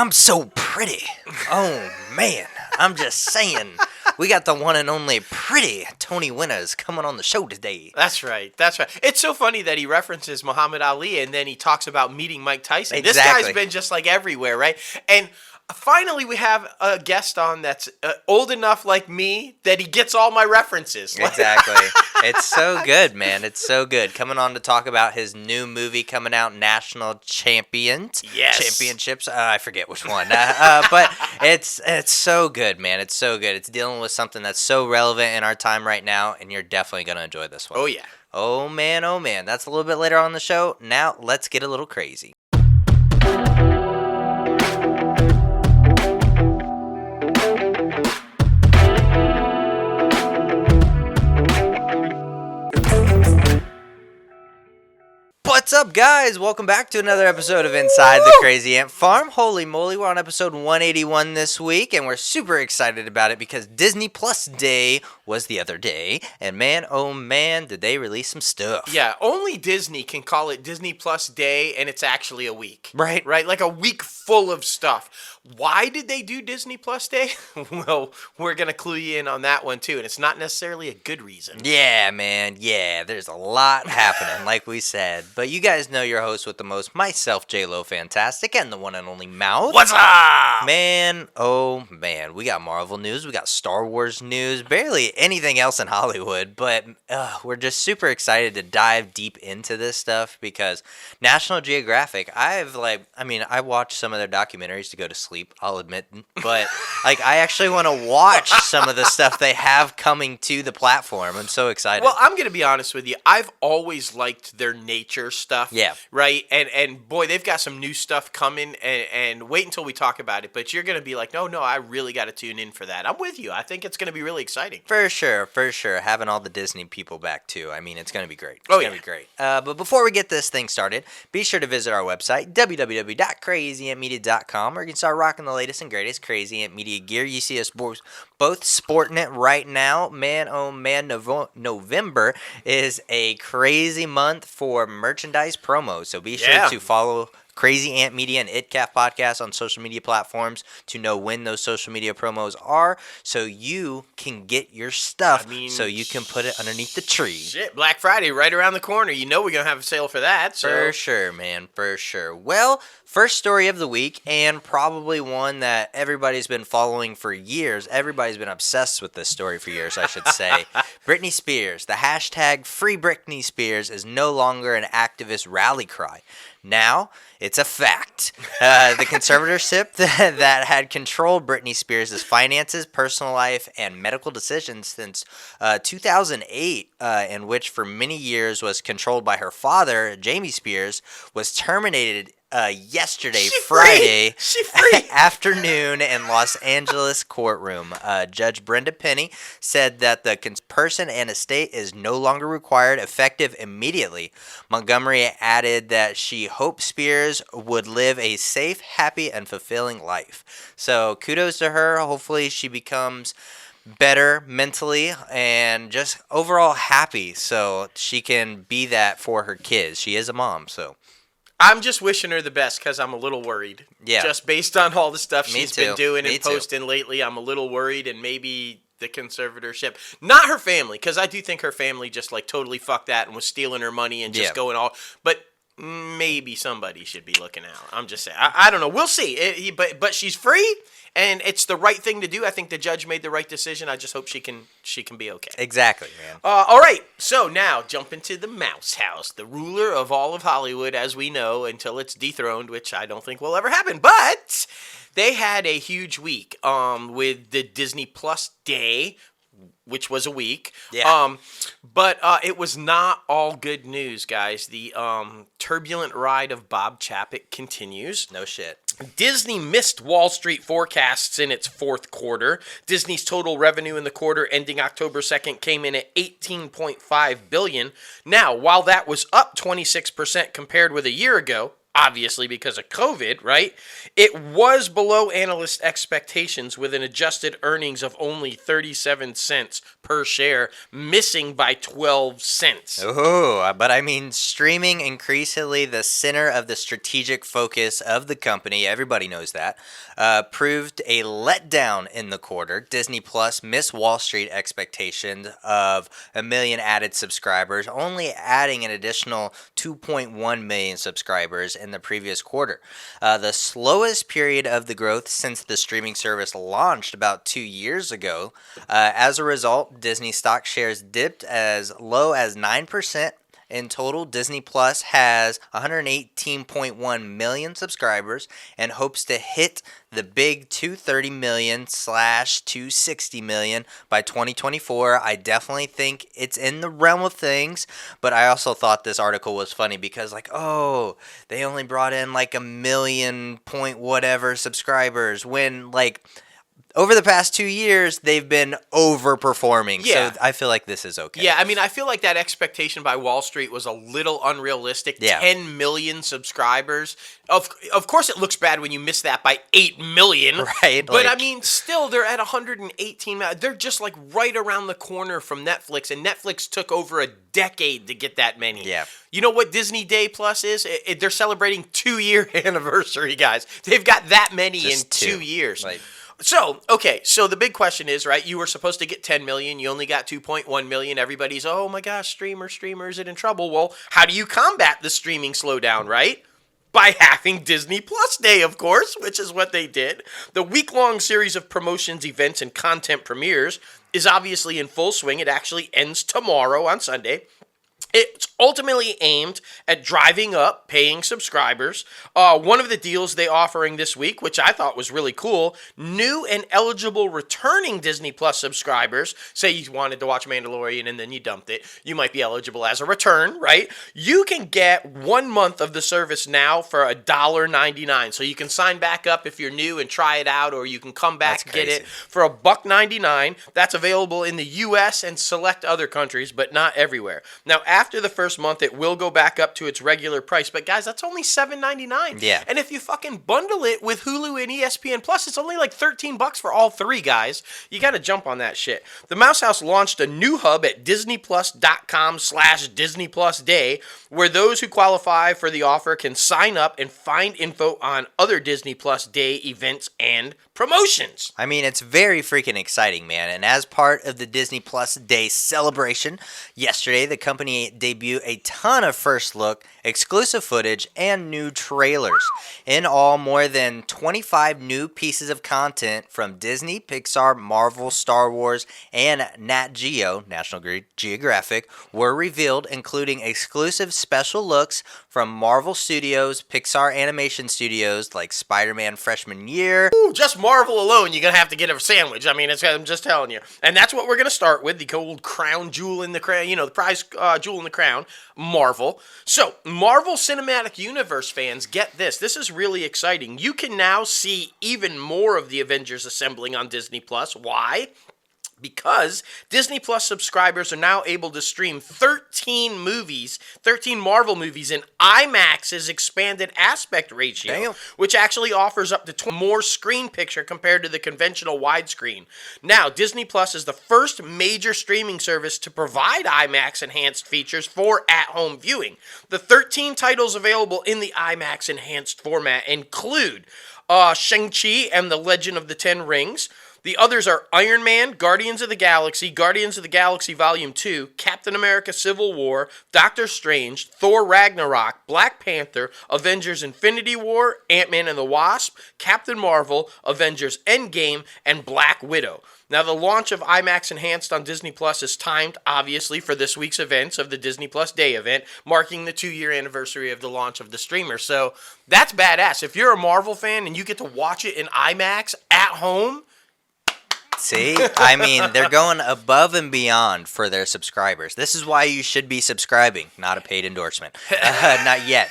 I'm so pretty. Oh, man. I'm just saying. We got the one and only pretty Tony Winners coming on the show today. That's right. It's so funny that he references Muhammad Ali and then he talks about meeting Mike Tyson. Exactly. This guy's been just like everywhere, right? And finally we have a guest on that's old enough like me that he gets all my references. Exactly. It's so good, man. It's so good. Coming on to talk about his new movie coming out, National Championships. I forget which one. But it's so good, man. It's so good. It's dealing with something that's so relevant in our time right now, and you're definitely going to enjoy this one. Oh, yeah. Oh, man. Oh, man. That's a little bit later on the show. Now, let's get a little crazy. What's up, guys? Welcome back to another episode of Inside the Crazy Ant Farm. Holy moly, we're on episode 181 this week, and we're super excited about it because Disney Plus Day was the other day, and man, oh man, did they release some stuff. Yeah, only Disney can call it Disney Plus Day, and it's actually a week. Right? Like a week full of stuff. Why did they do Disney Plus Day? Well, we're going to clue you in on that one, too, and it's not necessarily a good reason. Yeah, man, yeah, there's a lot happening, like we said, but you guys know your host with the most, myself, J-Lo Fantastic, and the one and only Mouth. What's up? Man, oh man, we got Marvel news, we got Star Wars news, barely anything else in Hollywood, but we're just super excited to dive deep into this stuff because National Geographic, I watch some of their documentaries to go to sleep, I'll admit, but I actually want to watch some of the stuff they have coming to the platform. I'm so excited. Well, I'm going to be honest with you. I've always liked their nature stuff. Yeah. Right? And boy, they've got some new stuff coming, and wait until we talk about it, but you're going to be like, no, I really got to tune in for that. I'm with you. I think it's going to be really exciting. For sure. Having all the Disney people back, too. I mean, it's going to be great. It's going to be great. But before we get this thing started, be sure to visit our website, www.crazyantmedia.com, where you can start rocking the latest and greatest Crazy Ant Media gear. You see us both sporting it right now. Man, oh man, November is a crazy month for merchandise promos. So be sure to follow Crazy Ant Media and ITCAFpodcast on social media platforms to know when those social media promos are so you can get your stuff so you can put it underneath the tree. Shit, Black Friday right around the corner. You know we're going to have a sale for that. So. For sure, man, for sure. Well, first story of the week, and probably one that everybody's been following for years. Everybody's been obsessed with this story for years, I should say. Britney Spears, the hashtag Free Britney Spears is no longer an activist rally cry. Now, it's a fact. The conservatorship that had controlled Britney Spears' finances, personal life, and medical decisions since 2008, in which for many years was controlled by her father, Jamie Spears, was terminated yesterday, Friday afternoon in Los Angeles courtroom. Judge Brenda Penny said that the person and estate is no longer required, effective immediately. Montgomery added that she hoped Spears would live a safe, happy, and fulfilling life. So kudos to her. Hopefully she becomes better mentally and just overall happy so she can be that for her kids. She is a mom, so... I'm just wishing her the best because I'm a little worried. Yeah. Just based on all the stuff she's been doing and posting posting lately, I'm a little worried, and maybe the conservatorship, not her family, because I do think her family just totally fucked that and was stealing her money and just going all. But maybe somebody should be looking out. I'm just saying. I don't know. We'll see. But she's free. And it's the right thing to do. I think the judge made the right decision. I just hope she can be okay. Exactly, man. All right. So now jump into the Mouse House, the ruler of all of Hollywood, as we know, until it's dethroned, which I don't think will ever happen. But they had a huge week with the Disney Plus Day, which was a week. Yeah. But it was not all good news, guys. The turbulent ride of Bob Chapek continues. No shit. Disney missed Wall Street forecasts in its fourth quarter. Disney's total revenue in the quarter ending October 2nd came in at $18.5 billion. Now, while that was up 26% compared with a year ago, obviously because of COVID, right? It was below analyst expectations with an adjusted earnings of only 37 cents per share, missing by 12 cents. Oh, but I mean, streaming increasingly the center of the strategic focus of the company. Everybody knows that. Proved a letdown in the quarter. Disney Plus missed Wall Street expectations of 1 million added subscribers, only adding an additional 2.1 million subscribers in the previous quarter. The slowest period of the growth since the streaming service launched about 2 years ago. As a result, Disney stock shares dipped as low as 9%. In total, Disney Plus has 118.1 million subscribers and hopes to hit the big 230 million / 260 million by 2024. I definitely think it's in the realm of things, but I also thought this article was funny because, like, oh, they only brought in like 1 million point whatever subscribers when, like, over the past 2 years, they've been overperforming. Yeah. So I feel like this is okay. Yeah, I mean, I feel like that expectation by Wall Street was a little unrealistic. Yeah. 10 million subscribers. Of course, it looks bad when you miss that by 8 million. Right. But, I mean, still, they're at 118 million. They're just, like, right around the corner from Netflix. And Netflix took over a decade to get that many. Yeah. You know what Disney Day Plus is? They're celebrating 2-year anniversary, guys. They've got that many Just in 2 2 years. Like, So the big question is, right, you were supposed to get 10 million, you only got 2.1 million, everybody's, oh my gosh, streamer, is it in trouble? Well, how do you combat the streaming slowdown, right? By having Disney Plus Day, of course, which is what they did. The week-long series of promotions, events, and content premieres is obviously in full swing. It actually ends tomorrow on Sunday. It's ultimately aimed at driving up paying subscribers. One of the deals they offering this week, which I thought was really cool, new and eligible returning Disney Plus subscribers, say you wanted to watch Mandalorian and then you dumped it, you might be eligible as a return, right? You can get 1 month of the service now for $1.99. So you can sign back up if you're new and try it out, or you can come back and get it for $1.99. That's available in the U.S. and select other countries, but not everywhere. Now, after the first month, it will go back up to its regular price. But, guys, that's only $7.99. Yeah. And if you fucking bundle it with Hulu and ESPN Plus, it's only like $13 for all three, guys. You got to jump on that shit. The Mouse House launched a new hub at DisneyPlus.com/DisneyPlusDay, where those who qualify for the offer can sign up and find info on other Disney Plus Day events and promotions. I mean, it's very freaking exciting, man. And as part of the Disney Plus Day celebration, yesterday the company debuted a ton of first look, exclusive footage, and new trailers. In all, more than 25 new pieces of content from Disney, Pixar, Marvel, Star Wars, and Nat Geo, National Geographic, were revealed, including exclusive special looks from Marvel Studios, Pixar Animation Studios, like Spider-Man Freshman Year. Ooh, just Marvel alone, you're going to have to get a sandwich. I mean, I'm just telling you. And that's what we're going to start with, the old crown jewel in the crown, the prize jewel in the crown, Marvel. So, Marvel Cinematic Universe fans, get this. This is really exciting. You can now see even more of the Avengers assembling on Disney Plus. Why? Because Disney Plus subscribers are now able to stream 13 Marvel movies in IMAX's expanded aspect ratio, Damn. which actually offers up to 20 more screen picture compared to the conventional widescreen. Now, Disney Plus is the first major streaming service to provide IMAX enhanced features for at-home viewing. The 13 titles available in the IMAX enhanced format include Shang-Chi and the Legend of the Ten Rings. The others are Iron Man, Guardians of the Galaxy Volume 2, Captain America Civil War, Doctor Strange, Thor Ragnarok, Black Panther, Avengers Infinity War, Ant-Man and the Wasp, Captain Marvel, Avengers Endgame, and Black Widow. Now, the launch of IMAX Enhanced on Disney Plus is timed, obviously, for this week's events of the Disney Plus Day event, marking the 2-year anniversary of the launch of the streamer. So, that's badass. If you're a Marvel fan and you get to watch it in IMAX at home, see, I mean, they're going above and beyond for their subscribers. This is why you should be subscribing. Not a paid endorsement. Not yet.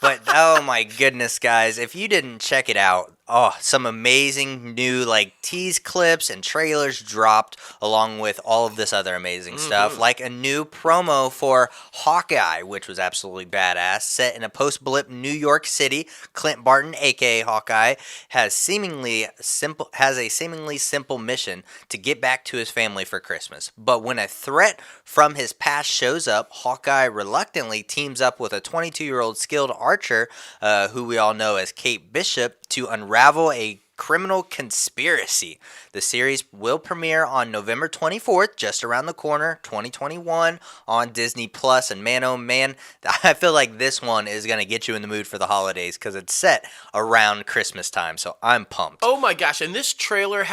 But, oh my goodness, guys, if you didn't check it out, some amazing new tease clips and trailers dropped along with all of this other amazing stuff, like a new promo for Hawkeye, which was absolutely badass. Set in a post-blip New York City, Clint Barton, aka Hawkeye, has a seemingly simple mission to get back to his family for Christmas. But when a threat from his past shows up, Hawkeye reluctantly teams up with a 22-year-old skilled archer, who we all know as Kate Bishop, to unravel a criminal conspiracy. The series will premiere on November 24th, just around the corner, 2021, on Disney Plus. And man, oh man, I feel like this one is going to get you in the mood for the holidays because it's set around Christmas time. So I'm pumped. Oh my gosh. And this trailer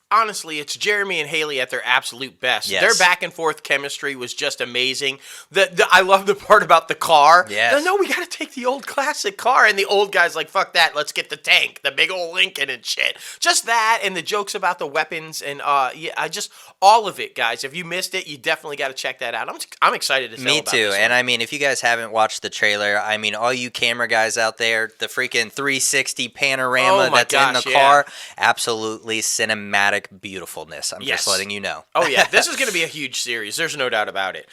honestly, it's Jeremy and Haley at their absolute best. Yes. Their back and forth chemistry was just amazing. I love the part about the car. Yes. No, we got to take the old classic car. And the old guy's like, fuck that. Let's get the tank, the big old Lincoln and shit. Just that and the jokes about the weapons and all of it, guys. If you missed it, you definitely got to check that out. I'm excited to tell Me about too. this And one. I mean, if you guys haven't watched the trailer, I mean, all you camera guys out there, the freaking 360 panorama that's in the car, absolutely cinematic beautifulness. I'm just letting you know. Oh, yeah. This is going to be a huge series. There's no doubt about it.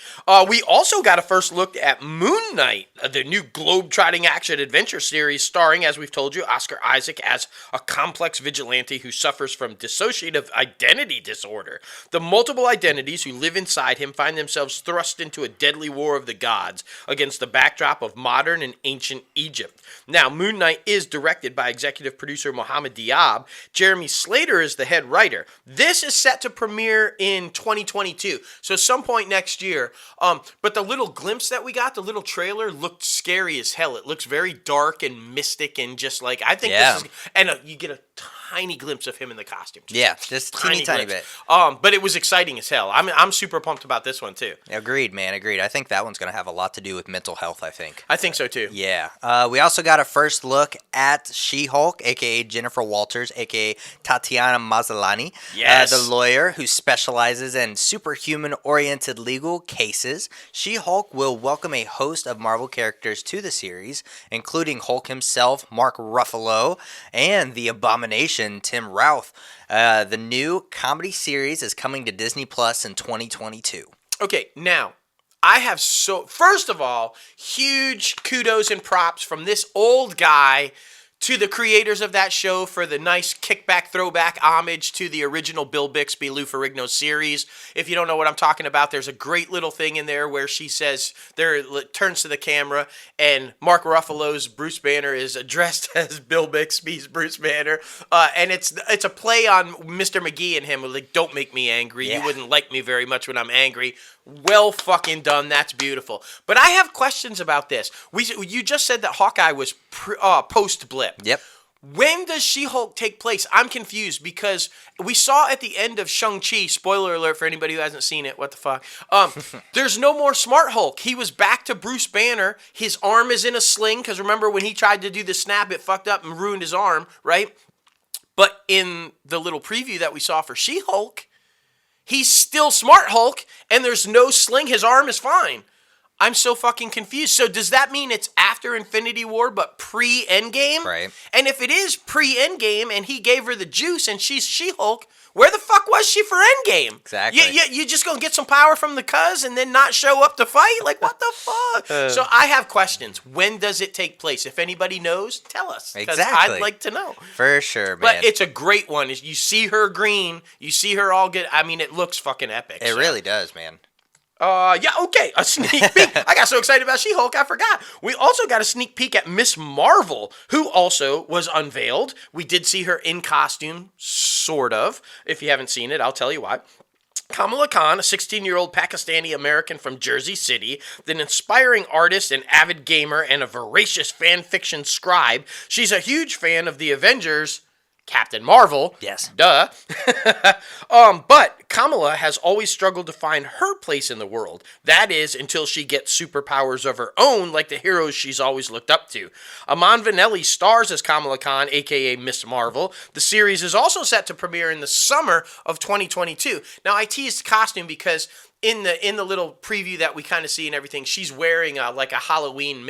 We also got a first look at Moon Knight, the new globe-trotting action-adventure series starring, as we've told you, Oscar Isaac as a complex vigilante who suffers from dissociative identity disorder. The multiple identities who live inside him find themselves thrust into a deadly war of the gods against the backdrop of modern and ancient Egypt. Now, Moon Knight is directed by executive producer Mohammed Diab. Jeremy Slater is the head writer. This is set to premiere in 2022, so some point next year. But the little glimpse that we got, the little trailer, looked scary as hell. It looks very dark and mystic and just like, I think this is, and you get a tiny glimpse of him in the costume. Just tiny bit. But it was exciting as hell. I'm super pumped about this one too. Agreed, man. Agreed. I think that one's going to have a lot to do with mental health, I think. I think so too. Yeah. We also got a first look at She-Hulk, a.k.a. Jennifer Walters, a.k.a. Tatiana Maslany. Yes. The lawyer who specializes in superhuman-oriented legal cases. She-Hulk will welcome a host of Marvel characters to the series, including Hulk himself, Mark Ruffalo, and the Abomination, Tim Routh. The new comedy series is coming to Disney Plus in 2022. Okay, now, first of all, huge kudos and props from this old guy to the creators of that show for the nice kickback, throwback homage to the original Bill Bixby, Lou Ferrigno series. If you don't know what I'm talking about, there's a great little thing in there where she says, turns to the camera, and Mark Ruffalo's Bruce Banner is addressed as Bill Bixby's Bruce Banner. And it's a play on Mr. McGee and him, like, don't make me angry. Yeah. You wouldn't like me very much when I'm angry. Well fucking done. That's beautiful. But I have questions about this. You just said that Hawkeye was post-blip. Yep. When does She-Hulk take place? I'm confused because we saw at the end of Shang-Chi, spoiler alert for anybody who hasn't seen it, what the fuck, there's no more Smart Hulk. He was back to Bruce Banner. His arm is in a sling because remember when he tried to do the snap, it fucked up and ruined his arm, right? But in the little preview that we saw for She-Hulk, he's still Smart Hulk, and there's no sling. His arm is fine. I'm so fucking confused. So does that mean it's after Infinity War, but pre-Endgame? Right. And if it is pre-Endgame, and he gave her the juice, and she's She-Hulk, where the fuck was she for Endgame? Exactly. You just gonna get some power from the cuz and then not show up to fight? Like, what the fuck? So I have questions. When does it take place? If anybody knows, tell us. Because Exactly. I'd like to know. For sure, man. But it's a great one. You see her green. You see her all good. I mean, it looks fucking epic. It really does, man. Okay, a sneak peek. I got so excited about She-Hulk, I forgot. We also got a sneak peek at Miss Marvel, who also was unveiled. We did see her in costume, sort of. If you haven't seen it, I'll tell you why. Kamala Khan, a 16-year-old Pakistani-American from Jersey City, an inspiring artist, an avid gamer, and a voracious fan fiction scribe. She's a huge fan of the Avengers, Captain Marvel. Yes. Duh. But Kamala has always struggled to find her place in the world. That is, until she gets superpowers of her own, like the heroes she's always looked up to. Aman Vanelli stars as Kamala Khan, aka Miss Marvel. The series is also set to premiere in the summer of 2022. Now, I teased costume because in the little preview that we kind of see and everything, she's wearing like a Halloween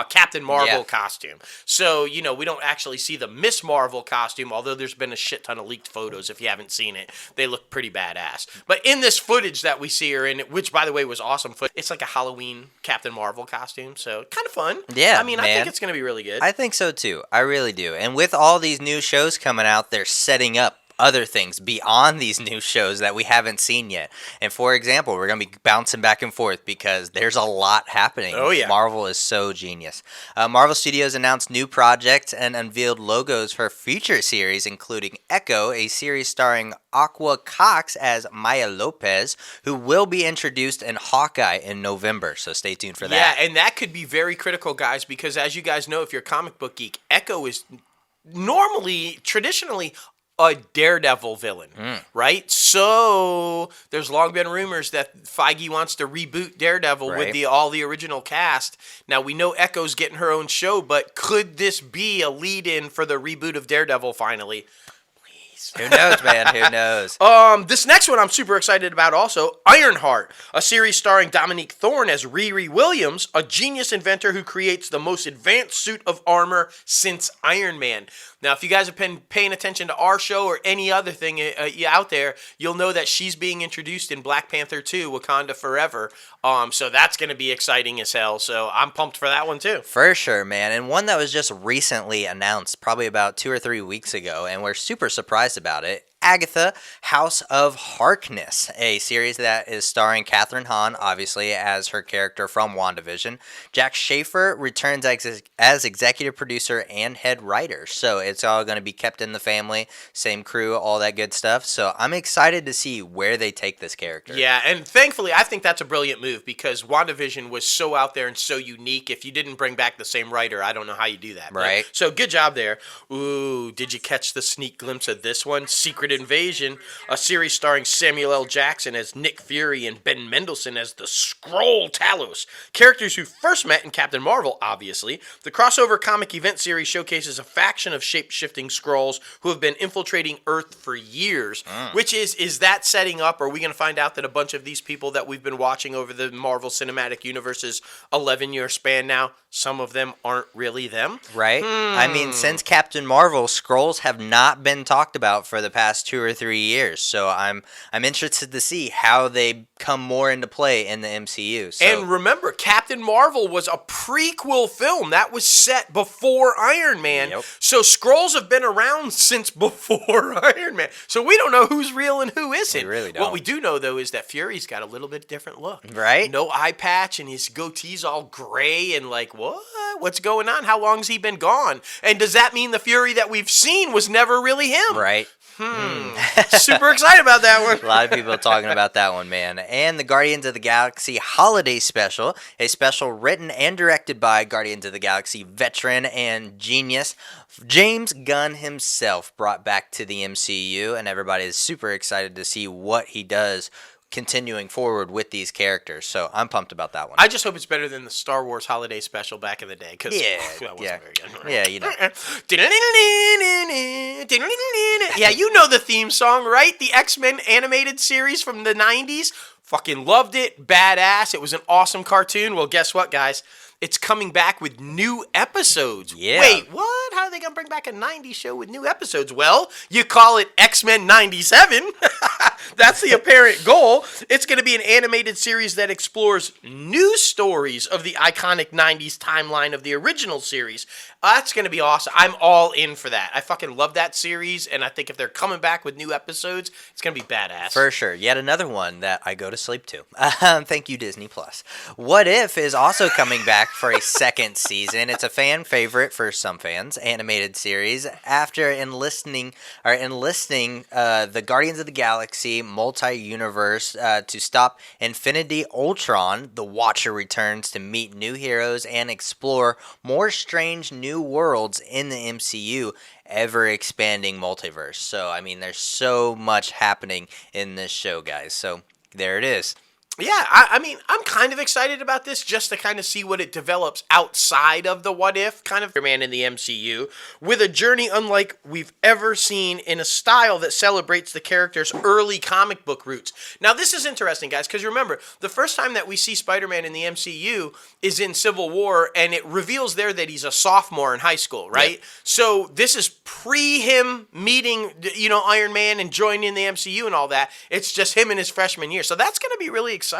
Captain Marvel costume. So, we don't actually see the Miss Marvel costume, although there's been a shit ton of leaked photos. If you haven't seen it, they look pretty badass. But in this footage that we see her in, which by the way was awesome, it's like a Halloween Captain Marvel costume. So kind of fun. Yeah, I mean, I think it's going to be really good. I think so too. I really do. And with all these new shows coming out, they're setting up other things beyond these new shows that we haven't seen yet. And for example, we're going to be bouncing back and forth because there's a lot happening. Oh, yeah. Marvel is so genius. Marvel Studios announced new projects and unveiled logos for feature series, including Echo, a series starring Aqua Cox as Maya Lopez, who will be introduced in Hawkeye in November. So stay tuned for that. Yeah, and that could be very critical, guys, because as you guys know, if you're a comic book geek, Echo is traditionally a Daredevil villain, right? So there's long been rumors that Feige wants to reboot Daredevil with all the original cast. Now we know Echo's getting her own show, but could this be a lead-in for the reboot of Daredevil finally? Who knows, man? Who knows? This next one I'm super excited about also. Ironheart, a series starring Dominique Thorne as Riri Williams, a genius inventor who creates the most advanced suit of armor since Iron Man. Now, if you guys have been paying attention to our show or any other thing out there, you'll know that she's being introduced in Black Panther 2, Wakanda Forever. So that's going to be exciting as hell. So I'm pumped for that one too. For sure, man. And one that was just recently announced, probably about 2 or 3 weeks ago, and we're super surprised about it. Agatha, House of Harkness, a series that is starring Kathryn Hahn, obviously, as her character from WandaVision. Jack Schaefer returns as executive producer and head writer. So it's all going to be kept in the family, same crew, all that good stuff. So I'm excited to see where they take this character. Yeah, and thankfully, I think that's a brilliant move because WandaVision was so out there and so unique. If you didn't bring back the same writer, I don't know how you do that. Right. So good job there. Ooh, did you catch the sneak glimpse of this one? Secret Invasion, a series starring Samuel L. Jackson as Nick Fury and Ben Mendelsohn as the Skrull Talos. Characters who first met in Captain Marvel, obviously. The crossover comic event series showcases a faction of shape-shifting Skrulls who have been infiltrating Earth for years. Which is that setting up? Are we going to find out that a bunch of these people that we've been watching over the Marvel Cinematic Universe's 11-year span now, some of them aren't really them? Right? I mean, since Captain Marvel, Skrulls have not been talked about for the past 2 or 3 years. So I'm interested to see how they come more into play in the MCU. So. And remember, Captain Marvel was a prequel film that was set before Iron Man. Yep. So Skrulls have been around since before Iron Man. So we don't know who's real and who isn't. We really don't. What we do know, though, is that Fury's got a little bit different look. Right? No eye patch, and his goatee's all gray, and like, what? What's going on? How long's he been gone? And does that mean the Fury that we've seen was never really him? Right. Super excited about that one. A lot of people talking about that one, man. And the Guardians of the Galaxy Holiday Special, a special written and directed by Guardians of the Galaxy veteran and genius James Gunn himself, brought back to the MCU, and everybody is super excited to see what he does continuing forward with these characters. So I'm pumped about that one. I just hope it's better than the Star Wars Holiday Special back in the day. Cause that wasn't very good. Yeah, you know. Yeah, you know the theme song, right? The X-Men animated series from the 90s. Fucking loved it. Badass. It was an awesome cartoon. Well, guess what, guys? It's coming back with new episodes. Yeah. Wait, what? How are they going to bring back a 90s show with new episodes? Well, you call it X-Men 97. That's the apparent goal. It's going to be an animated series that explores new stories of the iconic 90s timeline of the original series. That's going to be awesome. I'm all in for that. I fucking love that series, and I think if they're coming back with new episodes, it's going to be badass. For sure. Yet another one that I go to sleep to. Thank you, Disney+. What If is also coming back for a second season. It's a fan favorite for some fans, animated series. After enlisting the Guardians of the Galaxy, a multi-universe to stop Infinity Ultron. The Watcher returns to meet new heroes and explore more strange new worlds in the MCU, ever-expanding multiverse. So, I mean, there's so much happening in this show, guys. So, there it is. Yeah, I mean, I'm kind of excited about this just to kind of see what it develops outside of the what if kind of man in the MCU, with a journey unlike we've ever seen in a style that celebrates the character's early comic book roots. Now, this is interesting, guys, because remember, the first time that we see Spider-Man in the MCU is in Civil War, and it reveals there that he's a sophomore in high school, right? Yep. So this is pre him meeting, Iron Man and joining the MCU and all that. It's just him in his freshman year. So that's going to be really exciting.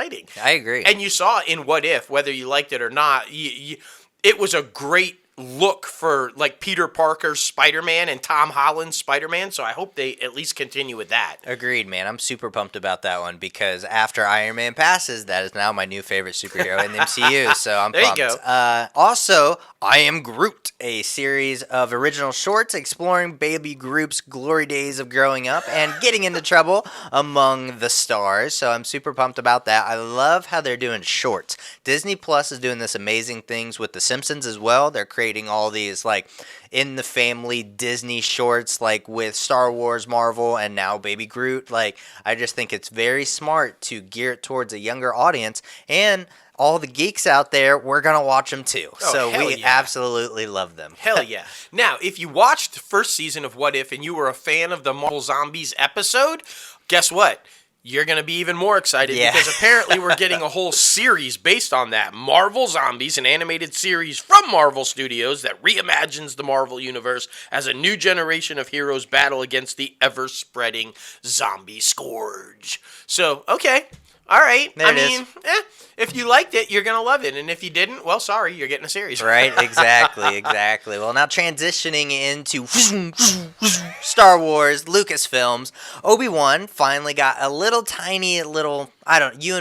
I agree. And you saw in What If, whether you liked it or not, it was a great look for like Peter Parker's Spider-Man and Tom Holland's Spider-Man, so I hope they at least continue with that. Agreed, man. I'm super pumped about that one because after Iron Man passes, that is now my new favorite superhero in the MCU, so I'm there pumped. You go. Also, I Am Groot, a series of original shorts exploring baby Groot's glory days of growing up and getting into trouble among the stars, so I'm super pumped about that. I love how they're doing shorts. Disney Plus is doing this amazing things with The Simpsons as well. They're creating all these like in the family Disney shorts like with Star Wars, Marvel, and now Baby Groot. Like I just think it's very smart to gear it towards a younger audience, and all the geeks out there, we're going to watch them too. So we absolutely love them. Hell yeah. Now, if you watched the first season of What If and you were a fan of the Marvel Zombies episode, guess what? You're going to be even more excited because apparently we're getting a whole series based on that. Marvel Zombies, an animated series from Marvel Studios that reimagines the Marvel Universe as a new generation of heroes battle against the ever-spreading zombie scourge. So, okay. All right. If you liked it, you're going to love it. And if you didn't, well, sorry, you're getting a series. Right, exactly. Well, now transitioning into Star Wars, Lucasfilms, Obi-Wan finally got a tiny, Ewan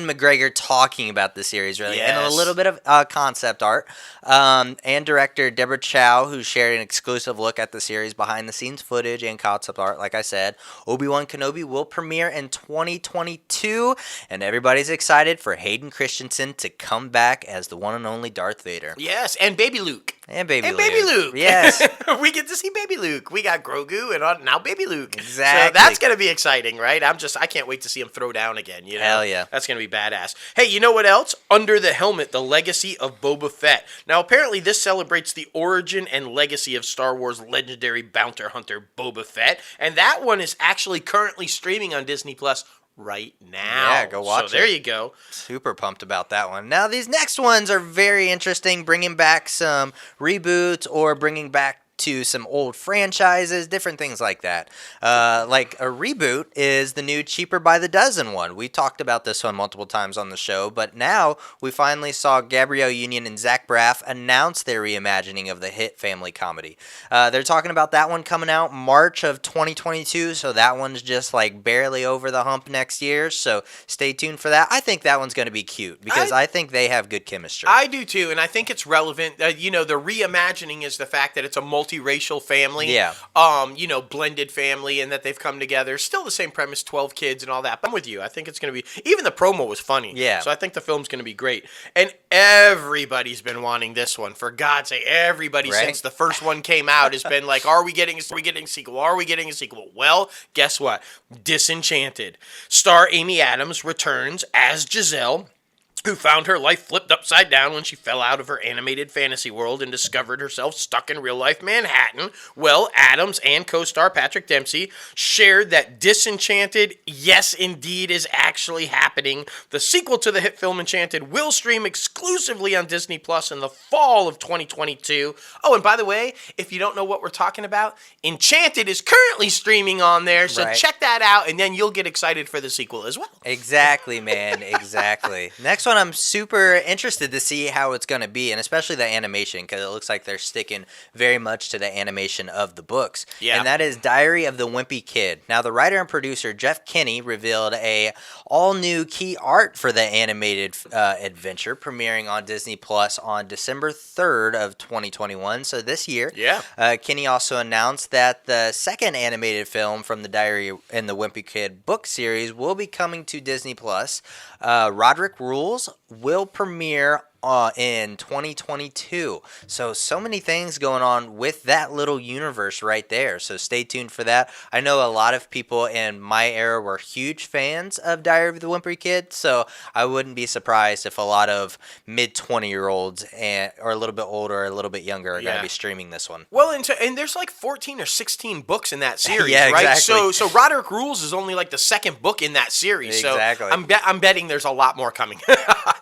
McGregor talking about the series, really, and a little bit of concept art. And director Deborah Chow, who shared an exclusive look at the series behind-the-scenes footage and concept art. Like I said, Obi-Wan Kenobi will premiere in 2022, and everybody's excited for Hayden Christensen to come back as the one and only Darth Vader. Yes, and Baby Luke. Baby Luke. Yes. We get to see Baby Luke. We got Grogu and now Baby Luke. Exactly. So that's going to be exciting, right? I can't wait to see him throw down again. Hell yeah. That's going to be badass. Hey, you know what else? Under the Helmet, The Legacy of Boba Fett. Now, apparently this celebrates the origin and legacy of Star Wars legendary bounty hunter Boba Fett. And that one is actually currently streaming on Disney Plus right now. Yeah, go watch it. So there you go. Super pumped about that one. Now, these next ones are very interesting, bringing back some reboots or bringing back to some old franchises, different things like that. Like a reboot is the new Cheaper by the Dozen one. We talked about this one multiple times on the show, but now we finally saw Gabrielle Union and Zach Braff announce their reimagining of the hit family comedy. They're talking about that one coming out March of 2022, so that one's just like barely over the hump next year, so stay tuned for that. I think that one's going to be cute because I think they have good chemistry. I do too, and I think it's relevant. The reimagining is the fact that it's a multiracial family, blended family, and that they've come together. Still the same premise, 12 kids and all that. But I'm with you. I think it's going to be, even the promo was funny. Yeah. So I think the film's going to be great. And everybody's been wanting this one. For God's sake, everybody since the first one came out has been like, are we getting a sequel? Are we getting a sequel? Well, guess what? Disenchanted. Star Amy Adams returns as Giselle, who found her life flipped upside down when she fell out of her animated fantasy world and discovered herself stuck in real-life Manhattan. Well, Adams and co-star Patrick Dempsey shared that Disenchanted, yes, indeed, is actually happening. The sequel to the hit film Enchanted will stream exclusively on Disney Plus in the fall of 2022. Oh, and by the way, if you don't know what we're talking about, Enchanted is currently streaming on there, so check that out, and then you'll get excited for the sequel as well. Exactly, man. Exactly. Next one one I'm super interested to see how it's going to be, and especially the animation, because it looks like they're sticking very much to the animation of the books. Yeah. And that is Diary of the Wimpy Kid. Now, the writer and producer Jeff Kinney revealed a all-new key art for the animated adventure, premiering on Disney Plus on December 3rd of 2021, so this year. Yeah. Kinney also announced that the second animated film from the Diary and the Wimpy Kid book series will be coming to Disney Plus. Roderick Rules will premiere in 2022. So many things going on with that little universe right there. So stay tuned for that. I know a lot of people in my era were huge fans of Diary of the Wimpy Kid, so I wouldn't be surprised if a lot of mid-20-year-olds or a little bit older or a little bit younger are going to be streaming this one. Well, and there's like 14 or 16 books in that series, yeah, right? Exactly. So Roderick Rules is only like the second book in that series. Exactly. So I'm betting there's a lot more coming,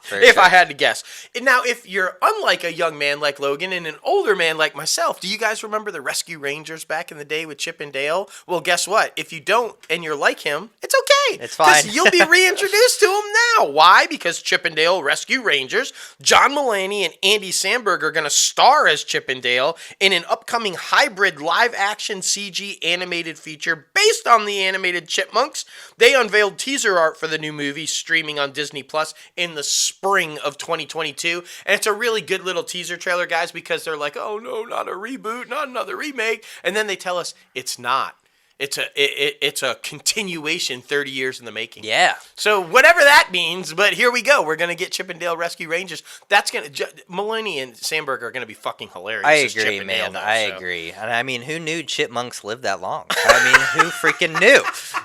For if sure. I had to guess. And now, if you're unlike a young man like Logan and an older man like myself, do you guys remember the Rescue Rangers back in the day with Chip and Dale? Well, guess what? If you don't and you're like him, it's okay. It's fine. Because you'll be reintroduced to him now. Why? Because Chip and Dale Rescue Rangers, John Mulaney and Andy Samberg are going to star as Chip and Dale in an upcoming hybrid live-action CG animated feature based on the animated Chipmunks. They unveiled teaser art for the new movie streaming on Disney Plus in the spring of 2022. And it's a really good little teaser trailer, guys, because they're like, oh no, not a reboot, not another remake. And then they tell us it's not. It's a continuation 30 years in the making. Yeah. So whatever that means, but here we go. We're going to get Chip and Dale Rescue Rangers. That's going to... Mulaney and Sandberg are going to be fucking hilarious. I as agree, Chip and man. Dale, though, I agree. And I mean, who knew chipmunks lived that long? I mean, who freaking knew?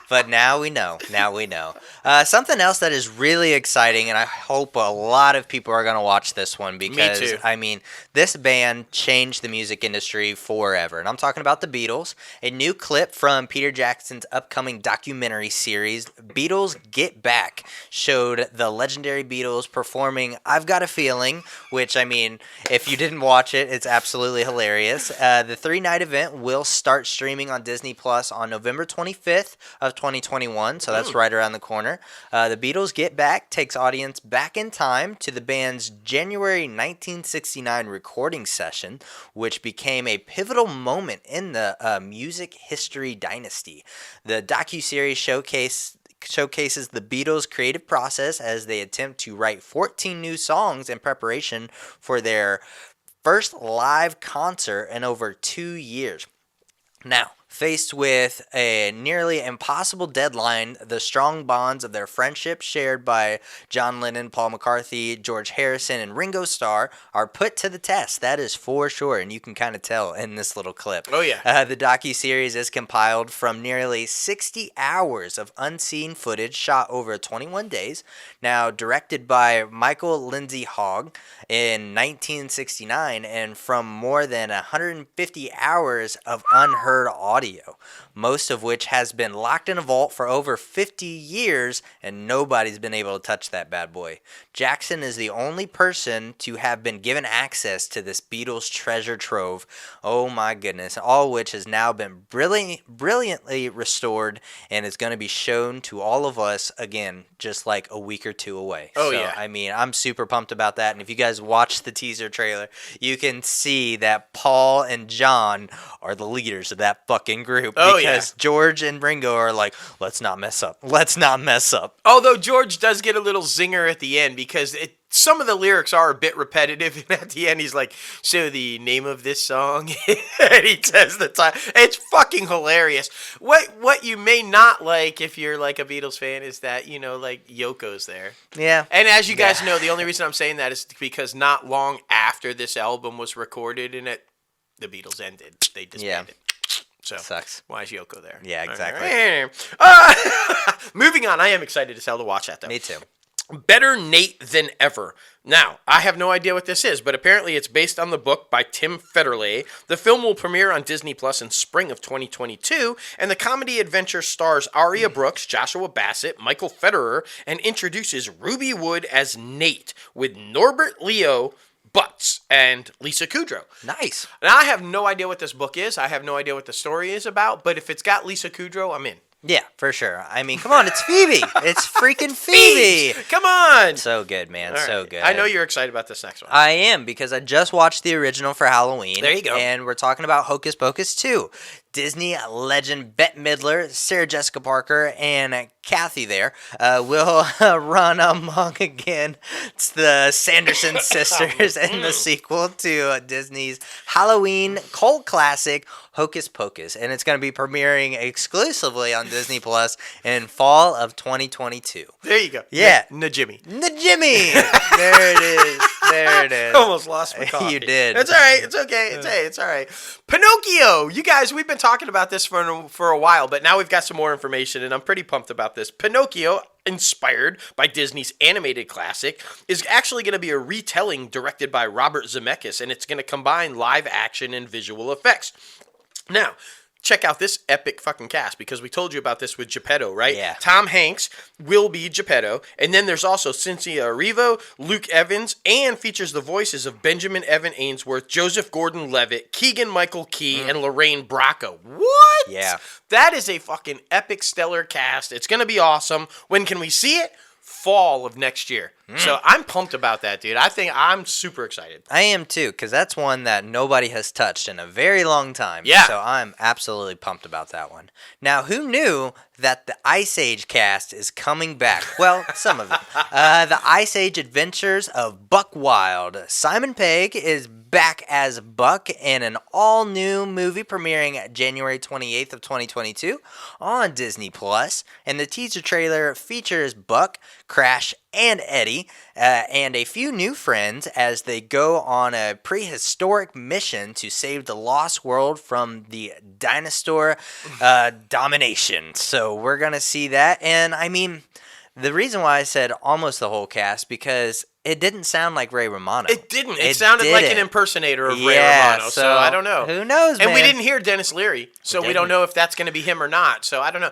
But now we know. Now we know. Something else that is really exciting, and I hope a lot of people are going to watch this one because, Me too. I mean, this band changed the music industry forever. And I'm talking about the Beatles. A new clip from Peter Jackson's upcoming documentary series, Beatles Get Back, showed the legendary Beatles performing I've Got a Feeling, which, I mean, if you didn't watch it, it's absolutely hilarious. The 3-night event will start streaming on Disney Plus on November 25th of 2021, so that's right around the corner. The Beatles Get Back takes audience back in time to the band's January 1969 recording session, which became a pivotal moment in the music history dynasty. The docuseries showcases the Beatles' creative process as they attempt to write 14 new songs in preparation for their first live concert in over 2 years. Now, faced with a nearly impossible deadline, the strong bonds of their friendship shared by John Lennon, Paul McCartney, George Harrison, and Ringo Starr are put to the test. That is for sure, and you can kind of tell in this little clip. Oh, yeah. The docuseries is compiled from nearly 60 hours of unseen footage shot over 21 days. Now, directed by Michael Lindsay Hogg in 1969, and from more than 150 hours of unheard audio, most of which has been locked in a vault for over 50 years, and nobody's been able to touch that bad boy. Jackson is the only person to have been given access to this Beatles treasure trove. Oh my goodness. All which has now been brilliantly restored and is going to be shown to all of us again just like a week or two away. Oh, so, yeah. I mean, I'm super pumped about that, and if you guys watch the teaser trailer, you can see that Paul and John are the leaders of that fucking group. Oh, because George and Ringo are like, let's not mess up. Let's not mess up. Although George does get a little zinger at the end because some of the lyrics are a bit repetitive, and at the end he's like, so the name of this song, and he says the time. It's fucking hilarious. What you may not like if you're like a Beatles fan is that, you know, like Yoko's there. Yeah. And as you guys know, the only reason I'm saying that is because not long after this album was recorded and the Beatles ended. They disbanded. So sucks. Why is Yoko there? Yeah, exactly. Moving on. I am excited as hell to watch that, though. Me too. Better Nate Than Ever. Now, I have no idea what this is, but apparently it's based on the book by Tim Federle. The film will premiere on Disney Plus in spring of 2022, and the comedy adventure stars Aria Brooks, Joshua Bassett, Michael Federer, and introduces Ruby Wood as Nate, with Norbert Leo Butts and Lisa Kudrow. Nice. Now, I have no idea what this book is. I have no idea what the story is about, but if it's got Lisa Kudrow, I'm in. Yeah, for sure. I mean, come on, it's Phoebe. It's freaking Phoebe. Come on. So good, man. All So right. good. I know you're excited about this next one. I am, because I just watched the original for Halloween. There you go. And we're talking about Hocus Pocus 2. Disney legend Bette Midler, Sarah Jessica Parker, and Kathy there will run among again. It's the Sanderson sisters in the sequel to Disney's Halloween cult classic Hocus Pocus, and it's going to be premiering exclusively on Disney Plus in fall of 2022. There you go. Yeah. Najimmy. Najimmy! There it is. There it is. Almost lost my coffee. You did. It's all right. It's okay. It's all right. Pinocchio. You guys, we've been talking about this for a while, but now we've got some more information, and I'm pretty pumped about this. Pinocchio, inspired by Disney's animated classic, is actually going to be a retelling directed by Robert Zemeckis, and it's going to combine live action and visual effects. Now, check out this epic fucking cast, because we told you about this with Geppetto, right? Yeah. Tom Hanks will be Geppetto, and then there's also Cynthia Erivo, Luke Evans, and features the voices of Benjamin Evan Ainsworth, Joseph Gordon-Levitt, Keegan-Michael Key, and Lorraine Bracco. What? Yeah. That is a fucking epic, stellar cast. It's going to be awesome. When can we see it? Fall of next year. So I'm pumped about that, dude. I think I'm super excited. I am too, because that's one that nobody has touched in a very long time. Yeah. So I'm absolutely pumped about that one. Now, who knew that the Ice Age cast is coming back? Well, some of them. The Ice Age Adventures of Buck Wild. Simon Pegg is back as Buck in an all-new movie premiering January 28th of 2022 on Disney Plus. And the teaser trailer features Buck, Crash, and Eddie, and a few new friends as they go on a prehistoric mission to save the lost world from the dinosaur domination. So we're going to see that. And I mean, the reason why I said almost the whole cast, because it didn't sound like Ray Romano. It didn't. It sounded like an impersonator of Ray Romano, so I don't know. Who knows, man? And we didn't hear Dennis Leary, so we don't know if that's going to be him or not. So I don't know.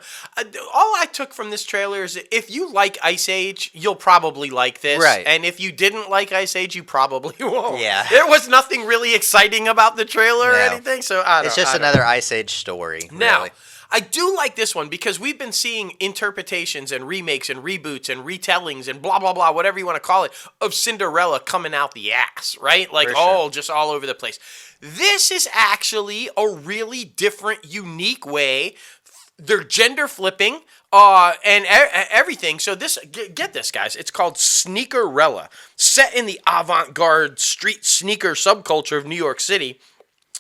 All I took from this trailer is if you like Ice Age, you'll probably like this. Right. And if you didn't like Ice Age, you probably won't. Yeah. There was nothing really exciting about the trailer or anything, so I don't know. It's just another Ice Age story, Now, really. I do like this one because we've been seeing interpretations and remakes and reboots and retellings and blah, blah, blah, whatever you want to call it, of Cinderella coming out the ass, right? Like, just all over the place. This is actually a really different, unique way. They're gender flipping and everything. So this, get this, guys. It's called Sneakerella. Set in the avant-garde street sneaker subculture of New York City,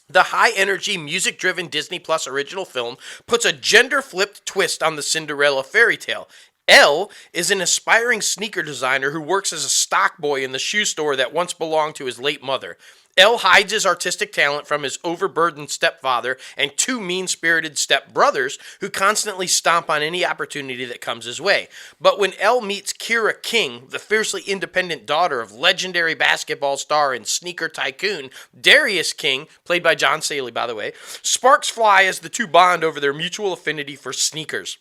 the high-energy, music-driven Disney Plus original film puts a gender-flipped twist on the Cinderella fairy tale. Elle is an aspiring sneaker designer who works as a stock boy in the shoe store that once belonged to his late mother. Elle hides his artistic talent from his overburdened stepfather and two mean-spirited stepbrothers who constantly stomp on any opportunity that comes his way. But when Elle meets Kira King, the fiercely independent daughter of legendary basketball star and sneaker tycoon Darius King, played by John Saley, by the way, sparks fly as the two bond over their mutual affinity for sneakers.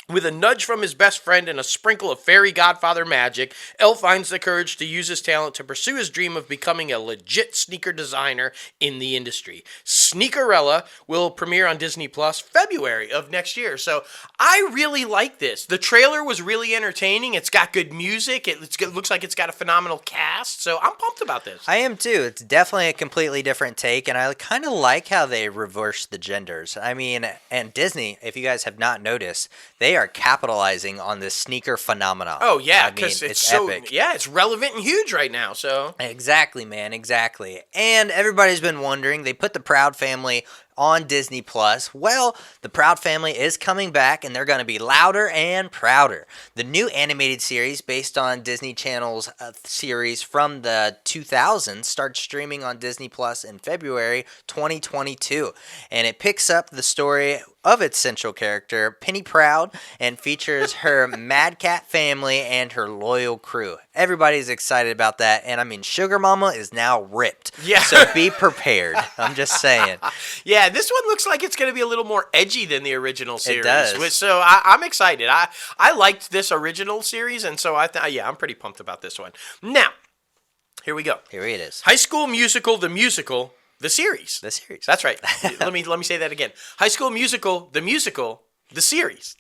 With a nudge from his best friend and a sprinkle of fairy godfather magic, Elle finds the courage to use his talent to pursue his dream of becoming a legit sneaker designer in the industry. Sneakerella will premiere on Disney Plus February of next year. So I really like this. The trailer was really entertaining. It's got good music. It looks like it's got a phenomenal cast. So I'm pumped about this. I am too. It's definitely a completely different take, and I kind of like how they reverse the genders. I mean, and Disney, if you guys have not noticed, they are capitalizing on this sneaker phenomenon. Oh yeah, because it's so epic. Yeah, it's relevant and huge right now. So Exactly, man, exactly. And everybody's been wondering, they put the Proud Family on Disney Plus. Well, the Proud Family is coming back, and they're going to be louder and prouder. The new animated series based on Disney Channel's series from the 2000s starts streaming on Disney Plus in February 2022, and it picks up the story of its central character, Penny Proud, and features her Mad Cat family and her loyal crew. Everybody's excited about that, and I mean, Sugar Mama is now ripped. Yeah. So be prepared. I'm just saying. Yeah, this one looks like it's going to be a little more edgy than the original series. It does. So I'm excited. I liked this original series, and so I'm pretty pumped about this one. Now, here we go. Here it is. High School Musical, the musical, the series. The series. That's right. let me say that again. High School Musical, the musical, the series.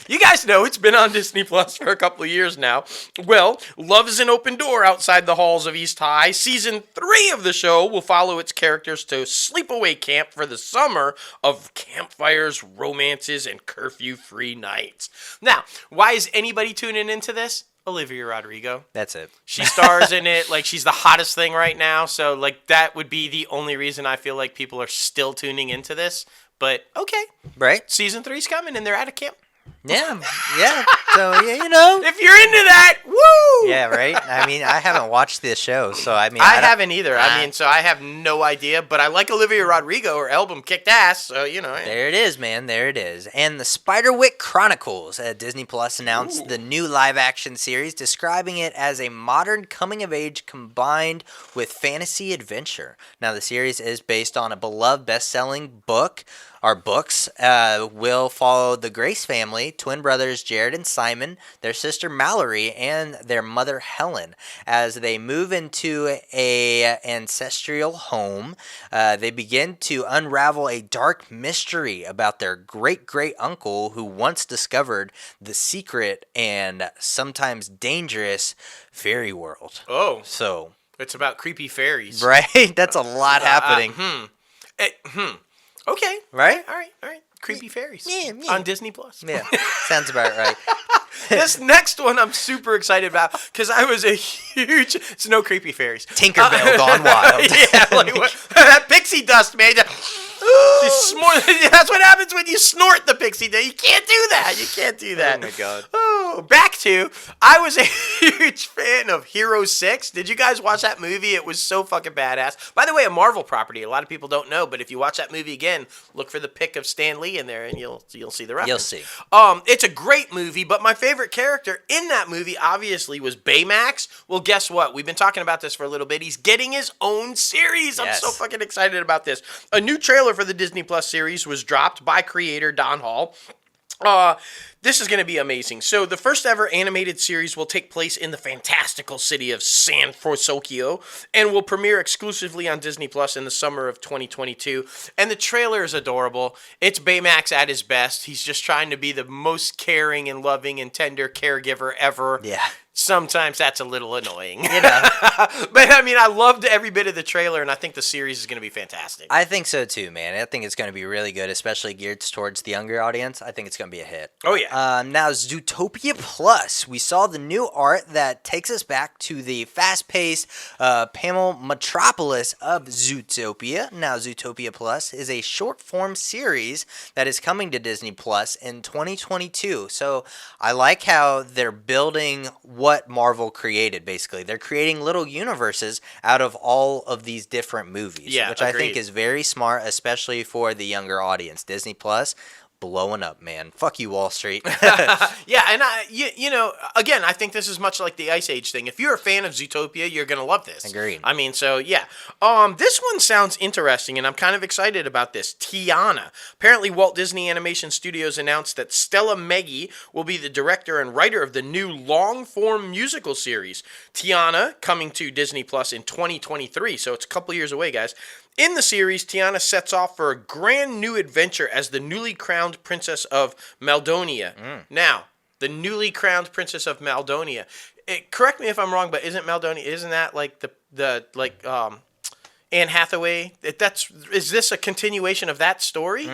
You guys know it's been on Disney Plus for a couple of years now. Well, love is an open door outside the halls of East High. Season 3 of the show will follow its characters to sleepaway camp for the summer of campfires, romances, and curfew-free nights. Now, why is anybody tuning into this? Olivia Rodrigo. That's it. She stars in it. Like, she's the hottest thing right now. So, like, that would be the only reason I feel like people are still tuning into this. But, okay. Right? Season 3's coming, and they're at a camp. Yeah. So, yeah, you know. If you're into that, woo! Yeah, right? I mean, I haven't watched this show, so I mean... I haven't either. So I have no idea. But I like Olivia Rodrigo. Her album kicked ass, so, you know. There it is, man. There it is. And the Spiderwick Chronicles at Disney Plus announced the new live-action series, describing it as a modern coming-of-age combined with fantasy adventure. Now, the series is based on a beloved best-selling book. Our books will follow the Grace family, twin brothers Jared and Simon, their sister Mallory, and their mother Helen. As they move into a ancestral home, they begin to unravel a dark mystery about their great-great-uncle who once discovered the secret and sometimes dangerous fairy world. Oh. So. It's about creepy fairies. Right? That's a lot happening. Okay. Right? All right. Creepy fairies. Yeah. On Disney Plus. Yeah. Sounds about right. This next one I'm super excited about because I was a huge... It's no creepy fairies. Tinkerbell gone wild. Yeah, like that pixie dust, man. That's what happens when you snort the pixie dust. You can't do that. Oh, my God. Oh, back to... I was a huge fan of Hero 6. Did you guys watch that movie? It was so fucking badass. By the way, a Marvel property. A lot of people don't know, but if you watch that movie again, look for the pic of Stan Lee in there, and you'll see the reference. You'll see. It's a great movie, but my favorite character in that movie, obviously, was Baymax. Well, guess what? We've been talking about this for a little bit. He's getting his own series. Yes. I'm so fucking excited about this. A new trailer for the Disney Plus series was dropped by creator Don Hall. This is going to be amazing. So the first ever animated series will take place in the fantastical city of San Francisco and will premiere exclusively on Disney Plus in the summer of 2022. And the trailer is adorable. It's Baymax at his best. He's just trying to be the most caring and loving and tender caregiver ever. Yeah. Sometimes that's a little annoying. You know. But, I mean, I loved every bit of the trailer, and I think the series is going to be fantastic. I think so, too, man. I think it's going to be really good, especially geared towards the younger audience. I think it's going to be a hit. Oh, yeah. Now, Zootopia Plus. We saw the new art that takes us back to the fast-paced panel metropolis of Zootopia. Now, Zootopia Plus is a short-form series that is coming to Disney Plus in 2022. So I like how they're building what Marvel created, basically. They're creating little universes out of all of these different movies, which I think is very smart, especially for the younger audience. Disney Plus, blowing up, man. Fuck you, Wall Street. Yeah, and you know, again, I think this is much like the Ice Age thing. If you're a fan of Zootopia, you're going to love this. Agreed. I mean, so, yeah. This one sounds interesting, and I'm kind of excited about this. Tiana. Apparently, Walt Disney Animation Studios announced that Stella Meggy will be the director and writer of the new long-form musical series. Tiana, coming to Disney Plus in 2023, so it's a couple years away, guys. In the series, Tiana sets off for a grand new adventure as the newly crowned Princess of Maldonia. Now, the newly crowned Princess of Maldonia. Correct me if I'm wrong, but isn't that like Anne Hathaway? Is this a continuation of that story?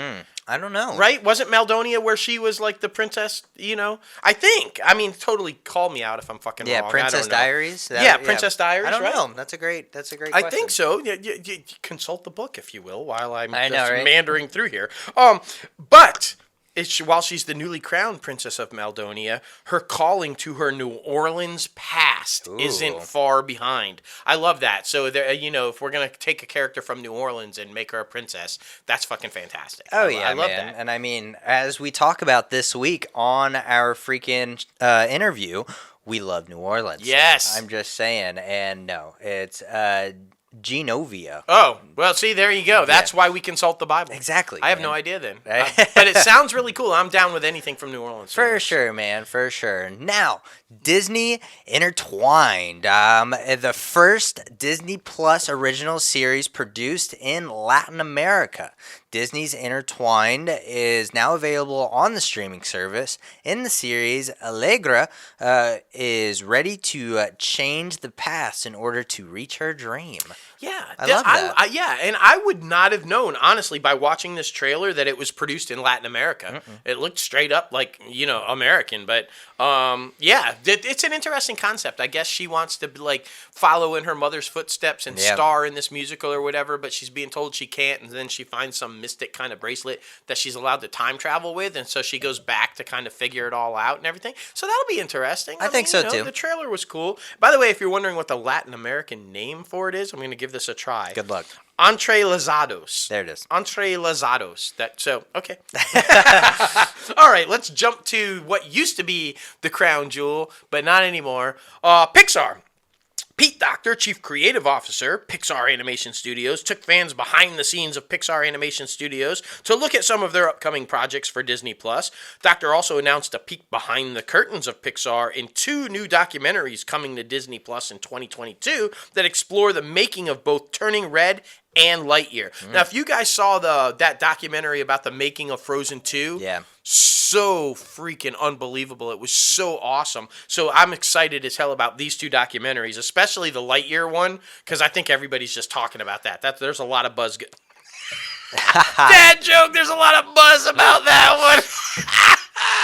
I don't know. Right? Wasn't Maldonia where she was like the princess, you know? I think. I mean, totally call me out if I'm fucking wrong. Yeah, Princess Diaries? Princess Diaries, I don't right? know. That's a great question. I think so. You consult the book, if you will, while I'm right? meandering through here. But while she's the newly crowned Princess of Maldonia, her calling to her New Orleans past isn't far behind. I love that. So, if we're going to take a character from New Orleans and make her a princess, that's fucking fantastic. Oh, yeah, I love man. that. And I mean, as we talk about this week on our freaking interview, we love New Orleans. Yes. I'm just saying. And no, it's Genovia. Oh, well, see, there you go. That's why we consult the Bible. Exactly. I have no idea then. But it sounds really cool. I'm down with anything from New Orleans. For sure, man. For sure. Now, Disney Intertwined. The first Disney Plus original series produced in Latin America. Disney's Intertwined is now available on the streaming service. In the series, Allegra is ready to change the past in order to reach her dream. Yeah, I love that. yeah, and I would not have known, honestly, by watching this trailer that it was produced in Latin America. It looked straight up like, American, but yeah, it's an interesting concept. I guess she wants to like follow in her mother's footsteps and star in this musical or whatever, but she's being told she can't, and then she finds some mystic kind of bracelet that she's allowed to time travel with, and so she goes back to kind of figure it all out and everything. So that'll be interesting. I think so too. The trailer was cool. By the way, if you're wondering what the Latin American name for it is, I'm going to give this a try. Good luck. Entrelazados. There it is. Entrelazados. Okay. All right, let's jump to what used to be the crown jewel, but not anymore. Pixar. Pete Docter, Chief Creative Officer, Pixar Animation Studios, took fans behind the scenes of Pixar Animation Studios to look at some of their upcoming projects for Disney+. Docter also announced a peek behind the curtains of Pixar in 2 new documentaries coming to Disney+ in 2022 that explore the making of both Turning Red and Lightyear. Now, if you guys saw that documentary about the making of Frozen 2, so freaking unbelievable. It was so awesome. So I'm excited as hell about these 2 documentaries, especially the Lightyear one, because I think everybody's just talking about that. There's a lot of buzz. Dad joke, there's a lot of buzz about that one.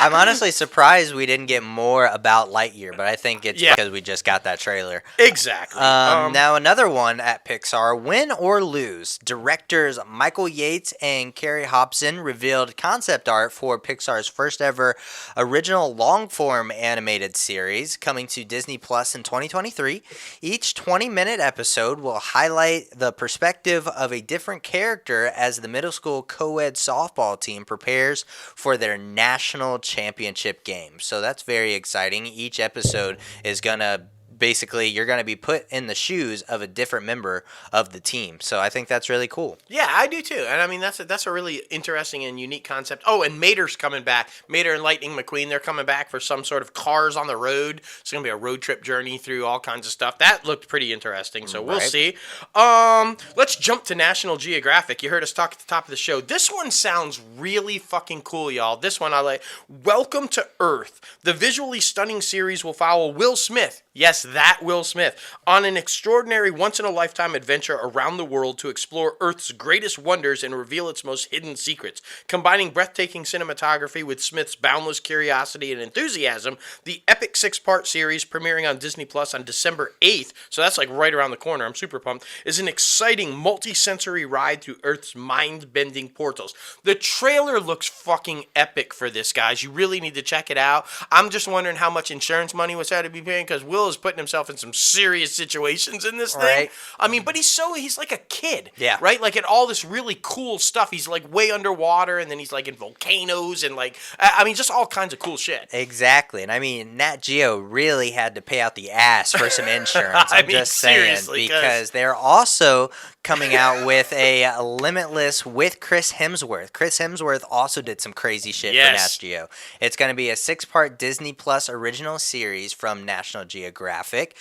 I'm honestly surprised we didn't get more about Lightyear, but I think it's because we just got that trailer. Exactly. Now, another one at Pixar, Win or Lose. Directors Michael Yates and Carrie Hobson revealed concept art for Pixar's first ever original long-form animated series coming to Disney Plus in 2023. Each 20-minute episode will highlight the perspective of a different character as the middle school co-ed softball team prepares for their national championship game. So that's very exciting. Each episode is gonna basically, you're going to be put in the shoes of a different member of the team. So I think that's really cool. Yeah, I do too. And I mean, that's a really interesting and unique concept. Oh, and Mater's coming back. Mater and Lightning McQueen, they're coming back for some sort of cars on the road. It's going to be a road trip journey through all kinds of stuff. That looked pretty interesting, so we'll see. Let's jump to National Geographic. You heard us talk at the top of the show. This one sounds really fucking cool, y'all. This one I like. Welcome to Earth. The visually stunning series will follow Will Smith. Yes, that Will Smith, on an extraordinary once-in-a-lifetime adventure around the world to explore Earth's greatest wonders and reveal its most hidden secrets. Combining breathtaking cinematography with Smith's boundless curiosity and enthusiasm, the epic 6-part series, premiering on Disney Plus on December 8th, so that's like right around the corner, I'm super pumped, is an exciting multi-sensory ride through Earth's mind-bending portals. The trailer looks fucking epic for this, guys. You really need to check it out. I'm just wondering how much insurance money was had to be paying, because Will is putting himself in some serious situations in this thing. Right. I mean, but he's like a kid. Yeah. Right? Like in all this really cool stuff. He's like way underwater, and then he's like in volcanoes, and like, I mean, just all kinds of cool shit. Exactly. And I mean, Nat Geo really had to pay out the ass for some insurance. I'm just saying. Because they're also coming out with a Limitless with Chris Hemsworth. Chris Hemsworth also did some crazy shit for Nat Geo. It's going to be a 6-part Disney Plus original series from National Geographic.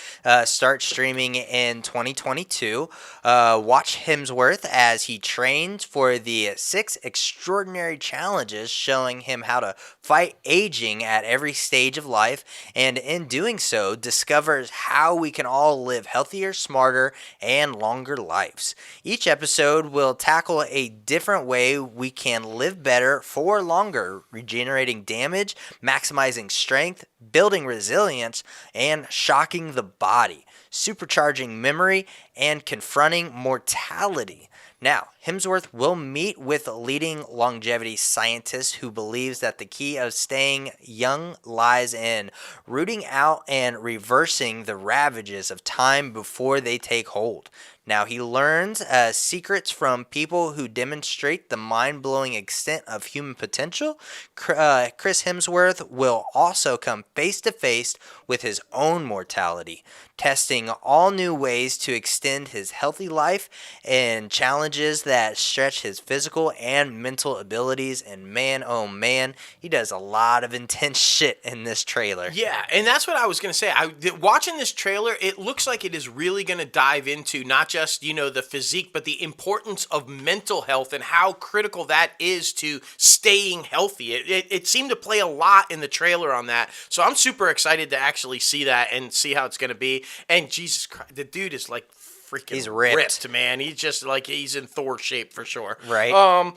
Start streaming in 2022. Watch Hemsworth as he trains for the 6 extraordinary challenges, showing him how to fight aging at every stage of life, and in doing so, discovers how we can all live healthier, smarter, and longer lives. Each episode will tackle a different way we can live better for longer, regenerating damage, maximizing strength, building resilience, and shocking the body, supercharging memory, and confronting mortality. Now, Hemsworth will meet with leading longevity scientists who believes that the key of staying young lies in rooting out and reversing the ravages of time before they take hold. Now, he learns secrets from people who demonstrate the mind-blowing extent of human potential. Chris Hemsworth will also come face-to-face with his own mortality, testing all new ways to extend his healthy life and challenges that stretch his physical and mental abilities, and man, oh man, he does a lot of intense shit in this trailer. Yeah, and that's what I was going to say. Watching this trailer, it looks like it is really going to dive into not just, the physique, but the importance of mental health and how critical that is to staying healthy. It seemed to play a lot in the trailer on that. So I'm super excited to actually see that and see how it's going to be. And Jesus Christ, the dude is like freaking he's ripped, man. He's just like, he's in Thor shape for sure. Right.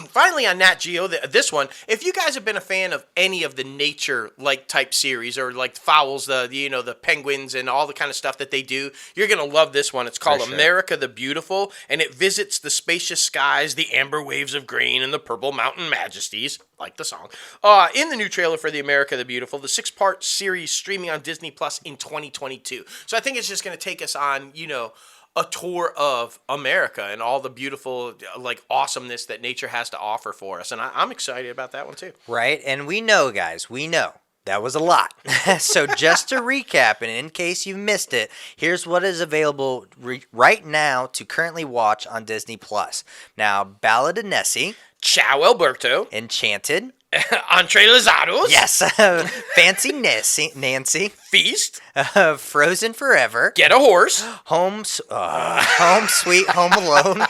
Finally on Nat Geo, this one, if you guys have been a fan of any of the nature like type series or like Fowls, the penguins and all the kind of stuff that they do, you're going to love this one. It's called America the Beautiful, and it visits the spacious skies, the amber waves of green, and the purple mountain majesties, like the song. In the new trailer for the America the Beautiful, the 6-part series streaming on Disney Plus in 2022. So I think it's just going to take us on, a tour of America and all the beautiful, awesomeness that nature has to offer for us. And I'm excited about that one, too. Right. And we know, guys, that was a lot. So just to recap, and in case you missed it, here's what is available right now to currently watch on Disney Plus. Now, Ballad of Nessie. Ciao Alberto. Enchanted. Entre Lazados. Yes. Fancy Nancy. Feast. Frozen Forever. Get a Horse. Home Sweet Home Alone.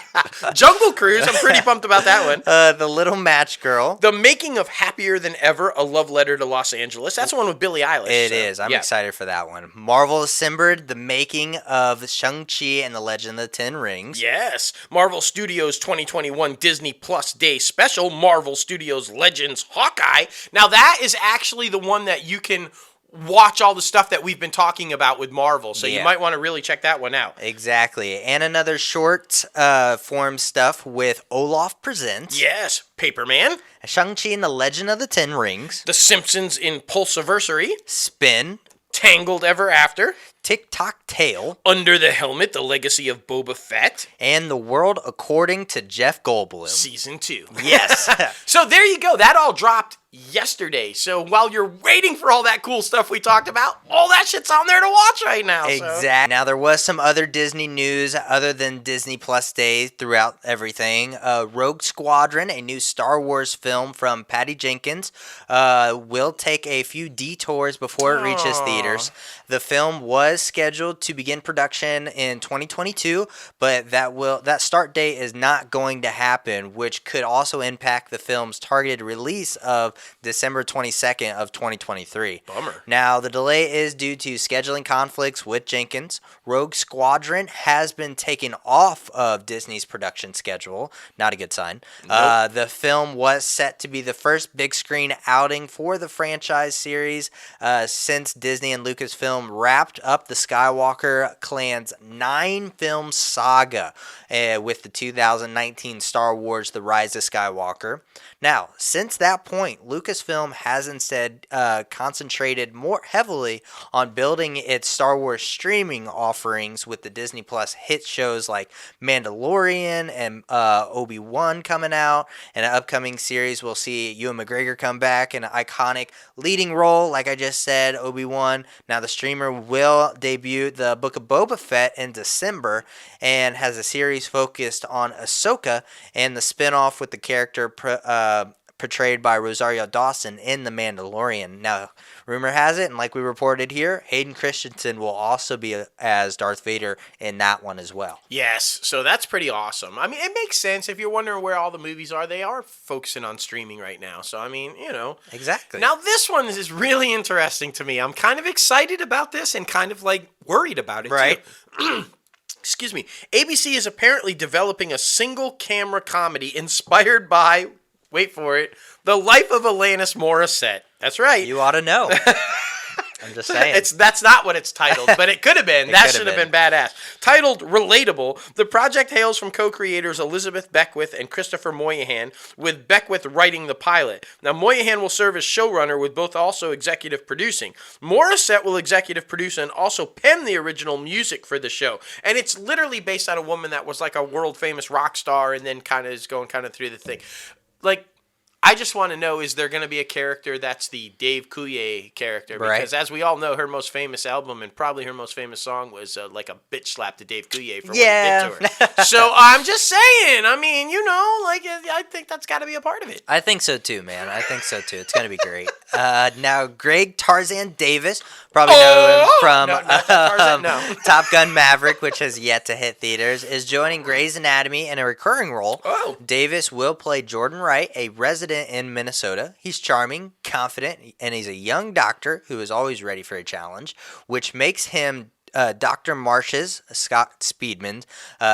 Jungle Cruise. I'm pretty pumped about that one. The Little Match Girl. The Making of Happier Than Ever, A Love Letter to Los Angeles. That's the one with Billie Eilish. It is. I'm excited for that one. Marvel Assembled, The Making of Shang-Chi and the Legend of the Ten Rings. Yes. Marvel Studios 2021 Disney Plus Day Special, Marvel Studios Legends Hawkeye. Now that is actually the one that you can watch all the stuff that we've been talking about with Marvel. So you might want to really check that one out. Exactly. And another short form stuff with Olaf Presents. Yes. Paperman. Shang-Chi and the Legend of the Ten Rings. The Simpsons in Pulseversary. Spin. Tangled Ever After. Tick-Tock Tale. Under the Helmet, The Legacy of Boba Fett. And The World According to Jeff Goldblum. Season 2. Yes. So there you go. That all dropped yesterday. So while you're waiting for all that cool stuff we talked about, all that shit's on there to watch right now. Exactly. Now, there was some other Disney news other than Disney Plus Day throughout everything. Rogue Squadron, a new Star Wars film from Patty Jenkins, will take a few detours before it reaches theaters. The film was scheduled to begin production in 2022, but that start date is not going to happen, which could also impact the film's targeted release of December 22nd of 2023. Bummer. Now, the delay is due to scheduling conflicts with Jenkins. Rogue Squadron has been taken off of Disney's production schedule. Not a good sign. Nope. The film was set to be the first big screen outing for the franchise series since Disney and Lucasfilm wrapped up the Skywalker clan's 9-film saga with the 2019 Star Wars The Rise of Skywalker. Now, since that point, Lucasfilm has instead concentrated more heavily on building its Star Wars streaming offerings with the Disney Plus hit shows like Mandalorian and Obi-Wan coming out. And an upcoming series will see Ewan McGregor come back in an iconic leading role, like I just said, Obi-Wan. Now, the streamer will debut the Book of Boba Fett in December and has a series focused on Ahsoka and the spinoff with the character portrayed by Rosario Dawson in The Mandalorian. Now, rumor has it, and like we reported here, Hayden Christensen will also be as Darth Vader in that one as well. Yes, so that's pretty awesome. I mean, it makes sense. If you're wondering where all the movies are, they are focusing on streaming right now. So, I mean, Exactly. Now, this one is really interesting to me. I'm kind of excited about this and kind of, worried about it, right. too. Excuse me. ABC is apparently developing a single-camera comedy inspired by... wait for it, The Life of Alanis Morissette. That's right. You ought to know. I'm just saying. That's not what it's titled, but it could have been. That should have been badass. Titled Relatable, the project hails from co-creators Elizabeth Beckwith and Christopher Moynihan, with Beckwith writing the pilot. Now, Moynihan will serve as showrunner, with both also executive producing. Morissette will executive produce and also pen the original music for the show. And it's literally based on a woman that was like a world-famous rock star and then kind of is going kind of through the thing. I just want to know, is there going to be a character that's the Dave Coulier character? Because as we all know, her most famous album and probably her most famous song was like a bitch slap to Dave Coulier for what he did to her. So I'm just saying, I mean, I think that's got to be a part of it. I think so too, man. I think so too. It's going to be great. Now, Greg Tarzan Davis, probably know him from Top Gun Maverick, which has yet to hit theaters, is joining Grey's Anatomy in a recurring role. Oh. Davis will play Jordan Wright, a resident in Minnesota. He's charming, confident, and he's a young doctor who is always ready for a challenge, which makes him Dr. Marsh's, Scott Speedman's,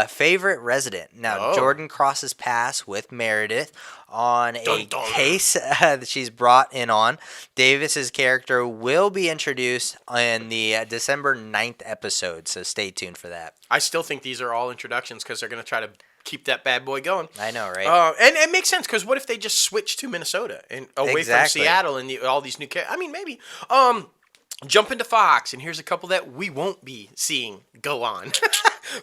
favorite resident. Now, Jordan crosses paths with Meredith on a case that she's brought in on. Davis's character will be introduced in the December 9th episode, so stay tuned for that. I still think these are all introductions because they're going to try to keep that bad boy going. I know, right? And it makes sense because what if they just switch to Minnesota and away from Seattle and all these new characters? I mean, maybe. Jump into Fox, and here's a couple that we won't be seeing go on.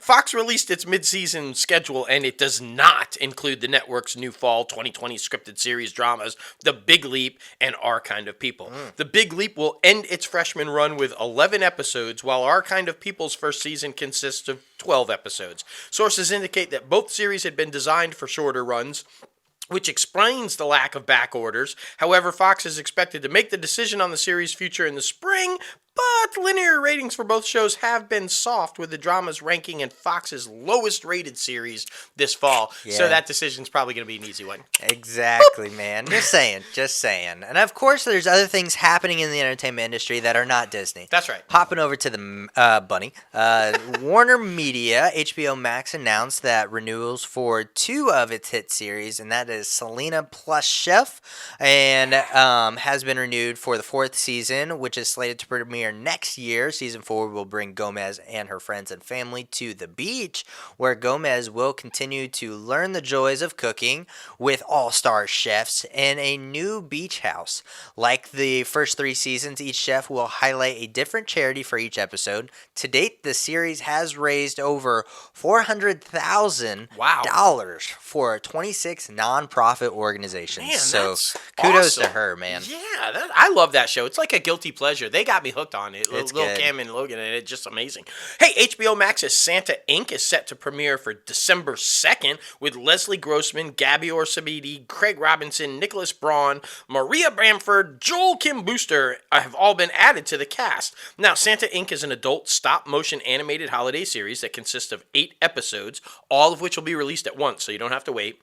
Fox released its mid-season schedule, and it does not include the network's new fall 2020 scripted series dramas, The Big Leap and Our Kind of People. The Big Leap will end its freshman run with 11 episodes, while Our Kind of People's first season consists of 12 episodes. Sources indicate that both series had been designed for shorter runs, which explains the lack of back orders. However, Fox is expected to make the decision on the series' future in the spring, but linear ratings for both shows have been soft, with the dramas ranking in Fox's lowest rated series this fall. Yeah. So that decision's probably going to be an easy one. Exactly, man. Just saying. And of course, there's other things happening in the entertainment industry that are not Disney. That's right. Hopping over to the bunny. Warner Media, HBO Max announced that renewals for 2 of its hit series, and that is Selena plus Chef, and has been renewed for the 4th season, which is slated to premiere next year. Season 4 will bring Gomez and her friends and family to the beach, where Gomez will continue to learn the joys of cooking with all-star chefs in a new beach house. Like the first 3 seasons, each chef will highlight a different charity for each episode. To date, the series has raised over $400,000 for 26 nonprofit organizations. Man, so that's kudos awesome. to her, man. Yeah, I love that show. It's like a guilty pleasure. They got me hooked on it. It's Lil good. Cam and Logan, and it's just amazing. Hey, HBO Max's Santa Inc. is set to premiere for December 2nd with Leslie Grossman, Gabby Orsabidi, Craig Robinson, Nicholas Braun, Maria Bamford, Joel Kim Booster have all been added to the cast. Now, Santa Inc. is an adult stop-motion animated holiday series that consists of 8 episodes, all of which will be released at once, so you don't have to wait.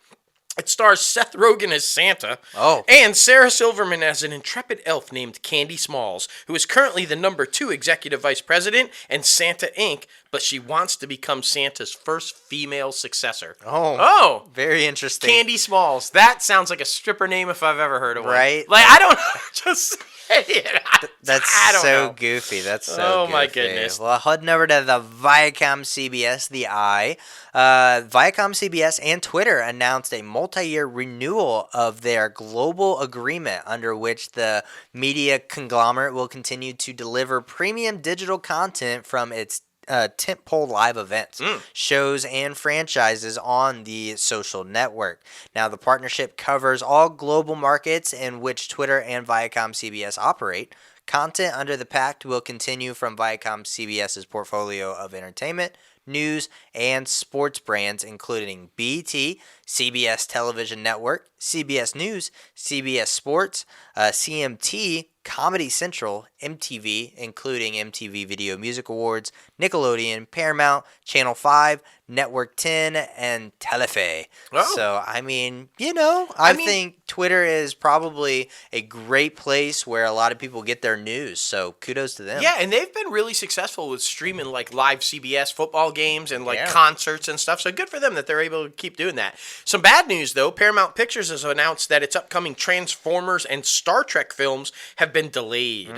It stars Seth Rogen as Santa, and Sarah Silverman as an intrepid elf named Candy Smalls, who is currently the number 2 executive vice president in Santa Inc., but she wants to become Santa's first female successor. Oh, very interesting. Candy Smalls. That sounds like a stripper name if I've ever heard of one. Right? Like, I don't just say it. That's so goofy. That's so goofy. My goodness. Well, heading over to the Viacom CBS, the Eye. Viacom CBS and Twitter announced a multi-year renewal of their global agreement under which the media conglomerate will continue to deliver premium digital content from its tentpole live events, shows, and franchises on the social network. Now, the partnership covers all global markets in which Twitter and Viacom CBS operate. Content under the pact will continue from Viacom CBS's portfolio of entertainment, news, and sports brands, including BET, CBS Television Network, CBS News, CBS Sports, CMT, Comedy Central, MTV, including MTV Video Music Awards, Nickelodeon, Paramount, Channel 5, Network 10, and Telefe. So, I mean, I think Twitter is probably a great place where a lot of people get their news, so kudos to them. Yeah, and they've been really successful with streaming like live CBS football games and like concerts and stuff, so good for them that they're able to keep doing that. Some bad news, though. Paramount Pictures has announced that its upcoming Transformers and Star Trek films have been delayed.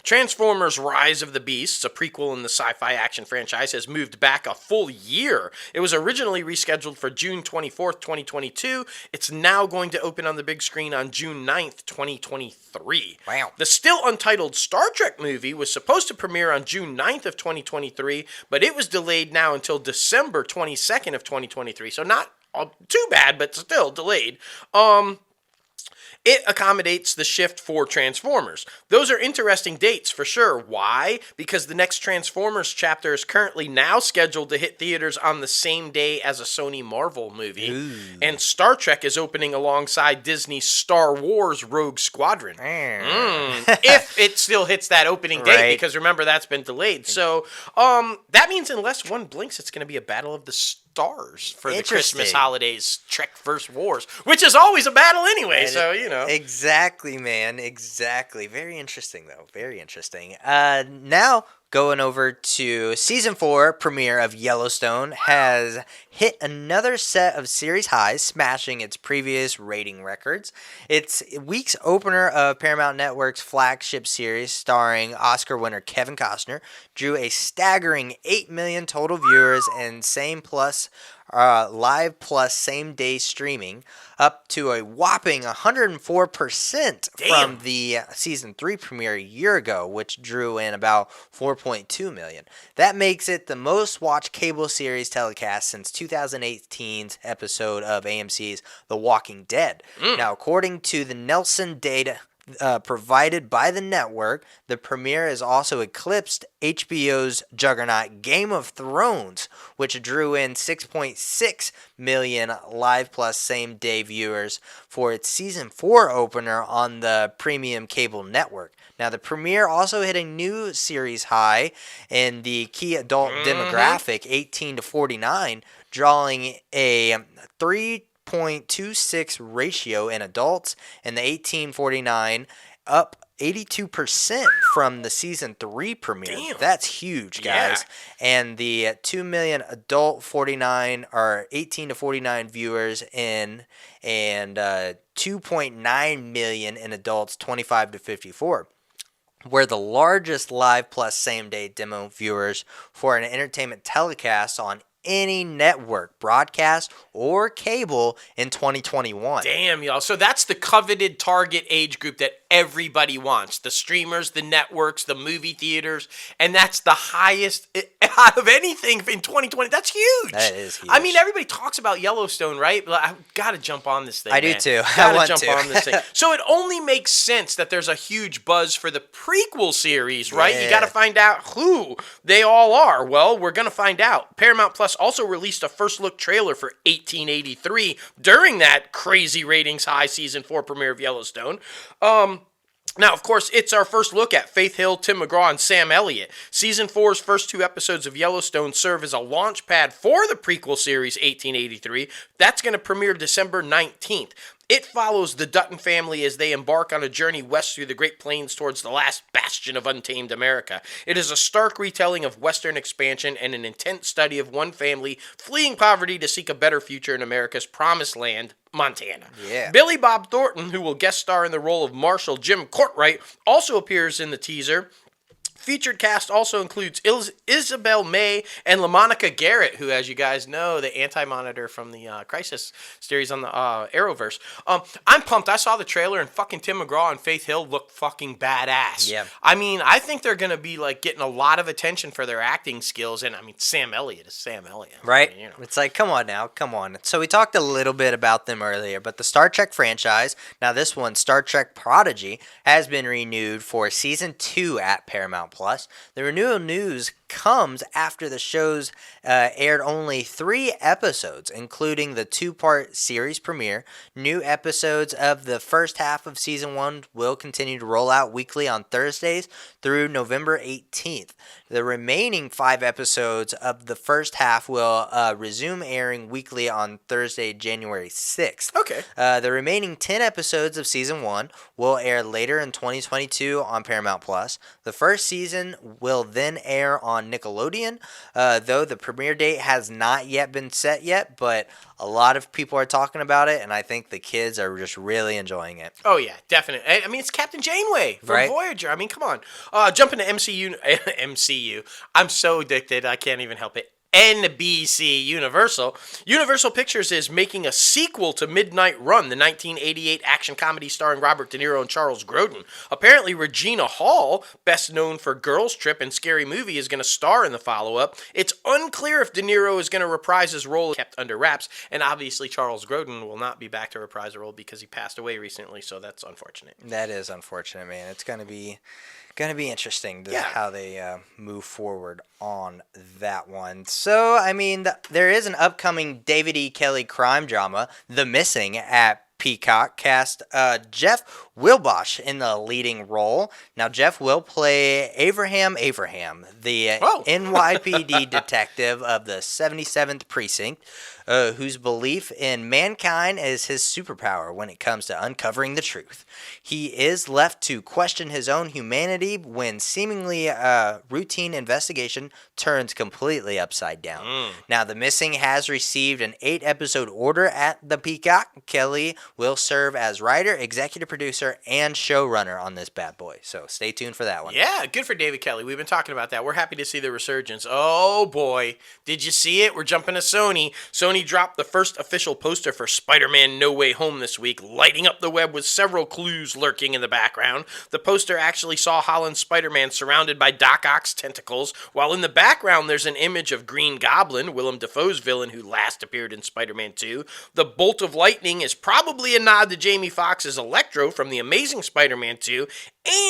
Transformers Rise of the Beasts, a prequel in the sci-fi action franchise, has moved back a full year. It was originally rescheduled for June 24th, 2022. It's now going to open on the big screen on June 9th, 2023. Wow. The still untitled Star Trek movie was supposed to premiere on June 9th of 2023, but it was delayed now until December 22nd of 2023. So not too bad, but still delayed. It accommodates the shift for Transformers. Those are interesting dates for sure. Why? Because the next Transformers chapter is currently now scheduled to hit theaters on the same day as a Sony Marvel movie. Ooh. And Star Trek is opening alongside Disney's Star Wars Rogue Squadron. If it still hits that opening date, because remember, that's been delayed. So that means unless one blinks, it's going to be a battle of the stars for the Christmas holidays, Trek vs. Wars, which is always a battle anyway, so, you know. Exactly, man, exactly. Very interesting, though. Very interesting. Now, going over to Season 4 premiere of Yellowstone has hit another set of series highs, smashing its previous rating records. Its week's opener of Paramount Network's flagship series, starring Oscar winner Kevin Costner, drew a staggering 8 million total viewers and live plus same-day streaming, up to a whopping 104% from the Season 3 premiere a year ago, which drew in about 4.2 million. That makes it the most-watched cable series telecast since 2018's episode of AMC's The Walking Dead. Now, according to the Nielsen data provided by the network, the premiere has also eclipsed HBO's juggernaut Game of Thrones, which drew in 6.6 million live plus same day viewers for its Season 4 opener on the premium cable network. Now, the premiere also hit a new series high in the key adult demographic, 18 to 49, drawing a 3.26 ratio in adults, and the 1849 up 82% from the Season 3 premiere. Damn. That's huge, guys. Yeah. And the 2 million adult 49 or 18 to 49 viewers in, and 2.9 million in adults 25 to 54. We're the largest live plus same day demo viewers for an entertainment telecast on any network, broadcast or cable in 2021. Damn, y'all. So that's the coveted target age group that everybody wants. The streamers, the networks, the movie theaters, and that's the highest out of anything in 2020. That's huge. That is huge. I mean, everybody talks about Yellowstone, right? But I've got to jump on this thing, I do too. I want to jump on this thing. So it only makes sense that there's a huge buzz for the prequel series, right? Yeah. You got to find out who they all are. Well, we're going to find out. Paramount Plus also released a first look trailer for 1883 during that crazy ratings high Season 4 premiere of Yellowstone. Now, of course, it's our first look at Faith Hill, Tim McGraw, and Sam Elliott. Season 4's first 2 episodes of Yellowstone serve as a launch pad for the prequel series 1883. That's going to premiere December 19th. It follows the Dutton family as they embark on a journey west through the Great Plains towards the last bastion of untamed America. It is a stark retelling of Western expansion and an intense study of one family fleeing poverty to seek a better future in America's promised land, Montana. Yeah. Billy Bob Thornton, who will guest star in the role of Marshal Jim Courtwright, also appears in the teaser. Featured cast also includes Isabel May and LaMonica Garrett, who, as you guys know, the Anti-Monitor from the Crisis series on the Arrowverse. I'm pumped. I saw the trailer, and fucking Tim McGraw and Faith Hill look fucking badass. Yeah. I mean, I think they're going to be like getting a lot of attention for their acting skills, and I mean, Sam Elliott is Sam Elliott. Right? I mean, you know. It's like, come on now, come on. So we talked a little bit about them earlier, but the Star Trek franchise, now this one, Star Trek Prodigy, has been renewed for Season 2 at Paramount+. The renewal news comes after the show's aired only 3 episodes, including the 2-part series premiere. New episodes of the first half of Season 1 will continue to roll out weekly on Thursdays through November 18th. The remaining 5 episodes of the first half will resume airing weekly on Thursday, January 6th. Okay. The remaining 10 episodes of Season 1 will air later in 2022 on Paramount+. The first season will then air on Nickelodeon, though the premiere date has not yet been set yet, but a lot of people are talking about it, and I think the kids are just really enjoying it. Oh, yeah, definitely. I mean, it's Captain Janeway from Right? Voyager. I mean, come on. Jumping to MCU. I'm so addicted. I can't even help it. NBC Universal. Universal Pictures is making a sequel to Midnight Run, the 1988 action comedy starring Robert De Niro and Charles Grodin. Apparently, Regina Hall, best known for Girls Trip and Scary Movie, is going to star in the follow-up. It's unclear if De Niro is going to reprise his role kept under wraps, and obviously Charles Grodin will not be back to reprise the role because he passed away recently, so that's unfortunate. That is unfortunate, man. It's going to be interesting how they move forward on that one. So, I mean, there is an upcoming David E. Kelly crime drama, The Missing, at Peacock. Cast Jeff Wilbosch in the leading role. Now, Jeff will play Abraham, the NYPD detective of the 77th Precinct, whose belief in mankind is his superpower when it comes to uncovering the truth. He is left to question his own humanity when seemingly routine investigation turns completely upside down. Now, The Missing has received an 8-episode order at the Peacock. Kelly will serve as writer, executive producer, and showrunner on this bad boy. So stay tuned for that one. Yeah, good for David Kelly. We've been talking about that. We're happy to see the resurgence. Oh, boy. Did you see it? We're jumping to Sony. Sony dropped the first official poster for Spider-Man No Way Home this week, lighting up the web with several clues lurking in the background. The poster actually saw Holland's Spider-Man surrounded by Doc Ock's tentacles, while in the background there's an image of Green Goblin, Willem Dafoe's villain who last appeared in Spider-Man 2. The bolt of lightning is probably a nod to Jamie Foxx's Electro from The Amazing Spider-Man 2,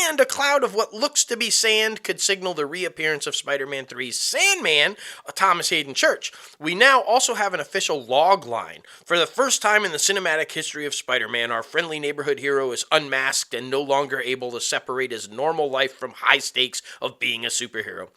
and a cloud of what looks to be sand could signal the reappearance of Spider-Man 3's Sandman, Thomas Hayden Church. We now also have an official log line. For the first time in the cinematic history of Spider-Man, our friendly neighborhood hero is unmasked and no longer able to separate his normal life from high stakes of being a superhero.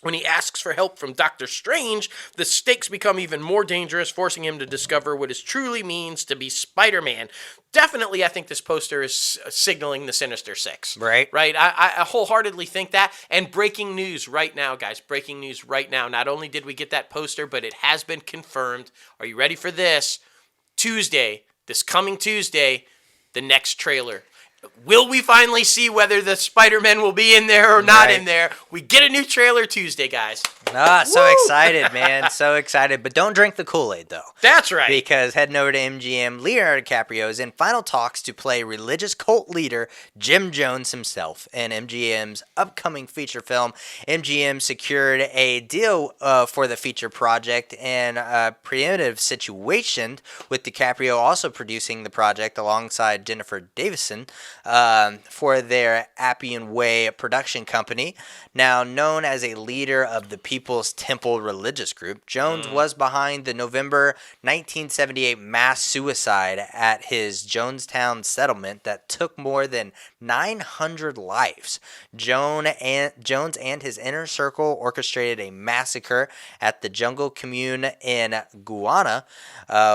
When he asks for help from Doctor Strange, the stakes become even more dangerous, forcing him to discover what it truly means to be Spider-Man. Definitely, I think this poster is signaling the Sinister Six. Right. I wholeheartedly think that. And breaking news right now, guys. Breaking news right now. Not only did we get that poster, but it has been confirmed. Are you ready for this? This coming Tuesday, the next trailer. Will we finally see whether the Spider-Man will be in there or not in there? We get a new trailer Tuesday, guys. So excited, man. So excited. But don't drink the Kool-Aid, though. That's right. Because heading over to MGM, Leonardo DiCaprio is in final talks to play religious cult leader Jim Jones himself in MGM's upcoming feature film. MGM secured a deal for the feature project in a preemptive situation, with DiCaprio also producing the project alongside Jennifer Davison for their Appian Way production company. Now known as a leader of the People's Temple religious group, Jones was behind the November 1978 mass suicide at his Jonestown settlement that took more than 900 lives. Jones and his inner circle orchestrated a massacre at the jungle commune in Guyana,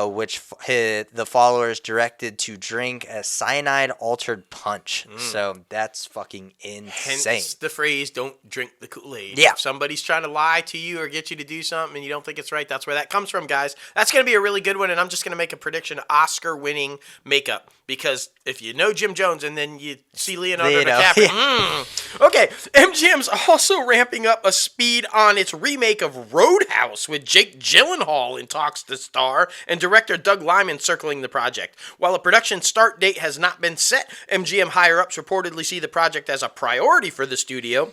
which the followers directed to drink a cyanide-altered punch. So that's fucking insane. Hence the phrase, don't drink the Kool-Aid. Yeah. If somebody's trying to lie to you or get you to do something and you don't think it's right, that's where that comes from, guys. That's going to be a really good one, and I'm just going to make a prediction, Oscar-winning makeup. Because if you know Jim Jones and then you see Leonardo DiCaprio. Okay, MGM's also ramping up a speed on its remake of Roadhouse with Jake Gyllenhaal in talks to star and director Doug Liman circling the project. While a production start date has not been set, MGM higher-ups reportedly see the project as a priority for the studio.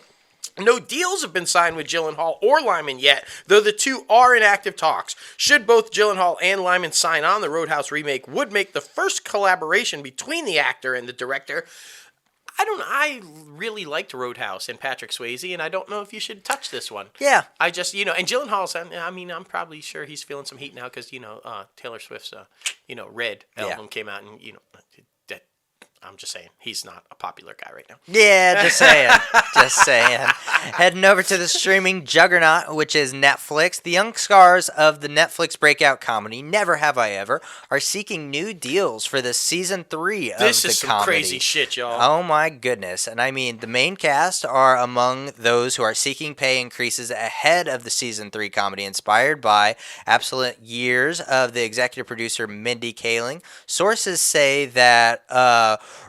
No deals have been signed with Gyllenhaal or Liman yet, though the two are in active talks. Should both Gyllenhaal and Liman sign on, the Roadhouse remake would make the first collaboration between the actor and the director. I really liked Roadhouse and Patrick Swayze, and I don't know if you should touch this one. Yeah. I just, and Gyllenhaal's, I'm probably sure he's feeling some heat now because, Taylor Swift's, Red album came out, and, I'm just saying, he's not a popular guy right now. Yeah, just saying. Just saying. Heading over to the streaming juggernaut, which is Netflix. The young stars of the Netflix breakout comedy, Never Have I Ever, are seeking new deals for the season 3 of the comedy. This is some crazy shit, y'all. Oh, my goodness. And I mean, the main cast are among those who are seeking pay increases ahead of the season 3 comedy, inspired by absolute years of the executive producer Mindy Kaling. Sources say that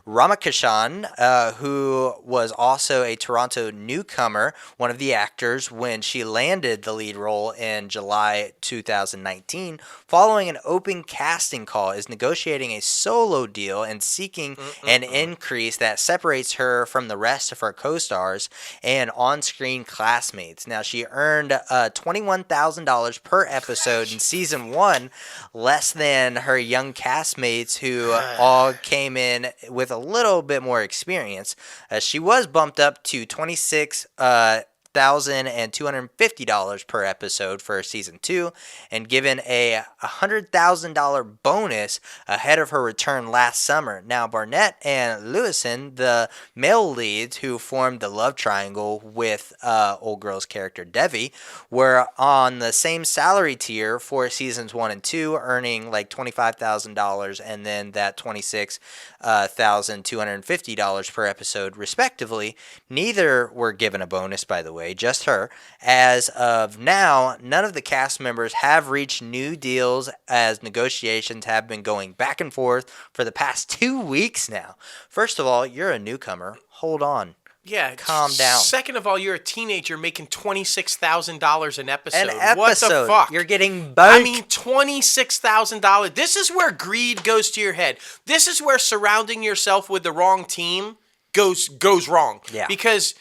Ramakishan, who was also a Toronto newcomer, one of the actors, when she landed the lead role in July 2019, following an open casting call, is negotiating a solo deal and seeking an increase that separates her from the rest of her co-stars and on-screen classmates. Now, she earned $21,000 per episode in season 1, less than her young castmates who all came in with a little bit more experience. She was bumped up to $26,250 per episode for season 2 and given a $100,000 bonus ahead of her return last summer. Now, Barnett and Lewison, the male leads who formed the love triangle with old girl's character Devi, were on the same salary tier for seasons 1 and 2, earning like $25,000 and then that $26,250 per episode respectively. Neither were given a bonus, by the way, just her. As of now, none of the cast members have reached new deals as negotiations have been going back and forth for the past 2 weeks now. First of all, you're a newcomer. Hold on. Yeah, calm down. Second of all, you're a teenager making $26,000 an episode. An episode. What the fuck? You're getting bunked. I mean, $26,000. This is where greed goes to your head. This is where surrounding yourself with the wrong team goes wrong. Yeah. Because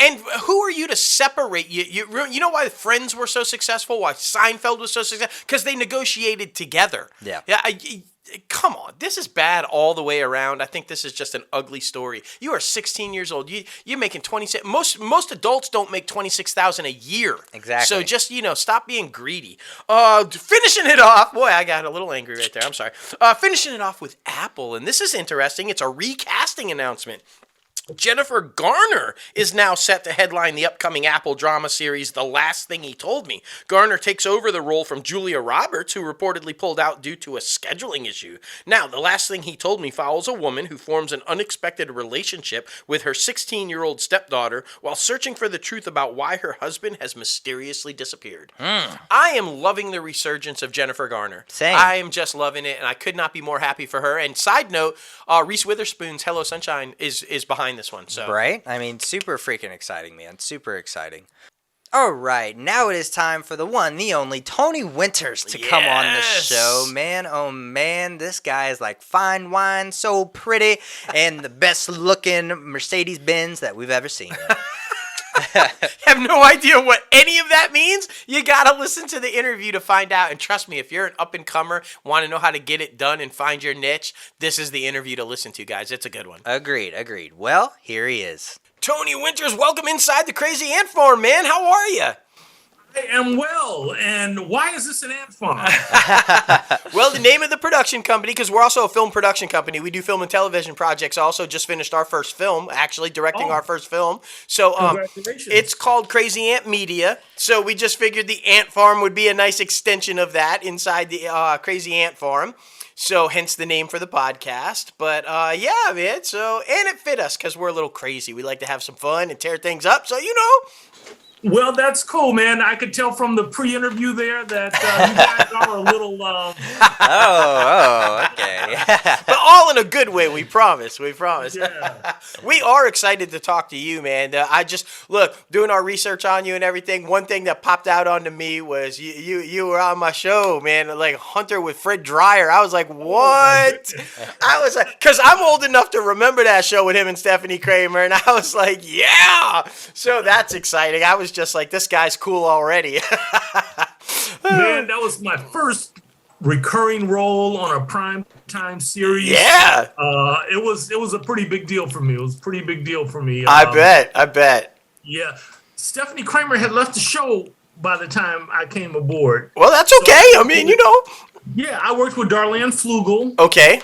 and who are you to separate? You know why Friends were so successful? Why Seinfeld was so successful? Because they negotiated together. Yeah. Come on, this is bad all the way around. I think this is just an ugly story. You are 16 years old. You're making 26. Most adults don't make 26,000 a year. Exactly. So just stop being greedy. Finishing it off. Boy, I got a little angry right there. I'm sorry. Finishing it off with Apple, and this is interesting. It's a recasting announcement. Jennifer Garner is now set to headline the upcoming Apple drama series, The Last Thing He Told Me. Garner takes over the role from Julia Roberts, who reportedly pulled out due to a scheduling issue. Now, The Last Thing He Told Me follows a woman who forms an unexpected relationship with her 16-year-old stepdaughter while searching for the truth about why her husband has mysteriously disappeared. I am loving the resurgence of Jennifer Garner. Same. I am just loving it, and I could not be more happy for her. And side note, Reese Witherspoon's Hello Sunshine is behind this one. So. Right? I mean, super freaking exciting, man. Super exciting. All right, now it is time for the one, the only Tony Winters to come on the show. Man, oh man, this guy is like fine wine, so pretty, and the best looking Mercedes-Benz that we've ever seen. Have no idea what any of that means? You gotta listen to the interview to find out. And trust me, if you're an up-and-comer, want to know how to get it done and find your niche, this is the interview to listen to, guys. It's a good one. Agreed. Well, here he is. Tony Winters, welcome inside the Crazy Ant Farm, man. How are you? I am well, and why is this an ant farm? Well, the name of the production company, because we're also a film production company. We do film and television projects. Also, just finished our first film, actually directing our first film. So, Congratulations. It's called Crazy Ant Media. So we just figured the Ant Farm would be a nice extension of that inside the Crazy Ant Farm. So hence the name for the podcast. But yeah, man. So, and it fit us because we're a little crazy. We like to have some fun and tear things up. So, Well, that's cool, man. I could tell from the pre-interview there that you guys are a little... Okay. But all in a good way, we promise. Yeah. We are excited to talk to you, man. Doing our research on you and everything, one thing that popped out onto me was you were on my show, man, like Hunter with Fred Dreyer. I was like, what? I was like, because I'm old enough to remember that show with him and Stephanie Kramer, and I was like, yeah. So that's exciting. I was just like, this guy's cool already. Man, that was my first recurring role on a primetime series. Yeah. It was a pretty big deal for me. I bet. Yeah. Stephanie Kramer had left the show by the time I came aboard. Well, that's okay. So, I mean, Yeah, I worked with Darlene Flugel. Okay.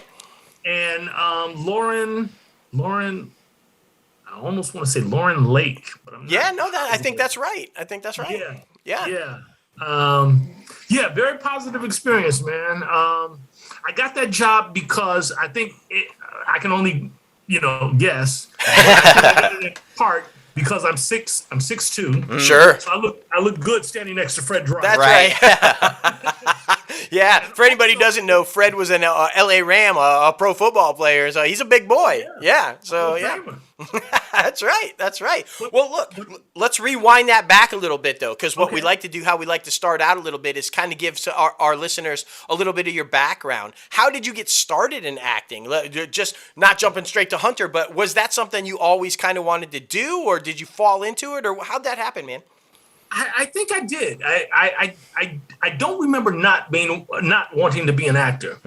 And Lauren, I almost want to say Lauren Lake. But I'm not. I think that's right. Yeah. Yeah, very positive experience, man. I got that job because I think I can only, guess. Part because I'm 6'2". Sure. So I look good standing next to Fred Dreyer. That's right. Yeah, for anybody who doesn't know, Fred was an L.A. Ram, a pro football player, so he's a big boy. Yeah, so yeah. That's right. That's right. Well, look, let's rewind that back a little bit, though, because what we like to do, how we like to start out a little bit, is kind of give our listeners a little bit of your background. How did you get started in acting? Just not jumping straight to Hunter, but was that something you always kind of wanted to do, or did you fall into it, or how'd that happen, man? I think I did. I don't remember not wanting to be an actor.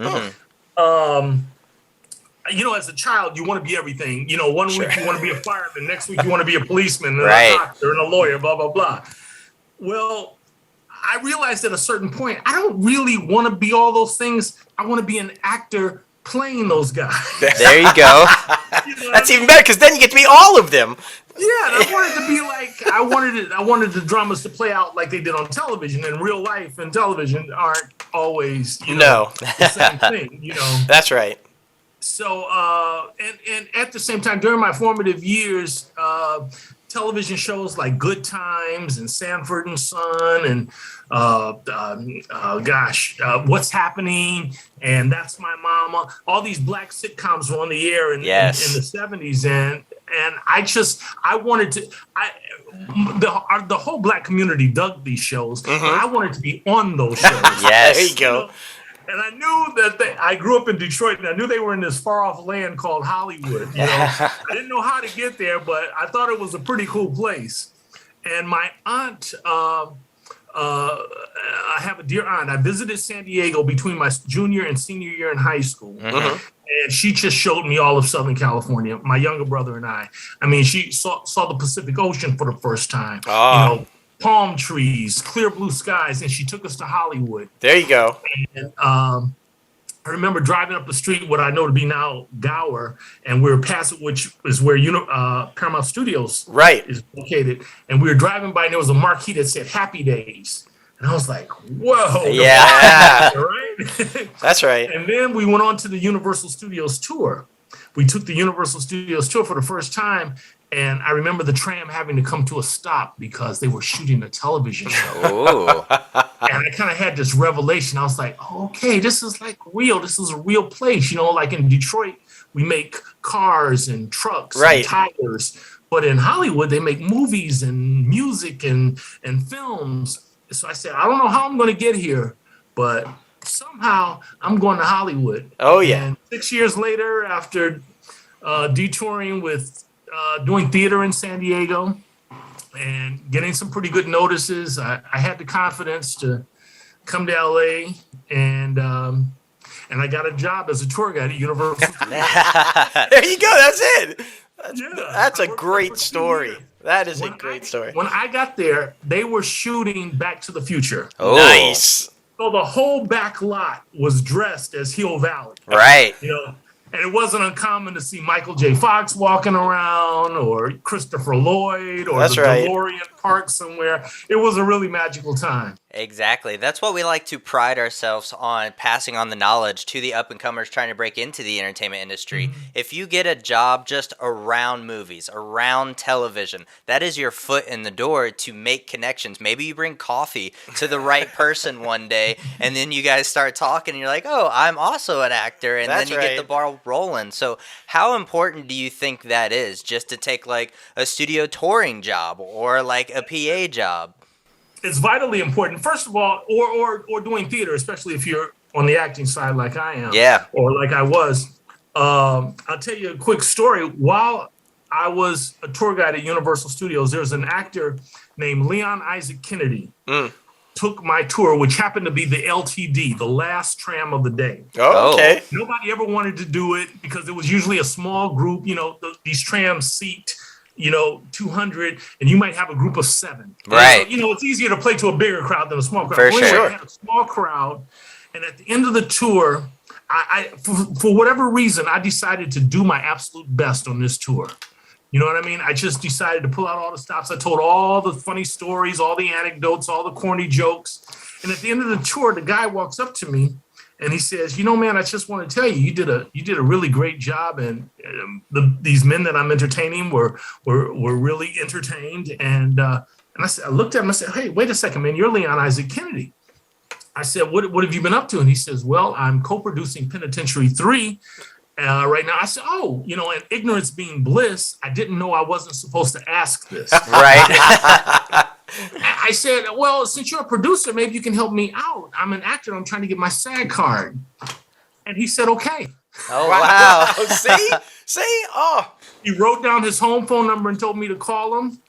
As a child, you want to be everything. One week you want to be a fireman, next week you want to be a policeman, and a doctor, and a lawyer, blah, blah, blah. Well, I realized at a certain point, I don't really want to be all those things. I want to be an actor playing those guys. There you go. That's even better, because then you get to be all of them. Yeah, and I wanted to be like, I wanted the dramas to play out like they did on television. And real life and television aren't always, the same thing, That's right. So, and at the same time, during my formative years, television shows like Good Times and Sanford and Son and What's Happening and That's My Mama, all these black sitcoms were on the air in the 70s, and I wanted to. The whole black community dug these shows. But I wanted to be on those shows. Yes, there you go. And I knew that I grew up in Detroit, and I knew they were in this far-off land called Hollywood. I didn't know how to get there, but I thought it was a pretty cool place. And my aunt, I have a dear aunt. I visited San Diego between my junior and senior year in high school. And she just showed me all of Southern California, my younger brother and I. I mean, she saw the Pacific Ocean for the first time. Palm trees, clear blue skies, and she took us to Hollywood. There you go. And I remember driving up the street, what I know to be now Gower, and we were past it, which is where Paramount Studios is located. And we were driving by, and there was a marquee that said "Happy Days," and I was like, "Whoa!" Yeah, right. That's right. And then we went on to the Universal Studios tour. We took the Universal Studios tour for the first time. And I remember the tram having to come to a stop because they were shooting a television show. And I kind of had this revelation. I was like, okay, this is like real. This is a real place. Like in Detroit, we make cars and trucks and tires. But in Hollywood, they make movies and music and films. So I said, I don't know how I'm going to get here, but somehow I'm going to Hollywood. Oh, yeah. And 6 years later, after detouring with doing theater in San Diego and getting some pretty good notices, I had the confidence to come to LA, and I got a job as a tour guide at Universal. There you go. That's it. That's a great story. That is a great story. When I got there, they were shooting Back to the Future. Oh, nice. So the whole back lot was dressed as Hill Valley. Right. And it wasn't uncommon to see Michael J. Fox walking around, or Christopher Lloyd, or DeLorean parked somewhere. It was a really magical time. Exactly. That's what we like to pride ourselves on, passing on the knowledge to the up-and-comers trying to break into the entertainment industry. If you get a job just around movies, around television, that is your foot in the door to make connections. Maybe you bring coffee to the right person one day, and then you guys start talking, and you're like, oh, I'm also an actor, and then you get the ball rolling. So how important do you think that is, just to take like a studio touring job or like a PA job? It's vitally important. First of all, or doing theater, especially if you're on the acting side like I am, or like I was. I'll tell you a quick story. While I was a tour guide at Universal Studios, there's an actor named Leon Isaac Kennedy. Took my tour, which happened to be the LTD, the last tram of the day. Oh, okay. Nobody ever wanted to do it because it was usually a small group. These trams seat 200, and you might have a group of 7. Right. So, it's easier to play to a bigger crowd than a small crowd. For sure. I had a small crowd, and at the end of the tour, I for whatever reason, I decided to do my absolute best on this tour. You know what I mean? I just decided to pull out all the stops. I told all the funny stories, all the anecdotes, all the corny jokes. And at the end of the tour, the guy walks up to me and he says, man, I just want to tell you, you did a really great job. And these men that I'm entertaining were really entertained. And I looked at him and I said, hey, wait a second, man, you're Leon Isaac Kennedy. I said, what have you been up to? And he says, well, I'm co-producing Penitentiary 3 right now. I said, oh, and ignorance being bliss, I didn't know I wasn't supposed to ask this. Right. I said, well, since you're a producer, maybe you can help me out. I'm an actor. I'm trying to get my SAG card. And he said, okay. Oh, wow. See? Oh. He wrote down his home phone number and told me to call him.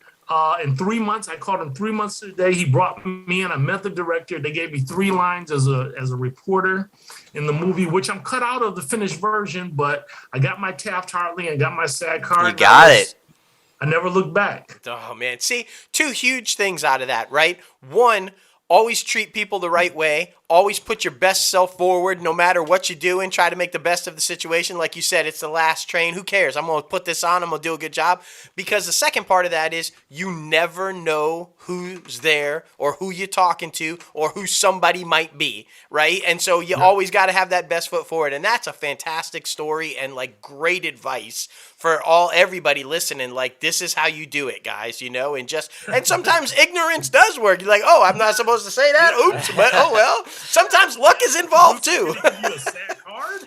In 3 months, I called him 3 months today. He brought me in. I met the director. They gave me 3 lines as a reporter in the movie, which I'm cut out of the finished version, but I got my Taft-Hartley and got my SAG card. You got it. I never looked back. Oh, man. See, 2 huge things out of that, right? 1, always treat people the right way. Always put your best self forward no matter what you do and try to make the best of the situation. Like you said, it's the last train. Who cares? I'm going to put this on. I'm going to do a good job. Because the second part of that is you never know who's there or who you're talking to or who somebody might be, right? And so you always got to have that best foot forward. And that's a fantastic story and like great advice for everybody listening. Like, this is how you do it, guys, and sometimes ignorance does work. You're like, oh, I'm not supposed to say that. Oops. But oh, well. Sometimes luck is involved too.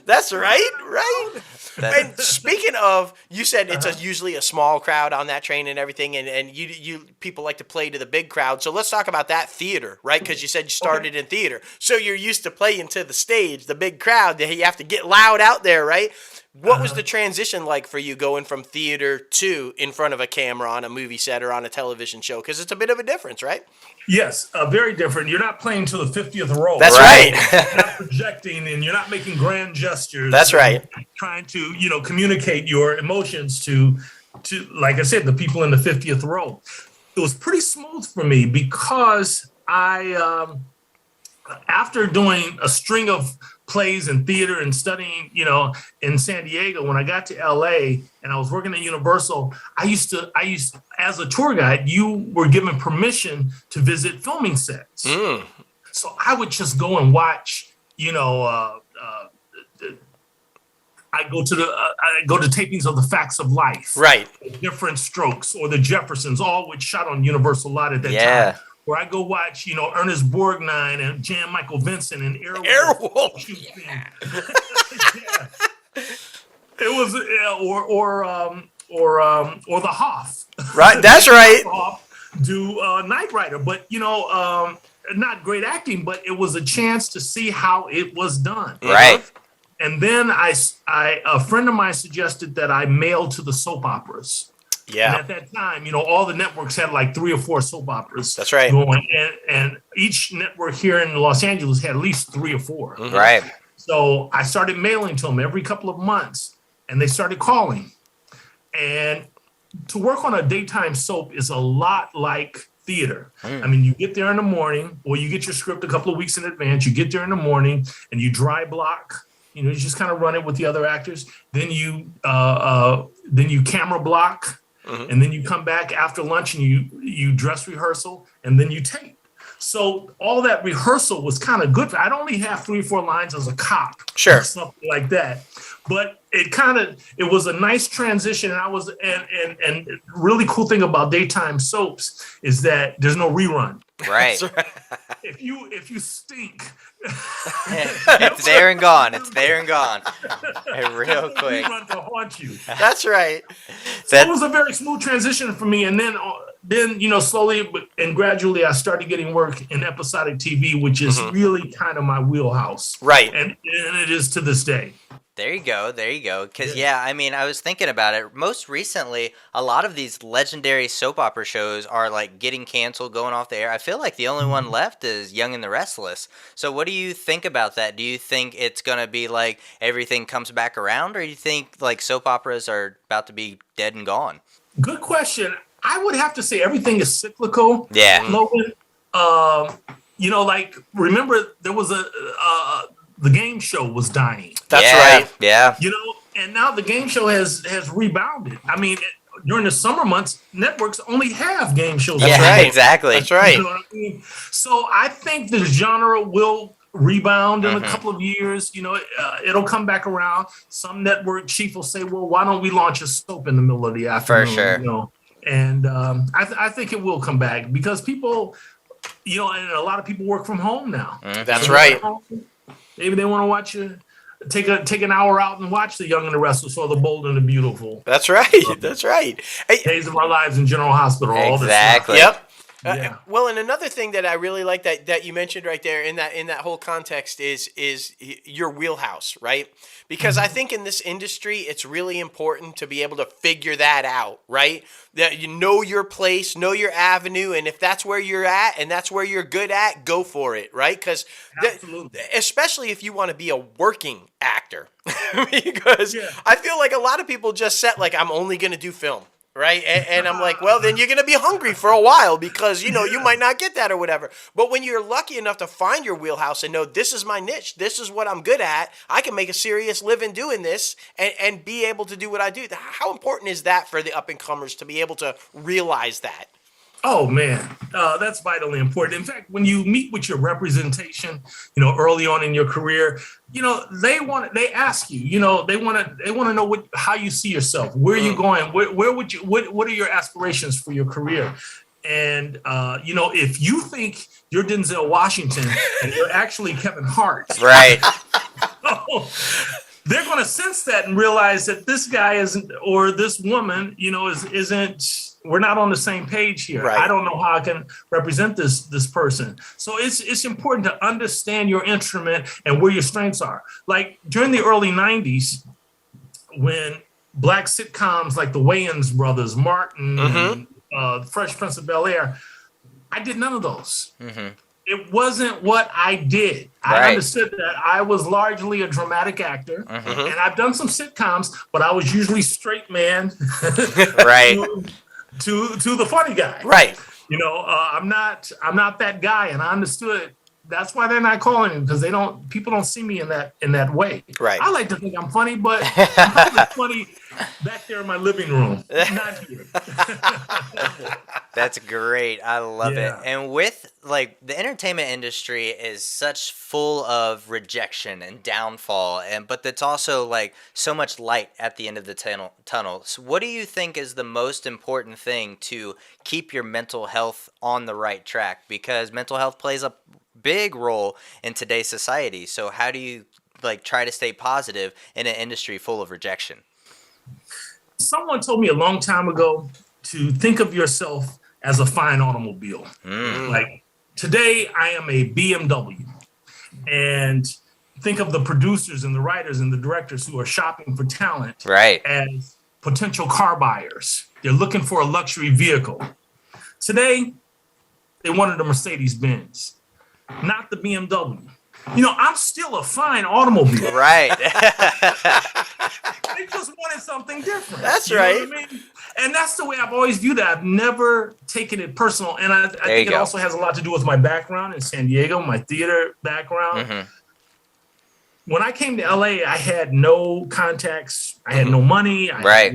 That's right. And speaking of, you said it's usually a small crowd on that train and everything, and you people like to play to the big crowd. So let's talk about that theater, right? Because you said you started in theater, so you're used to playing to the stage, the big crowd. That you have to get loud out there, right? What was the transition like for you going from theater to in front of a camera on a movie set or on a television show? Because it's a bit of a difference, right? Yes, very different. You're not playing to the 50th row. That's right. You're not projecting and you're not making grand gestures. That's right. Trying to, communicate your emotions to, like I said, the people in the 50th row. It was pretty smooth for me because I, after doing a string of plays and theater and studying, in San Diego, when I got to LA and I was working at Universal, I used as a tour guide, you were given permission to visit filming sets. So I would just go and watch, I go to tapings of The Facts of Life, right? Different Strokes or the Jeffersons, all which shot on Universal a lot at that time. Where I go watch, Ernest Borgnine and Jan Michael Vincent and Airwolf. Yeah. It was, or the Hoff. Right, that's right. Hoff do Knight Rider, but not great acting, but it was a chance to see how it was done. Right. And then a friend of mine suggested that I mail to the soap operas. Yeah. And at that time, all the networks had like 3 or 4 soap operas. That's right. Going, and each network here in Los Angeles had at least 3 or 4. Mm-hmm. Right. So I started mailing to them every couple of months, and they started calling. And to work on a daytime soap is a lot like theater. I mean, you get there in the morning, or you get your script a couple of weeks in advance. You get there in the morning, and you dry block. You just kind of run it with the other actors. Then you camera block. Mm-hmm. And then you come back after lunch and you dress rehearsal and then you tape. So all that rehearsal was kind of good. I'd only have 3 or 4 lines as a cop, sure, something like that. But it was a nice transition. And really cool thing about daytime soaps is that there's no rerun. Right. If you stink, it's there and gone. It's there and gone. Real quick. Rerun to haunt you. That's right. So it was a very smooth transition for me, and then slowly and gradually, I started getting work in episodic TV, which is really kind of my wheelhouse. Right. And it is to this day. There you go. Because, I mean, I was thinking about it. Most recently, a lot of these legendary soap opera shows are, like, getting canceled, going off the air. I feel like the only one left is Young and the Restless. So what do you think about that? Do you think it's going to be, like, everything comes back around? Or do you think, like, soap operas are about to be dead and gone? Good question. I would have to say everything is cyclical. Yeah. Logan, remember there was the game show was dying. That's right. Yeah. And now the game show has rebounded. I mean, during the summer months, networks only have game shows. That's right. Exactly. That's right. You know what I mean? So I think the genre will rebound in a couple of years. It'll come back around. Some network chief will say, well, why don't we launch a soap in the middle of the afternoon? For sure. And I think it will come back because people And a lot of people work from home now. That's right. Maybe they want to watch take an hour out and watch The Young and the Restless or The Bold and the Beautiful. That's right. That's right. Hey, Days of Our Lives in General Hospital. Exactly. All this stuff. Yep. Yeah. Well, and another thing that I really like that you mentioned right there in that whole context is your wheelhouse, right? Because I think in this industry, it's really important to be able to figure that out, right? That you know your place, know your avenue, and if that's where you're at and that's where you're good at, go for it, right? Because especially if you want to be a working actor, because I feel like a lot of people just set like I'm only going to do film. Right. And I'm like, well, then you're going to be hungry for a while because, you might not get that or whatever. But when you're lucky enough to find your wheelhouse and know this is my niche, this is what I'm good at, I can make a serious living doing this and be able to do what I do. How important is that for the up and comers to be able to realize that? Oh man, that's vitally important. In fact, when you meet with your representation, early on in your career, they ask you, they want to know how you see yourself, where are you going, where would you, what are your aspirations for your career, and if you think you're Denzel Washington and you're actually Kevin Hart, right? They're going to sense that and realize that this guy isn't, or this woman, isn't. We're not on the same page here. Right. I don't know how I can represent this person. So it's important to understand your instrument and where your strengths are. Like during the early 90s, when black sitcoms like the Wayans brothers, Martin, and, Fresh Prince of Bel-Air, I did none of those. It wasn't what I did. I understood that I was largely a dramatic actor, and I've done some sitcoms, but I was usually straight man. Right. To the funny guy, right? I'm not that guy, and I understood that's why they're not calling him, because people don't see me in that way. Right. I like to think I'm funny, but I'm probably funny back there in my living room, not here. That's great. I love it. And with the entertainment industry is such full of rejection and downfall, but that's also so much light at the end of the tunnel. So what do you think is the most important thing to keep your mental health on the right track? Because mental health plays a big role in today's society. So how do you try to stay positive in an industry full of rejection? Someone told me a long time ago to think of yourself as a fine automobile. Like today, I am a BMW, and think of the producers and the writers and the directors who are shopping for talent as potential car buyers. They're looking for a luxury vehicle. Today, they wanted a Mercedes Benz, not the BMW. I'm still a fine automobile. Right. They just wanted something different. That's right. What I mean? And that's the way I've always viewed it. I've never taken it personal. And I think it also has a lot to do with my background in San Diego, my theater background. When I came to LA, I had no contacts. I had no money. I had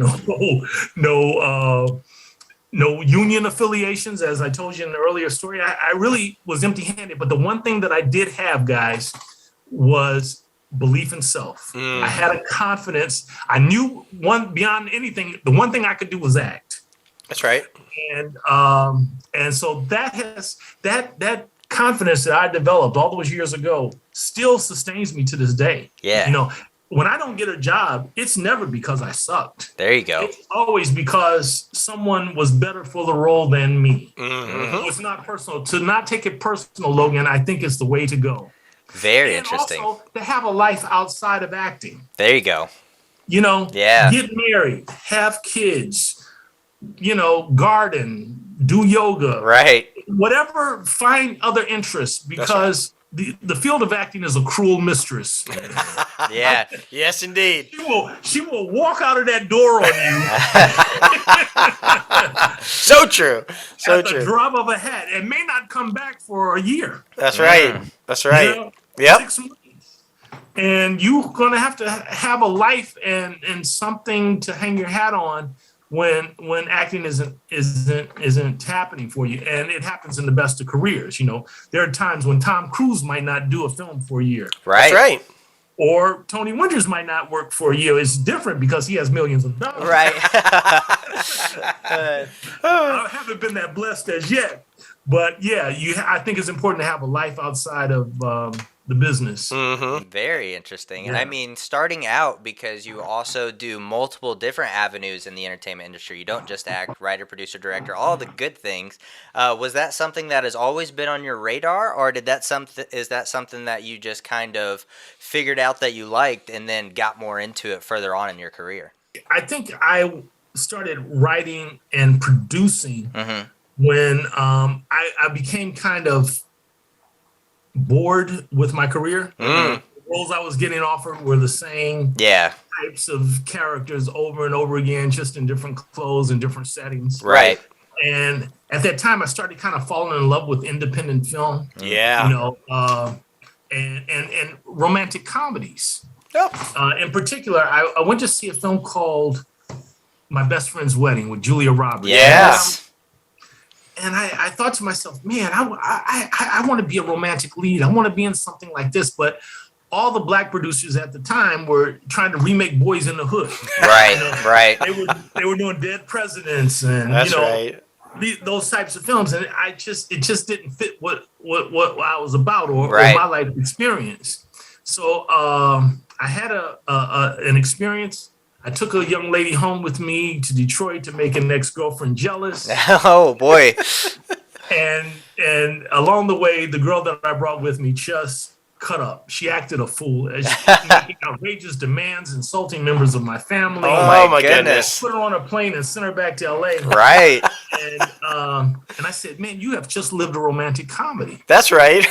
no union affiliations, as I told you in the earlier story. I really was empty-handed. But the one thing that I did have, guys, was belief in self. I had a confidence. I knew beyond anything, the one thing I could do was act. That's right. And so that confidence that I developed all those years ago still sustains me to this day. Yeah. When I don't get a job, it's never because I sucked. There you go. It's always because someone was better for the role than me. It's not personal. To not take it personal, Logan, I think is the way to go. Very interesting. Also, to have a life outside of acting. There you go. Get married, have kids, garden, do yoga. Right. Whatever, find other interests, because the field of acting is a cruel mistress. Yeah. Yes, indeed. She will walk out of that door on you. So true. So at true. the drop of a hat, and may not come back for a year. That's right. That's right. Yep. 6 months. And you're gonna have to have a life and something to hang your hat on when acting isn't happening for you. And it happens in the best of careers. There are times when Tom Cruise might not do a film for a year. Right. That's right. Or Tony Winters might not work for a year. It's different because he has millions of dollars. Right. I haven't been that blessed as yet. But yeah, I think it's important to have a life outside of the business. Mm-hmm. Very interesting. Yeah. And I mean, starting out, because you also do multiple different avenues in the entertainment industry. You don't just act, writer, producer, director, all the good things. Was that something that has always been on your radar, or is that something that you just kind of figured out that you liked and then got more into it further on in your career? I think I started writing and producing when I became kind of bored with my career. The roles I was getting offered were the same types of characters over and over again, just in different clothes and different settings. Right. And at that time, I started kind of falling in love with independent film. Yeah. You know, and romantic comedies. In particular, I went to see a film called My Best Friend's Wedding with Julia Roberts. Yes. And I thought to myself, man, I want to be a romantic lead. I want to be in something like this. But all the black producers at the time were trying to remake Boys in the Hood. Right, You know, right. They were doing Dead Presidents and those types of films, and it just didn't fit what I was about or my life experience. So I had an experience. I took a young lady home with me to Detroit to make an ex-girlfriend jealous. Oh boy. And along the way, the girl that I brought with me just cut up. She acted a fool. She was making outrageous demands, insulting members of my family. Oh my goodness. Put her on a plane and sent her back to LA. Right. And I said, man, you have just lived a romantic comedy. That's right.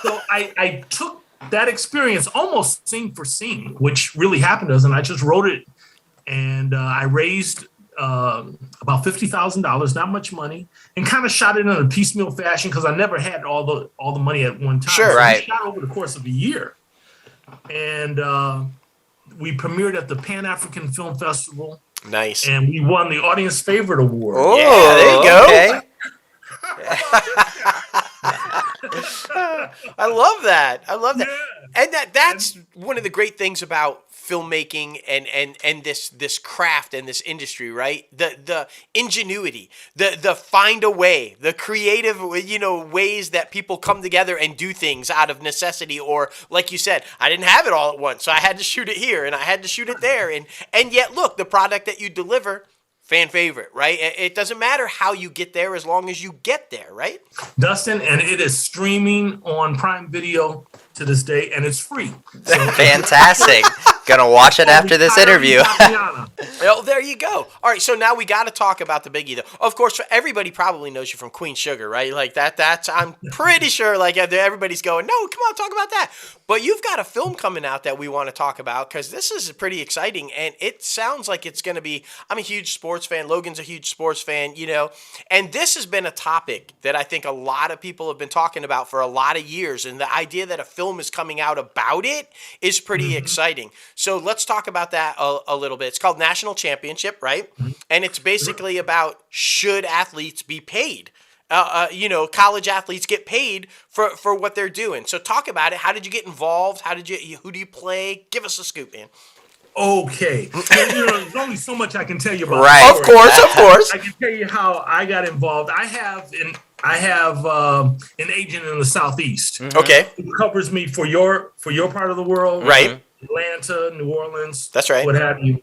So I took that experience almost scene for scene, which really happened to us, and I just wrote it. And I raised about $50,000, not much money, and kind of shot it in a piecemeal fashion because I never had all the money at one time. Sure, so right. We shot over the course of a year, and we premiered at the Pan African Film Festival. Nice. And we won the Audience Favorite Award. Oh, yeah, there you go. Okay. I love that. Yeah. And that's one of the great things about filmmaking and this craft and this industry, right? The ingenuity, the find a way, the creative, ways that people come together and do things out of necessity, or like you said, I didn't have it all at once, so I had to shoot it here and I had to shoot it there, and yet look, the product that you deliver, fan favorite, right? It doesn't matter how you get there as long as you get there, right? Dustin, and it is streaming on Prime Video to this day, and it's free. So Fantastic. Gonna watch it after this interview. Well, there you go. All right, so now we got to talk about the biggie, though. Of course, everybody probably knows you from Queen Sugar, right? Like that's I'm pretty sure like everybody's going, no, come on, talk about that. But you've got a film coming out that we want to talk about because this is pretty exciting, and it sounds like it's going to be. I'm a huge sports fan. Logan's a huge sports fan, and this has been a topic that I think a lot of people have been talking about for a lot of years, and the idea that a film is coming out about it is pretty exciting. So let's talk about that a little bit. It's called National Championship, right? And it's basically about should athletes be paid? College athletes get paid for what they're doing. So talk about it. How did you get involved? Who do you play? Give us a scoop, man. Okay. There's only so much I can tell you about. Right. Of course. I can tell you how I got involved. I have an agent in the Southeast. Okay. Who covers me for your part of the world. Right. Atlanta, New Orleans. That's right. What have you.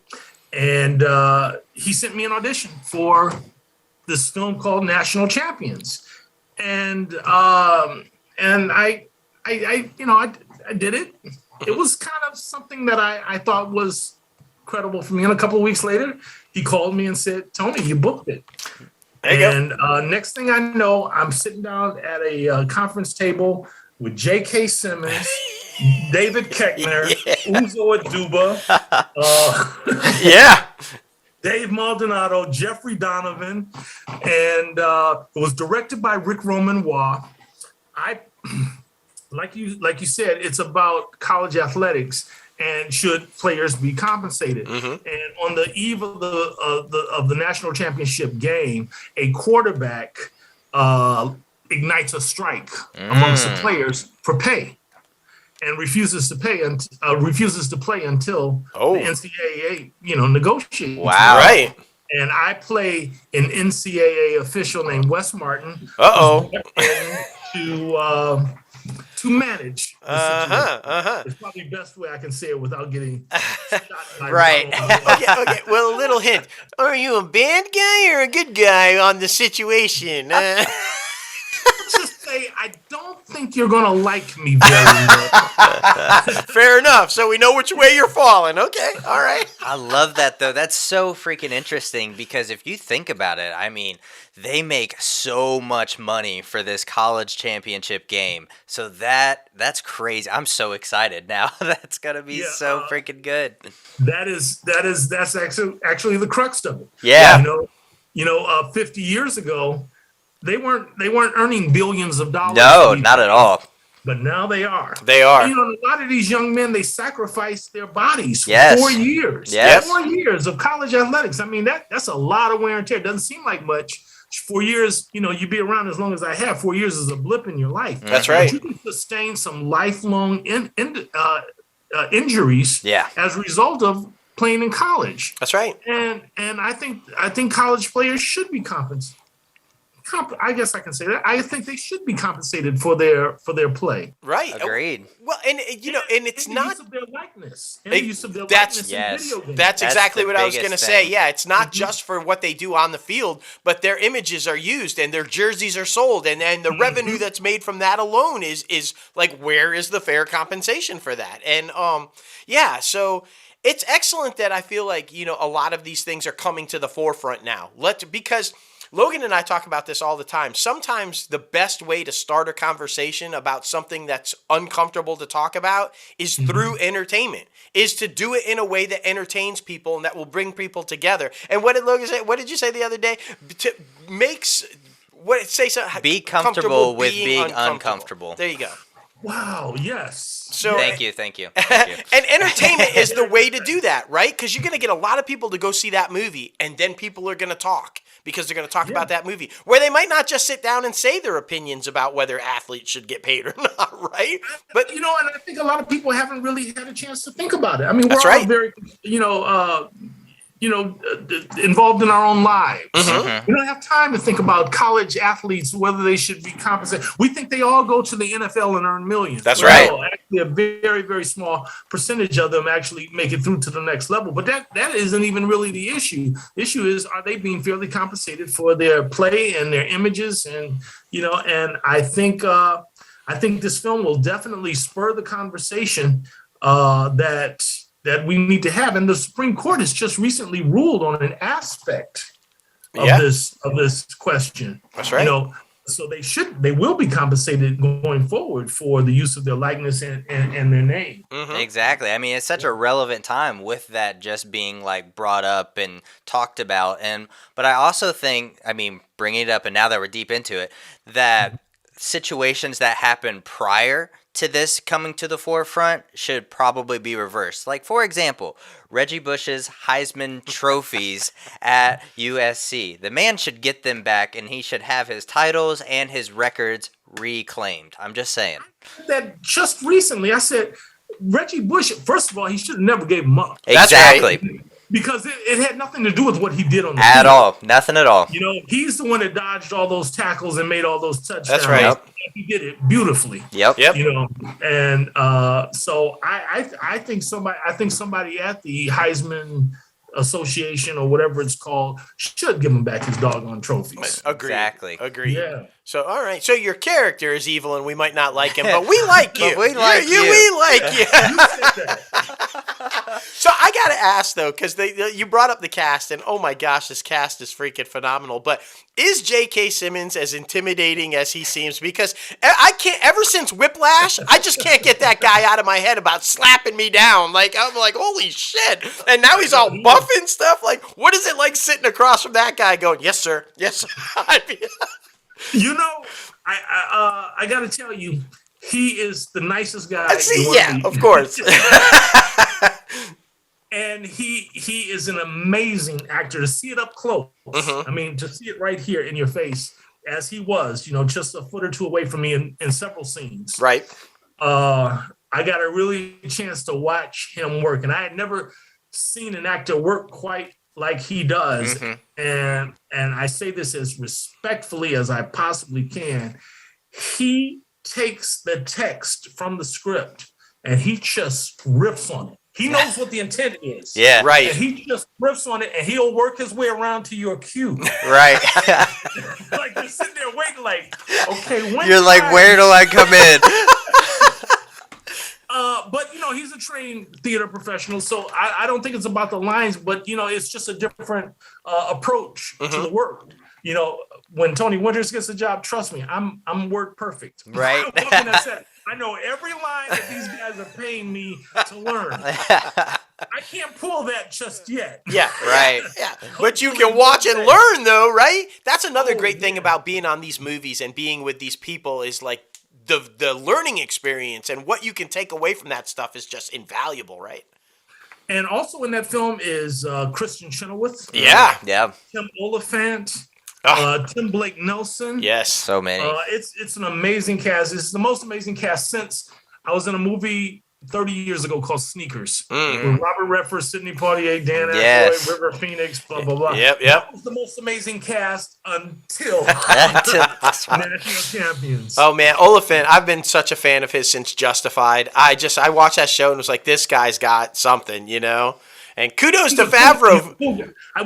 And he sent me an audition for this film called National Champions. And I did it. It was kind of something that I thought was credible for me. And a couple of weeks later, he called me and said, Tony, you booked it. And next thing I know, I'm sitting down at a conference table with J.K. Simmons, David Koechner, Uzo Aduba, Dave Maldonado, Jeffrey Donovan, and it was directed by Rick Romanois. Like you said, it's about college athletics and should players be compensated. And on the eve of the national championship game, a quarterback ignites a strike amongst the players for pay. and refuses to play until the NCAA, negotiates. Wow. Right. And I play an NCAA official named Wes Martin. Uh-oh. To manage the situation. It's probably the best way I can say it without getting shot by Right. Okay. Well, a little hint. Are you a bad guy or a good guy on the situation? Let's just say I don't think you're going to like me very much. Fair enough. So we know which way you're falling. Okay. All right. I love that, though. That's so freaking interesting because if you think about it, I mean, they make so much money for this college championship game. So that's crazy. I'm so excited now. That's going to be so freaking good. That's actually the crux of it. Yeah. 50 years ago, they weren't earning billions of dollars. No, not at all. But now they are. They are. A lot of these young men, they sacrificed their bodies for Yes. 4 years. Yes. 4 years of college athletics. I mean, that's a lot of wear and tear. It doesn't seem like much. 4 years, you be around as long as I have. 4 years is a blip in your life. That's right. But you can sustain some lifelong injuries as a result of playing in college. That's right. And I think college players should be compensated. I guess I can say that. I think they should be compensated for their play. Right. Agreed. Well, and it's and not the use of their likeness. And the use of their that's- likeness yes. in video games. That's exactly the what I was going to biggest say. thing. Yeah, it's not just for what they do on the field, but their images are used and their jerseys are sold, and the revenue that's made from that alone is like, where is the fair compensation for that? And so it's excellent that I feel like a lot of these things are coming to the forefront now. Because Logan and I talk about this all the time. Sometimes the best way to start a conversation about something that's uncomfortable to talk about is through entertainment, is to do it in a way that entertains people and that will bring people together. And what did Logan say? What did you say the other day? Be comfortable with being uncomfortable. There you go. Wow, yes. So Thank you. And entertainment is the way to do that, right? Because you're going to get a lot of people to go see that movie, and then people are going to talk because they're going to talk about that movie, where they might not just sit down and say their opinions about whether athletes should get paid or not, right? But and I think a lot of people haven't really had a chance to think about it. I mean, That's we're all right. very, involved in our own lives. We don't have time to think about college athletes, whether they should be compensated. We think they all go to the NFL and earn millions. That's But right. no, actually, a very, very small percentage of them actually make it through to the next level. But that isn't even really the issue. The issue is, are they being fairly compensated for their play and their images? And I think this film will definitely spur the conversation that we need to have. And the Supreme Court has just recently ruled on an aspect of this question. That's right. So they will be compensated going forward for the use of their likeness and their name. Exactly. I mean, it's such a relevant time with that just being like brought up and talked about. But I also think, I mean, bringing it up, and now that we're deep into it, that situations that happen prior to this coming to the forefront should probably be reversed. Like, for example, Reggie Bush's Heisman trophies at USC. The man should get them back, and he should have his titles and his records reclaimed. I'm just saying. That just recently, I said, Reggie Bush, first of all, he should have never gave him up. Exactly. Right? Because it had nothing to do with what he did on the At field. all. Nothing at all. He's the one that dodged all those tackles and made all those touchdowns. That's right. Yep. He did it beautifully. Yep. And so I think somebody at the Heisman Association or whatever it's called should give him back his doggone trophies. Agreed. Exactly. Agreed. Yeah. So, all right. So your character is evil, and we might not like him, but we like you. But we like you. We like you. You said that. So I gotta ask though, because you brought up the cast, and oh my gosh, this cast is freaking phenomenal. But is J.K. Simmons as intimidating as he seems? Because I can't. Ever since Whiplash, I just can't get that guy out of my head about slapping me down. Like I'm like, holy shit! And now he's all buff and stuff. Like, what is it like sitting across from that guy, going, "Yes, sir, yes, sir." I got to tell you, he is the nicest guy. Of course. And he is an amazing actor. To see it up close, I mean, to see it right here in your face, as he was, just a foot or two away from me in several scenes. Right. I got a really chance to watch him work, and I had never seen an actor work quite like he does. And I say this as respectfully as I possibly can. He takes the text from the script and he just riffs on it. He knows what the intent is. Yeah. Right. And he just riffs on it and he'll work his way around to your cue. Right. Like you're sitting there waiting, like, okay, when You're like, where do I come in? But he's a trained theater professional, so I don't think it's about the lines, but it's just a different approach to the work. When Tony Winters gets a job, trust me, I'm word perfect. Right. I know every line that these guys are paying me to learn. I can't pull that just yet. Yeah. Right. Yeah. But you can watch and learn, though, right? That's another great thing about being on these movies and being with these people is like the learning experience, and what you can take away from that stuff is just invaluable, right? And also in that film is Christian Chenoweth. Yeah. Yeah. Tim Oliphant. Tim Blake Nelson. Yes. So many. It's an amazing cast. It's the most amazing cast since I was in a movie 30 years ago called Sneakers. With Robert Redford, Sidney Poitier, Dan Aykroyd, River Phoenix, blah, blah, blah. Yep. That was the most amazing cast until National Champions. Oh, man. Oliphant, I've been such a fan of his since Justified. I watched that show and was like, this guy's got something, And kudos to Favreau.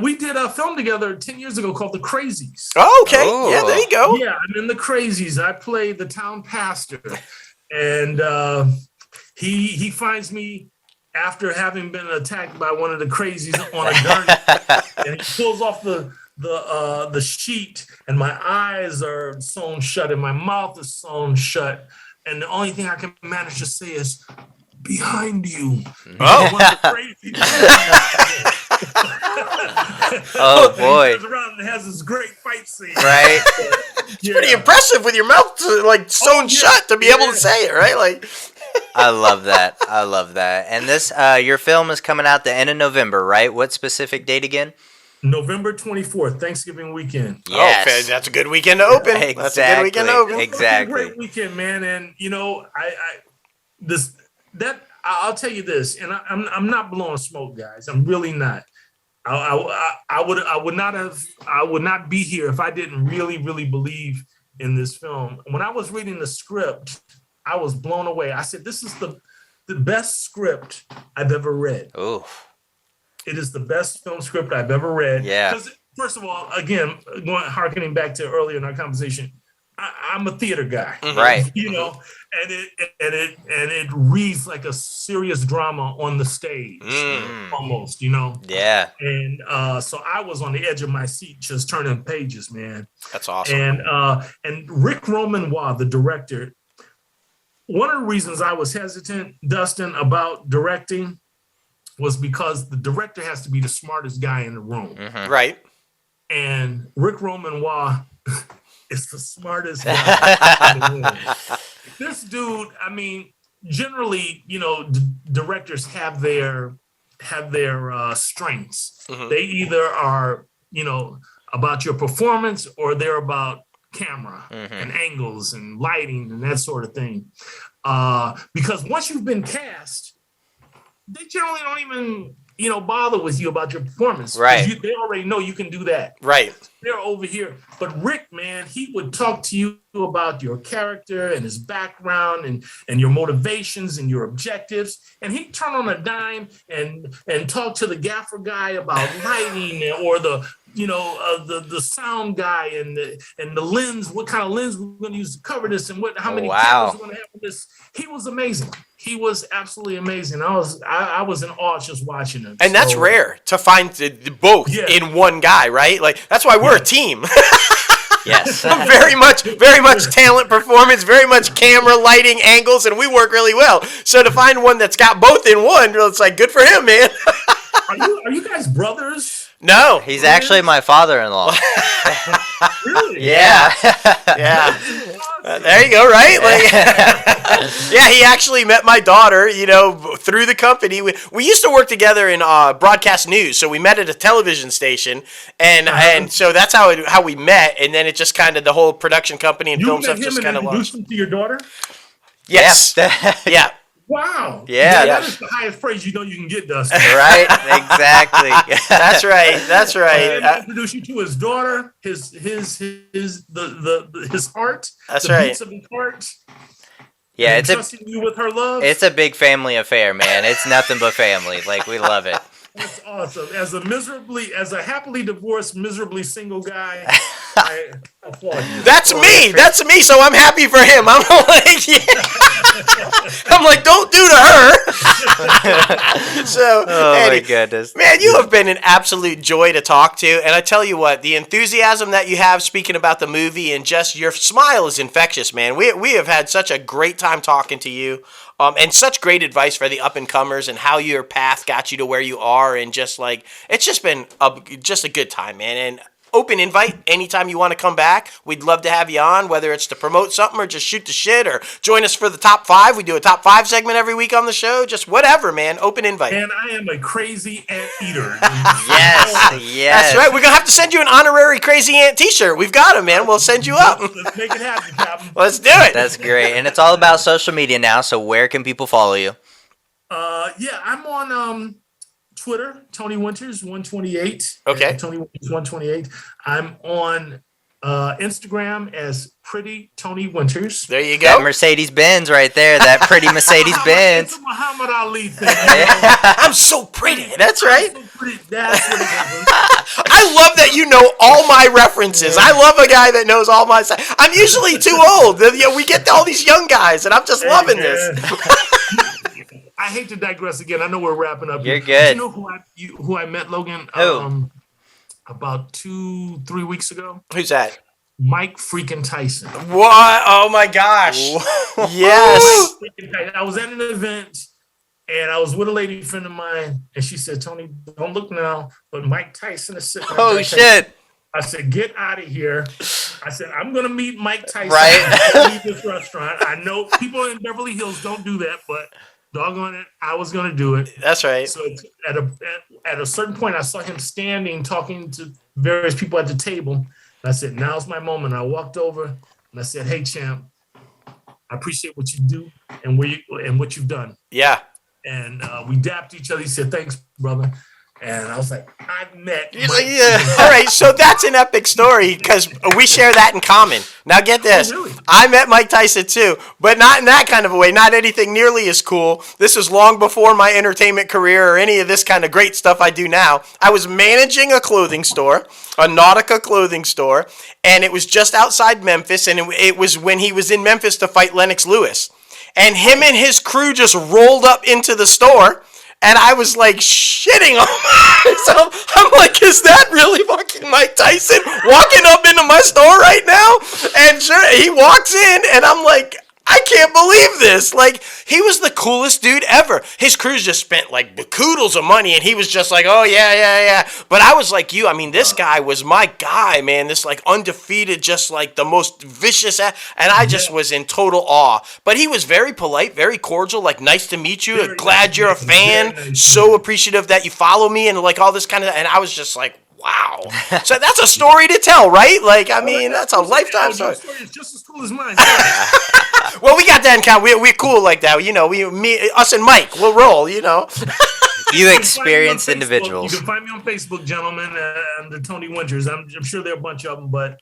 We did a film together 10 years ago called The Crazies. Oh, okay. Oh. Yeah, there you go. Yeah, I'm in The Crazies. I played the town pastor. And he finds me after having been attacked by one of the crazies on a gurney. And he pulls off the sheet, and my eyes are sewn shut and my mouth is sewn shut. And the only thing I can manage to say is, behind you. Oh, oh boy! He around and has this great fight scene. Right. It's pretty impressive with your mouth sewn shut to be able to say it, right? Like, I love that. I love that. And this, your film is coming out the end of November, right? What specific date again? November 24th, Thanksgiving weekend. Yes. Oh, that's a good weekend to open. Exactly. That's a good weekend to open. Exactly. Great weekend, man. And I'll tell you this, and I'm not blowing smoke, guys. I'm really not. I would not be here if I didn't really, really believe in this film. When I was reading the script, I was blown away. I said, this is the best script I've ever read. Ooh. It is the best film script I've ever read. Yeah. Because first of all, again, harkening back to earlier in our conversation, I'm a theater guy, right? And it reads like a serious drama on the stage, almost, Yeah. And so I was on the edge of my seat, just turning pages, man. That's awesome. And Rick Romanois, the director, one of the reasons I was hesitant, Dustin, about directing was because the director has to be the smartest guy in the room, right? And Rick Romanois is the smartest guy in the room. This dude, I mean, generally, directors have their strengths. They either are, about your performance, or they're about camera and angles and lighting and that sort of thing. Because once you've been cast, they generally don't even, bother with you about your performance. Right. They already know you can do that. Right. They're over here. But Rick, man, he would talk to you about your character and his background and your motivations and your objectives. And he'd turn on a dime and talk to the gaffer guy about lighting, or the sound guy and the lens, what kind of lens we're going to use to cover this, and how many cameras we're going to have for this. He was amazing. He was absolutely amazing. I was in awe just watching him. And that's rare to find both in one guy, right? Like, that's why we're a team. Yes. very much talent, performance, very much camera, lighting, angles, and we work really well. So to find one that's got both in one, it's like, good for him, man. Are you guys brothers? No. He's actually my father-in-law. Really? Yeah. Yeah. There you go, right? Like, yeah, he actually met my daughter, through the company. We used to work together in broadcast news, so we met at a television station, and so that's how we met, and then it just kind of, the whole production company and film stuff just kind of launched. You introduced him to your daughter? Yes. Yeah. Wow. Yeah. That is the highest praise you can get, Dustin. Right? Exactly. That's right. That's right. And introduce you to his daughter, his heart, That's the right. beats of his heart. Yeah, and trusting you with her love. It's a big family affair, man. It's nothing but family. Like, we love it. That's awesome. As a happily divorced, miserably single guy, I applaud you. That's me. That's me. So I'm happy for him. I'm like, I'm like, don't do to her. So, Oh Eddie, my goodness, man, you have been an absolute joy to talk to. And I tell you what, the enthusiasm that you have speaking about the movie and just your smile is infectious, man. We have had such a great time talking to you. And such great advice for the up and comers and how your path got you to where you are, and just like it's just been just a good time, man. And open invite anytime you want to come back. We'd love to have you on, whether it's to promote something or just shoot the shit or join us for the top 5. We do a top 5 segment every week on the show. Just whatever, man. Open invite. And I am a crazy ant eater. yes. That's right. We're gonna have to send you an honorary Crazy Ant T-shirt. We've got them, man. We'll send you up. Let's make it happen, Captain. Let's do it. That's great. And it's all about social media now, so where can people follow you? Yeah, I'm on Twitter, Tony Winters 128. Okay. Tony Winters 128. I'm on Instagram as Pretty Tony Winters. There you That go. Mercedes-Benz right there, that pretty Mercedes-Benz. It's a Muhammad Ali thing. I'm so pretty. That's right. So pretty. That's what it is. I love that you know all my references. I love a guy that knows all my. I'm usually too old. We get all these young guys, and I'm just loving this. I hate to digress again. I know we're wrapping up. You're here. good. You know who I met, Logan? Who? About 2-3 weeks ago. Who's that? Mike freaking Tyson. What? Oh my gosh! Yes. I was at an event and I was with a lady friend of mine, and she said, "Tony, don't look now, but Mike Tyson is sitting." Oh shit! I said, "Get out of here." I said, "I'm gonna meet Mike Tyson. Right. At this restaurant. I know people in Beverly Hills don't do that, but doggone it, I was gonna do it." That's right. So at a certain point, I saw him standing, talking to various people at the table. And I said, "Now's my moment." I walked over and I said, "Hey, champ, I appreciate what you do and what you've done." Yeah. And we dapped each other. He said, "Thanks, brother." And I was like, "I've met." Like, yeah. All right, so that's an epic story because we share that in common. Now get this. Oh, really? I met Mike Tyson too, but not in that kind of a way, not anything nearly as cool. This is long before my entertainment career or any of this kind of great stuff I do now. I was managing a clothing store, a Nautica clothing store, and it was just outside Memphis, and it was when he was in Memphis to fight Lennox Lewis. And him and his crew just rolled up into the store. And I was like shitting on myself. I'm like, is that really fucking Mike Tyson walking up into my store right now? And sure, he walks in, and I'm like, I can't believe this. Like, he was the coolest dude ever. His crews just spent like bakoodles of money, and he was just like, oh, yeah. But I was like you. I mean, this guy was my guy, man. This like undefeated, just like the most vicious. And I just was in total awe. But he was very polite, very cordial, like, nice to meet you. Very Glad nice. you're a fan. Very nice. So appreciative that you follow me and like all this kind of. And I was just like, wow. So that's a story to tell, right? Like, I mean, that's a lifetime story. Your story is just as cool as mine. Well, we got that in count. We're cool like that. You know, us and Mike, we'll roll, you know. You experienced You can find me on Facebook. individuals. You can find me on Facebook, gentlemen, under Tony Winters. I'm sure there are a bunch of them, but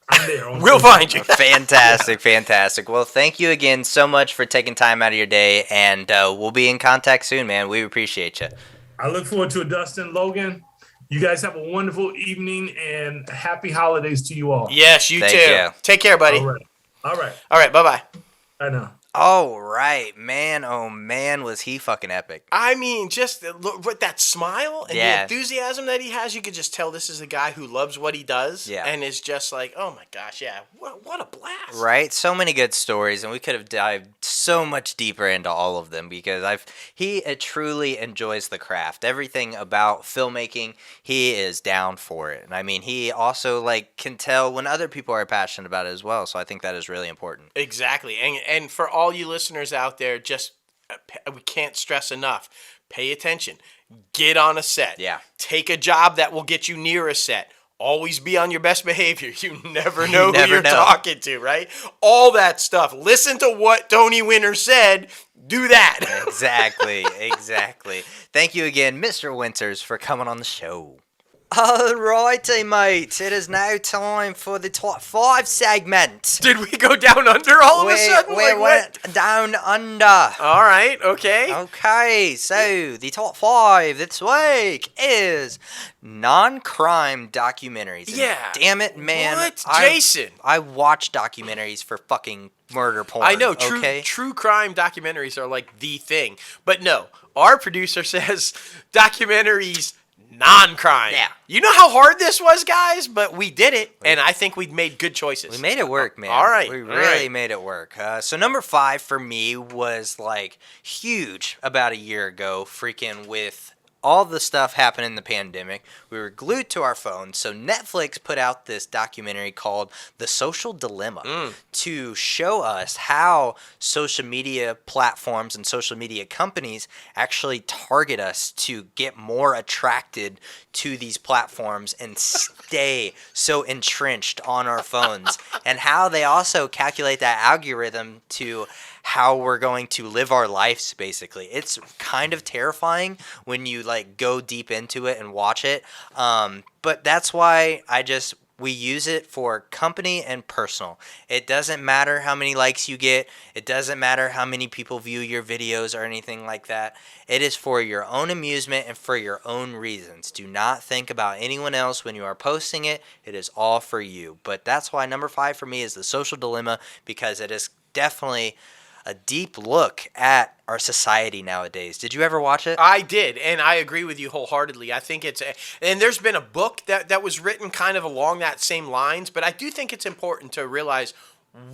I'm there. We'll find you. Fantastic. Well, thank you again so much for taking time out of your day, and we'll be in contact soon, man. We appreciate you. I look forward to it, Dustin, Logan. You guys have a wonderful evening and happy holidays to you all. Yes, you Thank too. you. Take care, buddy. All right. All right, bye-bye. I know. All right, man. Oh, man, was he fucking epic. I mean, just look with that smile and Yeah. the enthusiasm that he has, you could just tell this is a guy who loves what he does. Yeah. And is just like, oh my gosh, yeah, what a blast. Right? So many good stories, and we could have dived so much deeper into all of them because he truly enjoys the craft. Everything about filmmaking, he is down for it. And I mean, he also like can tell when other people are passionate about it as well. So I think that is really important. Exactly. And for all you listeners out there, just we can't stress enough. Pay attention. Get on a set. Yeah. Take a job that will get you near a set. Always be on your best behavior. You never know who you're talking to, right? All that stuff. Listen to what Tony Winter said. do that. Exactly. Thank you again, Mr. Winters, for coming on the show. Alrighty, mates. It is now time for the top 5 segment. Did we go down under all of a sudden? We went down under. All right, okay. Okay, so the top 5 this week is non-crime documentaries. And yeah. damn it, man. What? Jason. I watch documentaries for fucking murder porn. I know, okay? true crime documentaries are like the thing. But no, our producer says documentaries non-crime. Yeah. You know how hard this was, guys? But we did it, and I think we made good choices. We made it work, man. All right. We really made it work. So number 5 for me was like huge about a year ago, freaking with all the stuff happened in the pandemic. We were glued to our phones. So Netflix put out this documentary called The Social Dilemma to show us how social media platforms and social media companies actually target us to get more attracted to these platforms and stay so entrenched on our phones, and how they also calculate that algorithm to how we're going to live our lives, basically. It's kind of terrifying when you like go deep into it and watch it. But that's why we use it for company and personal. It doesn't matter how many likes you get. It doesn't matter how many people view your videos or anything like that. It is for your own amusement and for your own reasons. Do not think about anyone else when you are posting it. It is all for you. But that's why number 5 for me is The Social Dilemma, because it is definitely a deep look at our society nowadays. Did you ever watch it? I did, and I agree with you wholeheartedly. I think and there's been a book that was written kind of along that same lines, but I do think it's important to realize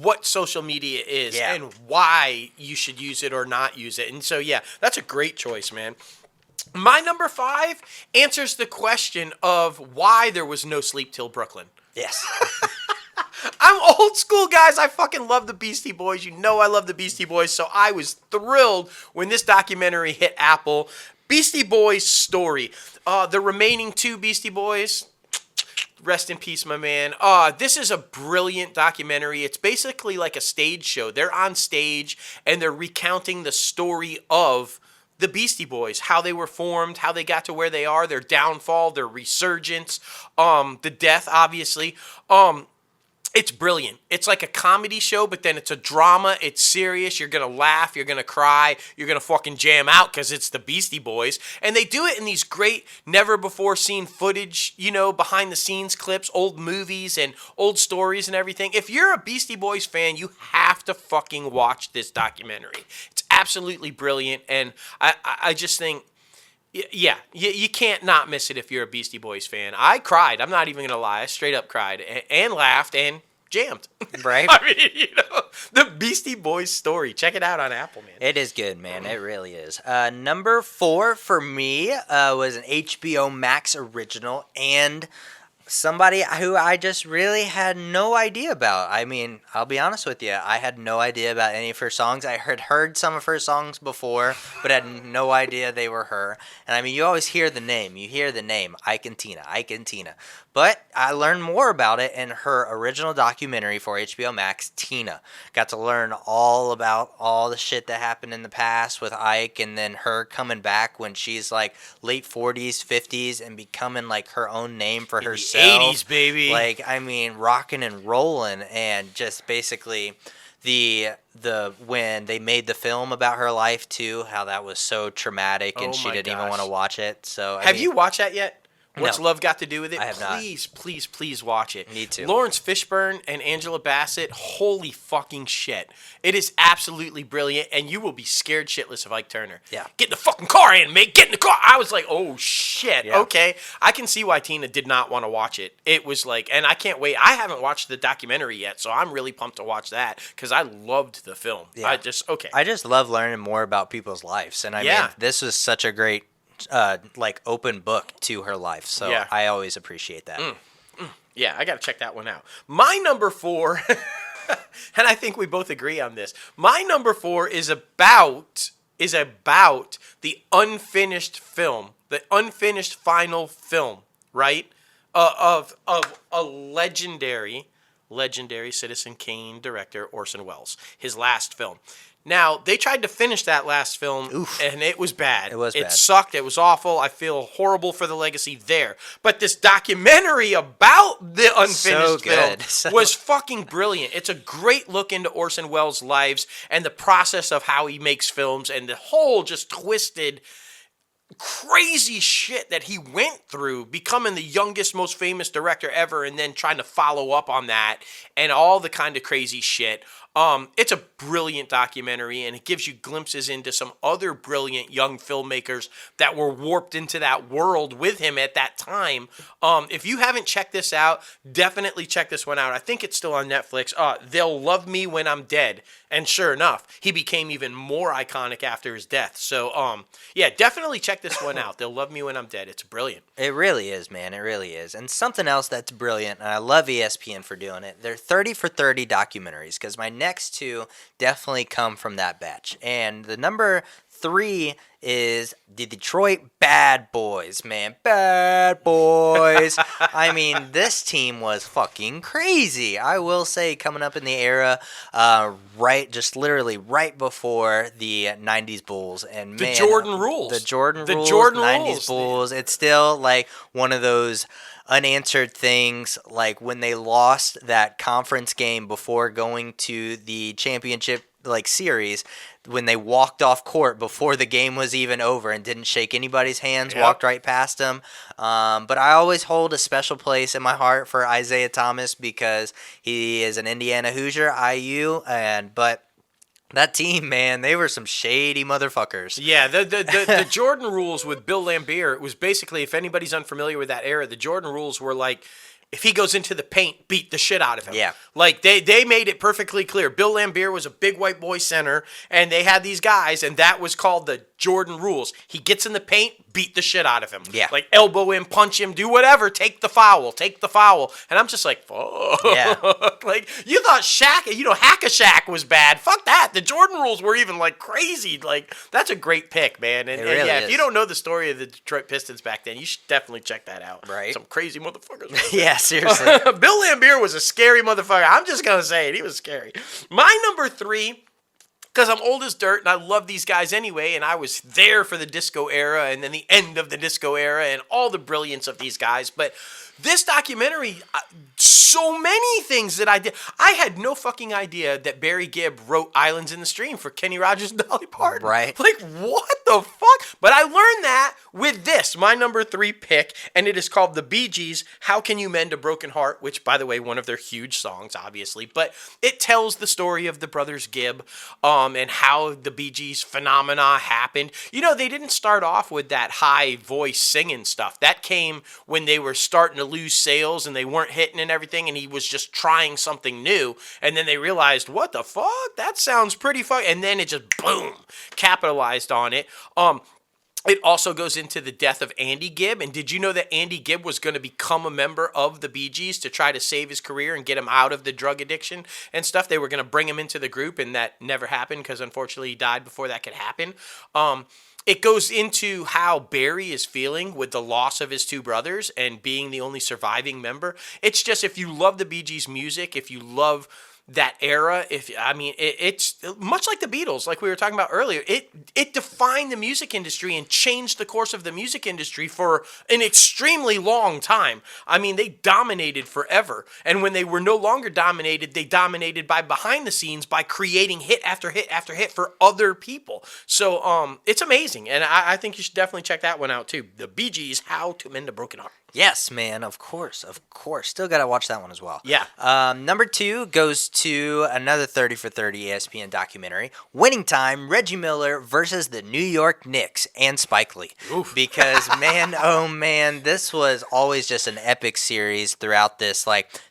what social media is and why you should use it or not use it. And so, yeah, that's a great choice, man. My number 5 answers the question of why there was no Sleep Till Brooklyn. Yes. I'm old school, guys. I fucking love the Beastie Boys. You know I love the Beastie Boys, so I was thrilled when this documentary hit Apple. Beastie Boys story. The remaining 2 Beastie Boys, rest in peace, my man. This is a brilliant documentary. It's basically like a stage show. They're on stage, and they're recounting the story of the Beastie Boys, how they were formed, how they got to where they are, their downfall, their resurgence, the death, obviously. It's brilliant. It's like a comedy show, but then it's a drama. It's serious. You're going to laugh. You're going to cry. You're going to fucking jam out because it's the Beastie Boys. And they do it in these great, never-before-seen footage, behind-the-scenes clips, old movies and old stories and everything. If you're a Beastie Boys fan, you have to fucking watch this documentary. It's absolutely brilliant, and I just think... Yeah, you can't not miss it if you're a Beastie Boys fan. I cried. I'm not even going to lie. I straight up cried and laughed and jammed. Right? I mean, the Beastie Boys story. Check it out on Apple, man. It is good, man. It really is. Number 4 for me was an HBO Max original and somebody who I just really had no idea about. I mean, I'll be honest with you. I had no idea about any of her songs. I had heard some of her songs before, but had no idea they were her. And I mean, you always hear the name. You hear the name, Ike and Tina. But I learned more about it in her original documentary for HBO Max, Tina. Got to learn all about all the shit that happened in the past with Ike, and then her coming back when she's like late 40s, 50s, and becoming like her own name for herself. 80s, baby. Like, I mean, rocking and rolling, and just basically the when they made the film about her life too, how that was so traumatic, and she didn't even want to watch it. So have you watched that yet? What's No. Love Got to Do with It? I have not. Please watch it. Need to. Lawrence Fishburne and Angela Bassett, holy fucking shit. It is absolutely brilliant, and you will be scared shitless of Ike Turner. Yeah. Get in the fucking car, Ann, mate. Get in the car. I was like, oh, shit. Yeah. Okay. I can see why Tina did not want to watch it. It was like, and I can't wait. I haven't watched the documentary yet, so I'm really pumped to watch that because I loved the film. Yeah. I just love learning more about people's lives, and I mean, this was such a great open book to her life, so Yeah. I always appreciate that. Yeah, I got to check that one out. My number 4, and I think we both agree on this. My number 4 is about the unfinished film, the unfinished final film, right? Of a legendary Citizen Kane director, Orson Welles, his last film. Now, they tried to finish that last film, and it was bad. It was bad. It sucked. It was awful. I feel horrible for the legacy there. But this documentary about the unfinished film was fucking brilliant. It's a great look into Orson Welles' lives and the process of how he makes films and the whole just twisted crazy shit that he went through becoming the youngest, most famous director ever and then trying to follow up on that and all the kind of crazy shit. It's a brilliant documentary, and it gives you glimpses into some other brilliant young filmmakers that were warped into that world with him at that time. If you haven't checked this out, definitely check this one out. I think it's still on Netflix. They'll Love Me When I'm Dead. And sure enough, he became even more iconic after his death. So, yeah, definitely check this one out. They'll Love Me When I'm Dead. It's brilliant. It really is, man. It really is. And something else that's brilliant, and I love ESPN for doing it, they're 30 for 30 documentaries, because my next two definitely come from that batch. And the number 3 is the Detroit Bad Boys, man. Bad Boys. I mean, this team was fucking crazy. I will say, coming up in the era, literally right before the 90s Bulls. And the man, Jordan Rules. The Jordan the Rules, Jordan 90s Rules. Bulls. It's still like one of those unanswered things, like when they lost that conference game before going to the championship series, when they walked off court before the game was even over and didn't shake anybody's hands, walked right past them. But I always hold a special place in my heart for Isaiah Thomas because he is an Indiana Hoosier, IU, but that team, man, they were some shady motherfuckers. Yeah, the Jordan Rules with Bill Laimbeer, it was basically, if anybody's unfamiliar with that era, the Jordan Rules were like, if he goes into the paint, beat the shit out of him. Yeah. Like, they made it perfectly clear. Bill Laimbeer was a big white boy center, and they had these guys, and that was called the Jordan Rules. He gets in the paint, beat the shit out of him. Yeah. Like, elbow him, punch him, do whatever, take the foul. And I'm just like, fuck. Yeah. Like, you thought Hack-a-Shaq was bad. Fuck that. The Jordan Rules were even, crazy. Like, that's a great pick, man. And, really yeah, is. if you don't know the story of the Detroit Pistons back then, you should definitely check that out. Right. Some crazy motherfuckers. Yeah, seriously. Bill Laimbeer was a scary motherfucker. I'm just going to say it. He was scary. My number 3, because I'm old as dirt and I love these guys anyway, and I was there for the disco era and then the end of the disco era and all the brilliance of these guys. But this documentary, so many things that I did. I had no fucking idea that Barry Gibb wrote Islands in the Stream for Kenny Rogers and Dolly Parton. Right. Like, what the fuck? But I learned that with this, my number 3 pick, and it is called The Bee Gees, How Can You Mend a Broken Heart, which, by the way, one of their huge songs, obviously. But it tells the story of the brothers Gibb and how the Bee Gees phenomena happened. You know, they didn't start off with that high voice singing stuff. That came when they were starting to lose sales and they weren't hitting and everything, and he was just trying something new, and then they realized, what the fuck, that sounds pretty fun, and then it just boom, capitalized on it. It also goes into the death of Andy Gibb, and did you know that Andy Gibb was going to become a member of the Bee Gees to try to save his career and get him out of the drug addiction and stuff? They were going to bring him into the group, and that never happened because unfortunately he died before that could happen. It goes into how Barry is feeling with the loss of his 2 brothers and being the only surviving member. It's just, if you love the Bee Gees music, if you love that era, it's much like the Beatles, like we were talking about earlier. It defined the music industry and changed the course of the music industry for an extremely long time. I mean, they dominated forever. And when they were no longer dominated, they dominated by behind the scenes by creating hit after hit after hit for other people. So it's amazing. And I think you should definitely check that one out too. The Bee Gees, How to Mend a Broken Heart. Yes, man, of course. Still got to watch that one as well. Yeah. Number 2 goes to another 30 for 30 ESPN documentary, Winning Time, Reggie Miller versus the New York Knicks and Spike Lee. Oof. Because, man, oh man, this was always just an epic series throughout this,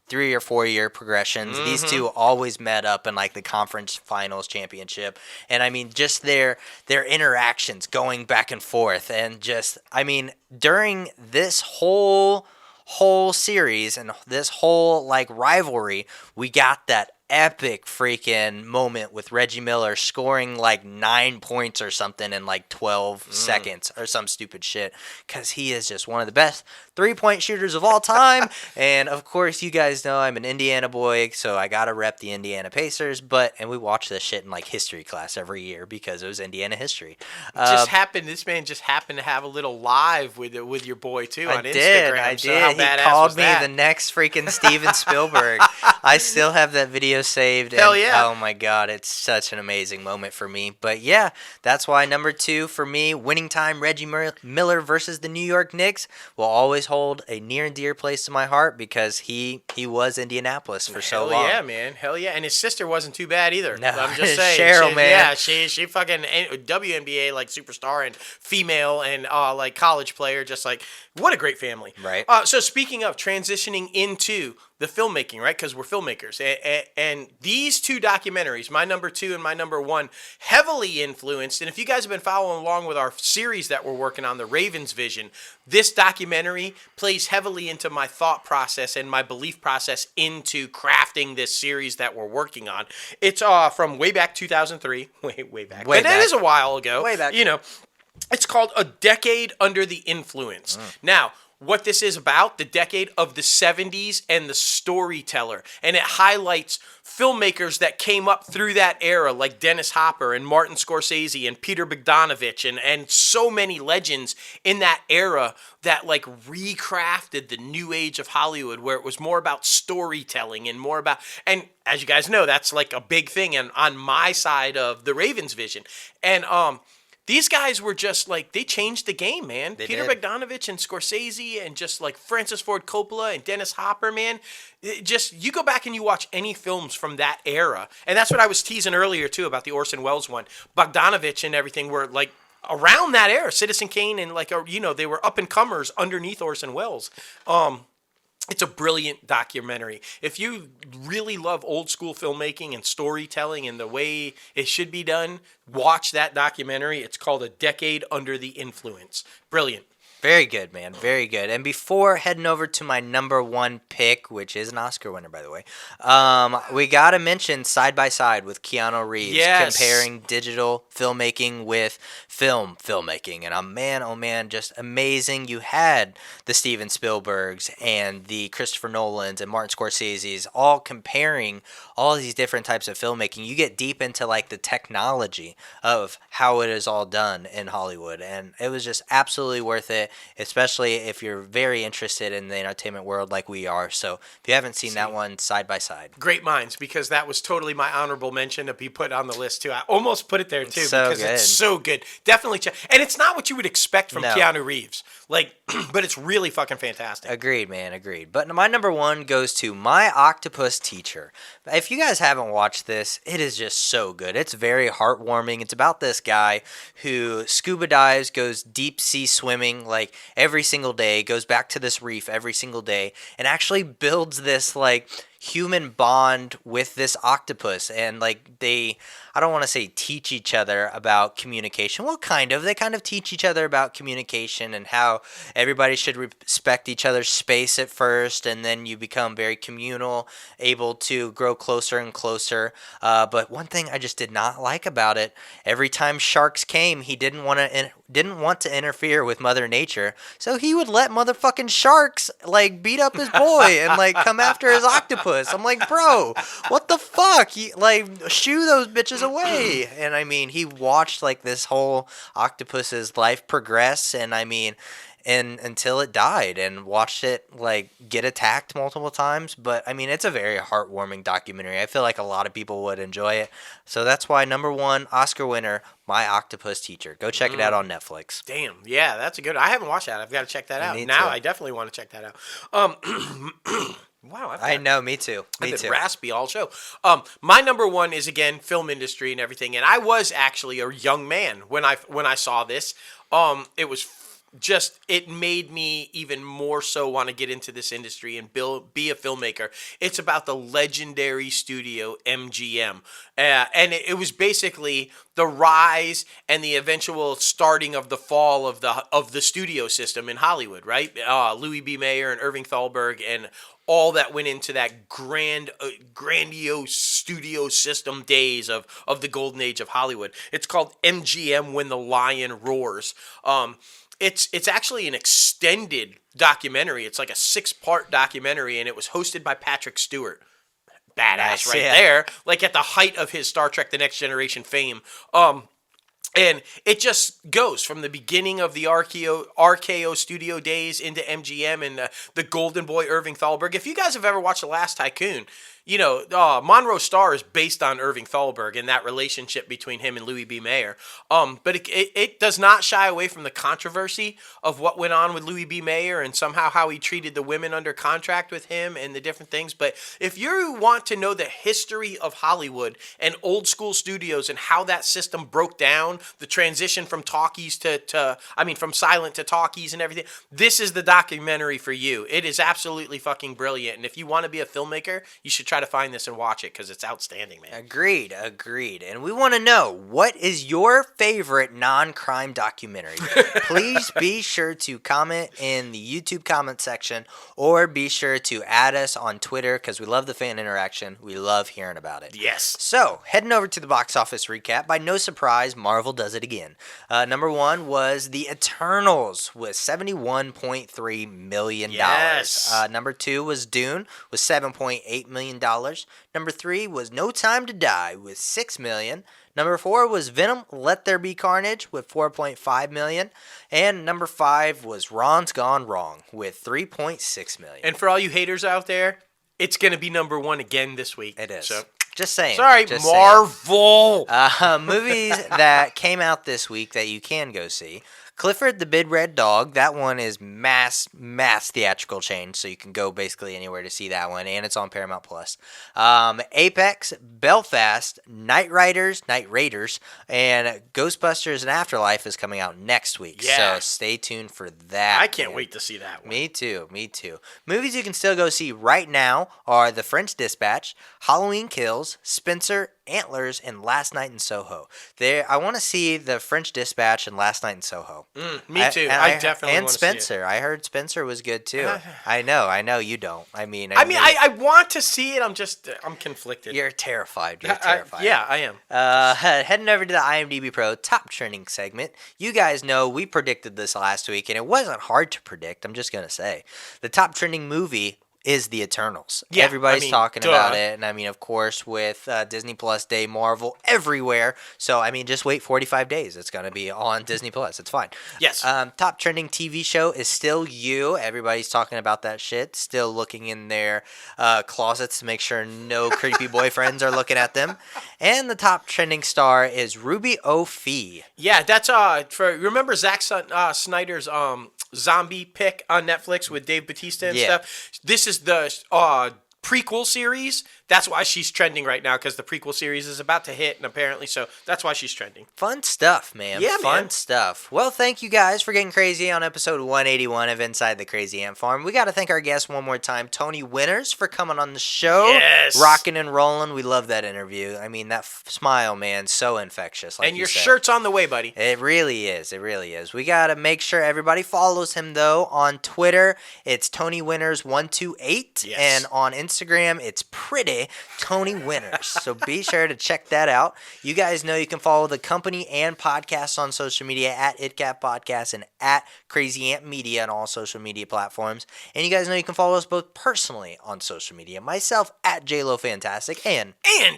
3 or 4 year progressions. These two always met up in the conference finals championship. And I mean, just their interactions going back and forth, and just, I mean, during this whole series and this whole rivalry, we got that epic freaking moment with Reggie Miller scoring 9 points or something in 12 seconds or some stupid shit, because he is just one of the 3-point shooters of all time. And of course, you guys know I'm an Indiana boy, so I gotta rep the Indiana Pacers. And we watch this shit in like history class every year because it was Indiana history. This man just happened to have a little live with your boy too on Instagram. I did. So how he badass called was me that? the next freaking Steven Spielberg. I still have that video saved. Hell and, yeah. Oh my God, it's such an amazing moment for me. But yeah, that's why number 2 for me, winning time, Reggie Miller versus the New York Knicks will always hold a near and dear place to my heart because he was Indianapolis for so long. Hell yeah, man. Hell yeah. And his sister wasn't too bad either. No, I'm just saying. Cheryl, man. Yeah, she fucking WNBA like superstar and female and like college player. Just like, what a great family. Right. So speaking of transitioning into the filmmaking, right? Because we're filmmakers. And these 2 documentaries, my number 2 and my number 1, heavily influenced. And if you guys have been following along with our series that we're working on, The Raven's Vision, this documentary plays heavily into my thought process and my belief process into crafting this series that we're working on. It's from way back 2003. Way back. But that is a while ago. Way back. You know, it's called A Decade Under the Influence. Now, what this is about, the decade of the 70s and the storyteller. And it highlights filmmakers that came up through that era, like Dennis Hopper and Martin Scorsese and Peter Bogdanovich and so many legends in that era that like recrafted the new age of Hollywood, where it was more about storytelling and more about, and as you guys know, that's like a big thing and on my side of the Ravens vision. And these guys were just like, they changed the game, man. Peter Bogdanovich and Scorsese and just like Francis Ford Coppola and Dennis Hopper, man. You go back and you watch any films from that era. And that's what I was teasing earlier, too, about the Orson Welles one. Bogdanovich and everything were like around that era. Citizen Kane and like, they were up and comers underneath Orson Welles. It's a brilliant documentary. If you really love old school filmmaking and storytelling and the way it should be done, watch that documentary. It's called A Decade Under the Influence. Brilliant. Very good, man. Very good. And before heading over to my number 1 pick, which is an Oscar winner, by the way, we got to mention Side by Side with Keanu Reeves, comparing digital filmmaking with filmmaking. And man, oh man, just amazing. You had the Steven Spielbergs and the Christopher Nolans and Martin Scorsese's all comparing all these different types of filmmaking. You get deep into like the technology of how it is all done in Hollywood. And it was just absolutely worth it, especially if you're very interested in the entertainment world like we are. So if you haven't seen that one, Side by Side. Great minds, because that was totally my honorable mention to be put on the list too. I almost put it there too because it's so good. Definitely check. And it's not what you would expect from Keanu Reeves. Like, but it's really fucking fantastic. Agreed, man. Agreed. But my number 1 goes to My Octopus Teacher. If you guys haven't watched this, it is just so good. It's very heartwarming. It's about this guy who scuba dives, goes deep sea swimming like every single day, goes back to this reef every single day, and actually builds this like human bond with this octopus. And like I don't want to say teach each other about communication. Well, they kind of teach each other about communication and how everybody should respect each other's space at first, and then you become very communal, able to grow closer and closer. But one thing I just did not like about it, every time sharks came, he didn't want to interfere with Mother Nature, so he would let motherfucking sharks like beat up his boy and like come after his octopus. I'm like, bro, what the fuck? Shoo those bitches away. And I mean, he watched like this whole octopus's life progress, and I mean, and until it died, and watched it like get attacked multiple times. But I mean, it's a very heartwarming documentary. I feel like a lot of people would enjoy it. So that's why number 1 Oscar winner, My Octopus Teacher. Go check it out on Netflix. Damn, yeah, that's a good. I haven't watched that. I've got to check that out. Now I definitely want to check that out. Wow, I know, me too. I've been raspy all show. My number 1 is again film industry and everything, and I was actually a young man when I saw this. It was it made me even more so want to get into this industry and be a filmmaker. It's about the legendary studio MGM. And it was basically the rise and the eventual starting of the fall of the studio system in Hollywood, right? Louis B. Mayer and Irving Thalberg and all that went into that grandiose studio system days of the golden age of Hollywood. It's called MGM When the Lion Roars. It's actually an extended documentary. It's like a 6-part documentary, and it was hosted by Patrick Stewart. Badass there. Like at the height of his Star Trek The Next Generation fame. And it just goes from the beginning of the RKO studio days into MGM and the golden boy Irving Thalberg. If you guys have ever watched The Last Tycoon, you know, Monroe Star is based on Irving Thalberg and that relationship between him and Louis B. Mayer. But it does not shy away from the controversy of what went on with Louis B. Mayer and somehow how he treated the women under contract with him and the different things. But if you want to know the history of Hollywood and old school studios and how that system broke down, the transition from talkies from silent to talkies and everything, this is the documentary for you. It is absolutely fucking brilliant. And if you want to be a filmmaker, you should try to find this and watch it because it's outstanding, man. Agreed. And we want to know, what is your favorite non-crime documentary? Please be sure to comment in the YouTube comment section, or be sure to add us on Twitter because we love the fan interaction. We love hearing about it. Yes. So, heading over to the box office recap, by no surprise, Marvel does it again. Number one was The Eternals with $71.3 million. Yes. Number two was Dune with $7.8 million. Number 3 was No Time to Die with $6 million. Number 4 was Venom: Let There Be Carnage with $4.5 million. And number 5 was Ron's Gone Wrong with $3.6 million. And for all you haters out there, it's going to be number 1 again this week. It is. So. Just saying. Sorry, just Marvel. Saying. Movies that came out this week that you can go see. Clifford the Big Red Dog, that one is mass theatrical change, so you can go basically anywhere to see that one, and it's on Paramount Plus. Apex, Belfast, Night Raiders, and Ghostbusters and Afterlife is coming out next week, so stay tuned for that. I can't wait to see that one. Me too. Movies you can still go see right now are The French Dispatch, Halloween Kills, Spencer, Antlers, and Last Night in Soho. I want to see The French Dispatch and Last Night in Soho. Me too. I definitely want to see it. And Spencer. I heard Spencer was good too. I know you don't. I want to see it. I'm conflicted. You're terrified. Yeah, I am. Heading over to the IMDb Pro top trending segment. You guys know we predicted this last week, and it wasn't hard to predict. I'm just going to say. The top trending movie is The Eternals. Yeah, Everybody's talking about it. And of course, with Disney Plus Day, Marvel everywhere. So, just wait 45 days. It's going to be on Disney Plus. It's fine. Yes. Top trending TV show is still You. Everybody's talking about that shit. Still looking in their closets to make sure no creepy boyfriends are looking at them. And the top trending star is Ruby O. Yeah, that's remember Zack Snyder's zombie pick on Netflix with Dave Bautista and stuff. This is the prequel series. That's why she's trending right now, because the prequel series is about to hit, and apparently, so that's why she's trending. Fun stuff, man. Yeah, Fun stuff. Well, thank you guys for getting crazy on episode 181 of Inside the Crazy Ant Farm. We got to thank our guest one more time, Tony Winters, for coming on the show. Yes. Rocking and rolling. We love that interview. That smile, man, so infectious. Like and your said. shirt's on the way, buddy. It really is. We got to make sure everybody follows him, though, on Twitter. It's Tony Winters 128. Yes. And on Instagram, it's pretty Tony Winters. So be sure to check that out. You guys know you can follow the company and podcast on social media at ITCAFpodcast and at Crazy Ant Media on all social media platforms. And you guys know you can follow us both personally on social media. Myself at JLoFantastic and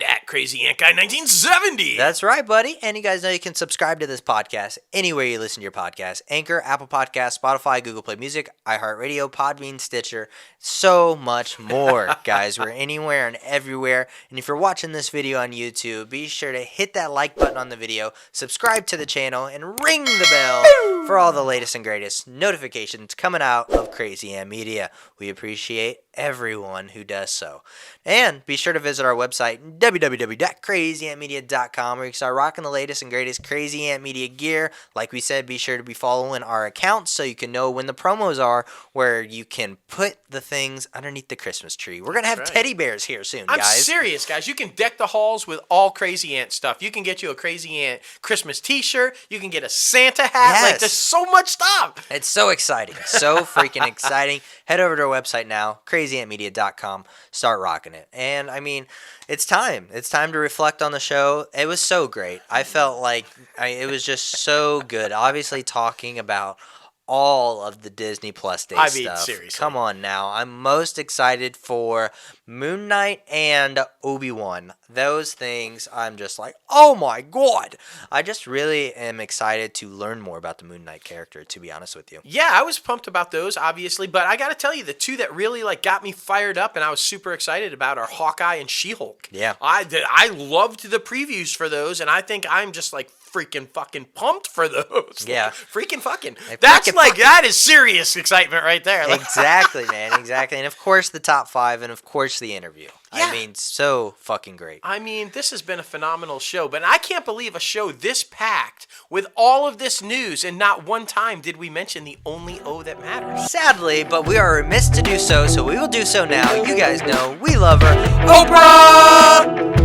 at Crazy Ant Guy 1970. That's right, buddy. And you guys know you can subscribe to this podcast anywhere you listen to your podcast. Anchor, Apple Podcasts, Spotify, Google Play Music, iHeartRadio, Podbean, Stitcher, so much more, guys. We're anywhere and everywhere. And if you're watching this video on YouTube, be sure to hit that like button on the video, subscribe to the channel, and ring the bell for all the latest and greatest notifications coming out of Crazy Ant Media. We appreciate everyone who does so. And be sure to visit our website, www.crazyantmedia.com, where you can start rocking the latest and greatest Crazy Ant Media gear. Like we said, be sure to be following our accounts so you can know when the promos are, where you can put the things underneath the Christmas tree. We're going to have teddy bears here, so soon, I'm guys. serious, guys. You can deck the halls with all Crazy Ant stuff. You can get you a Crazy Ant Christmas t-shirt. You can get a Santa hat. Yes. Like, there's so much stuff. It's so exciting. So freaking exciting. Head over to our website now, crazyantmedia.com. Start rocking it. And, I mean, it's time. It's time to reflect on the show. It was so great. I felt like it was just so good. Obviously, talking about all of the Disney Plus Day stuff. Seriously. Come on now. I'm most excited for Moon Knight and Obi-Wan. Those things, I'm just like, oh my god. I just really am excited to learn more about the Moon Knight character, to be honest with you. Yeah, I was pumped about those, obviously, but I got to tell you, the two that really got me fired up and I was super excited about are Hawkeye and She-Hulk. Yeah. I loved the previews for those, and I think I'm just freaking fucking pumped for those. Yeah. Freaking fucking. Like, That's that is serious excitement right there. Exactly, man. Exactly. And of course, the top 5, and of course, the interview. Yeah. I mean, so fucking great. I mean, this has been a phenomenal show, but I can't believe a show this packed with all of this news, and not one time did we mention the only O that matters. Sadly, but we are remiss to do so, so we will do so now. You guys know we love her. Oprah!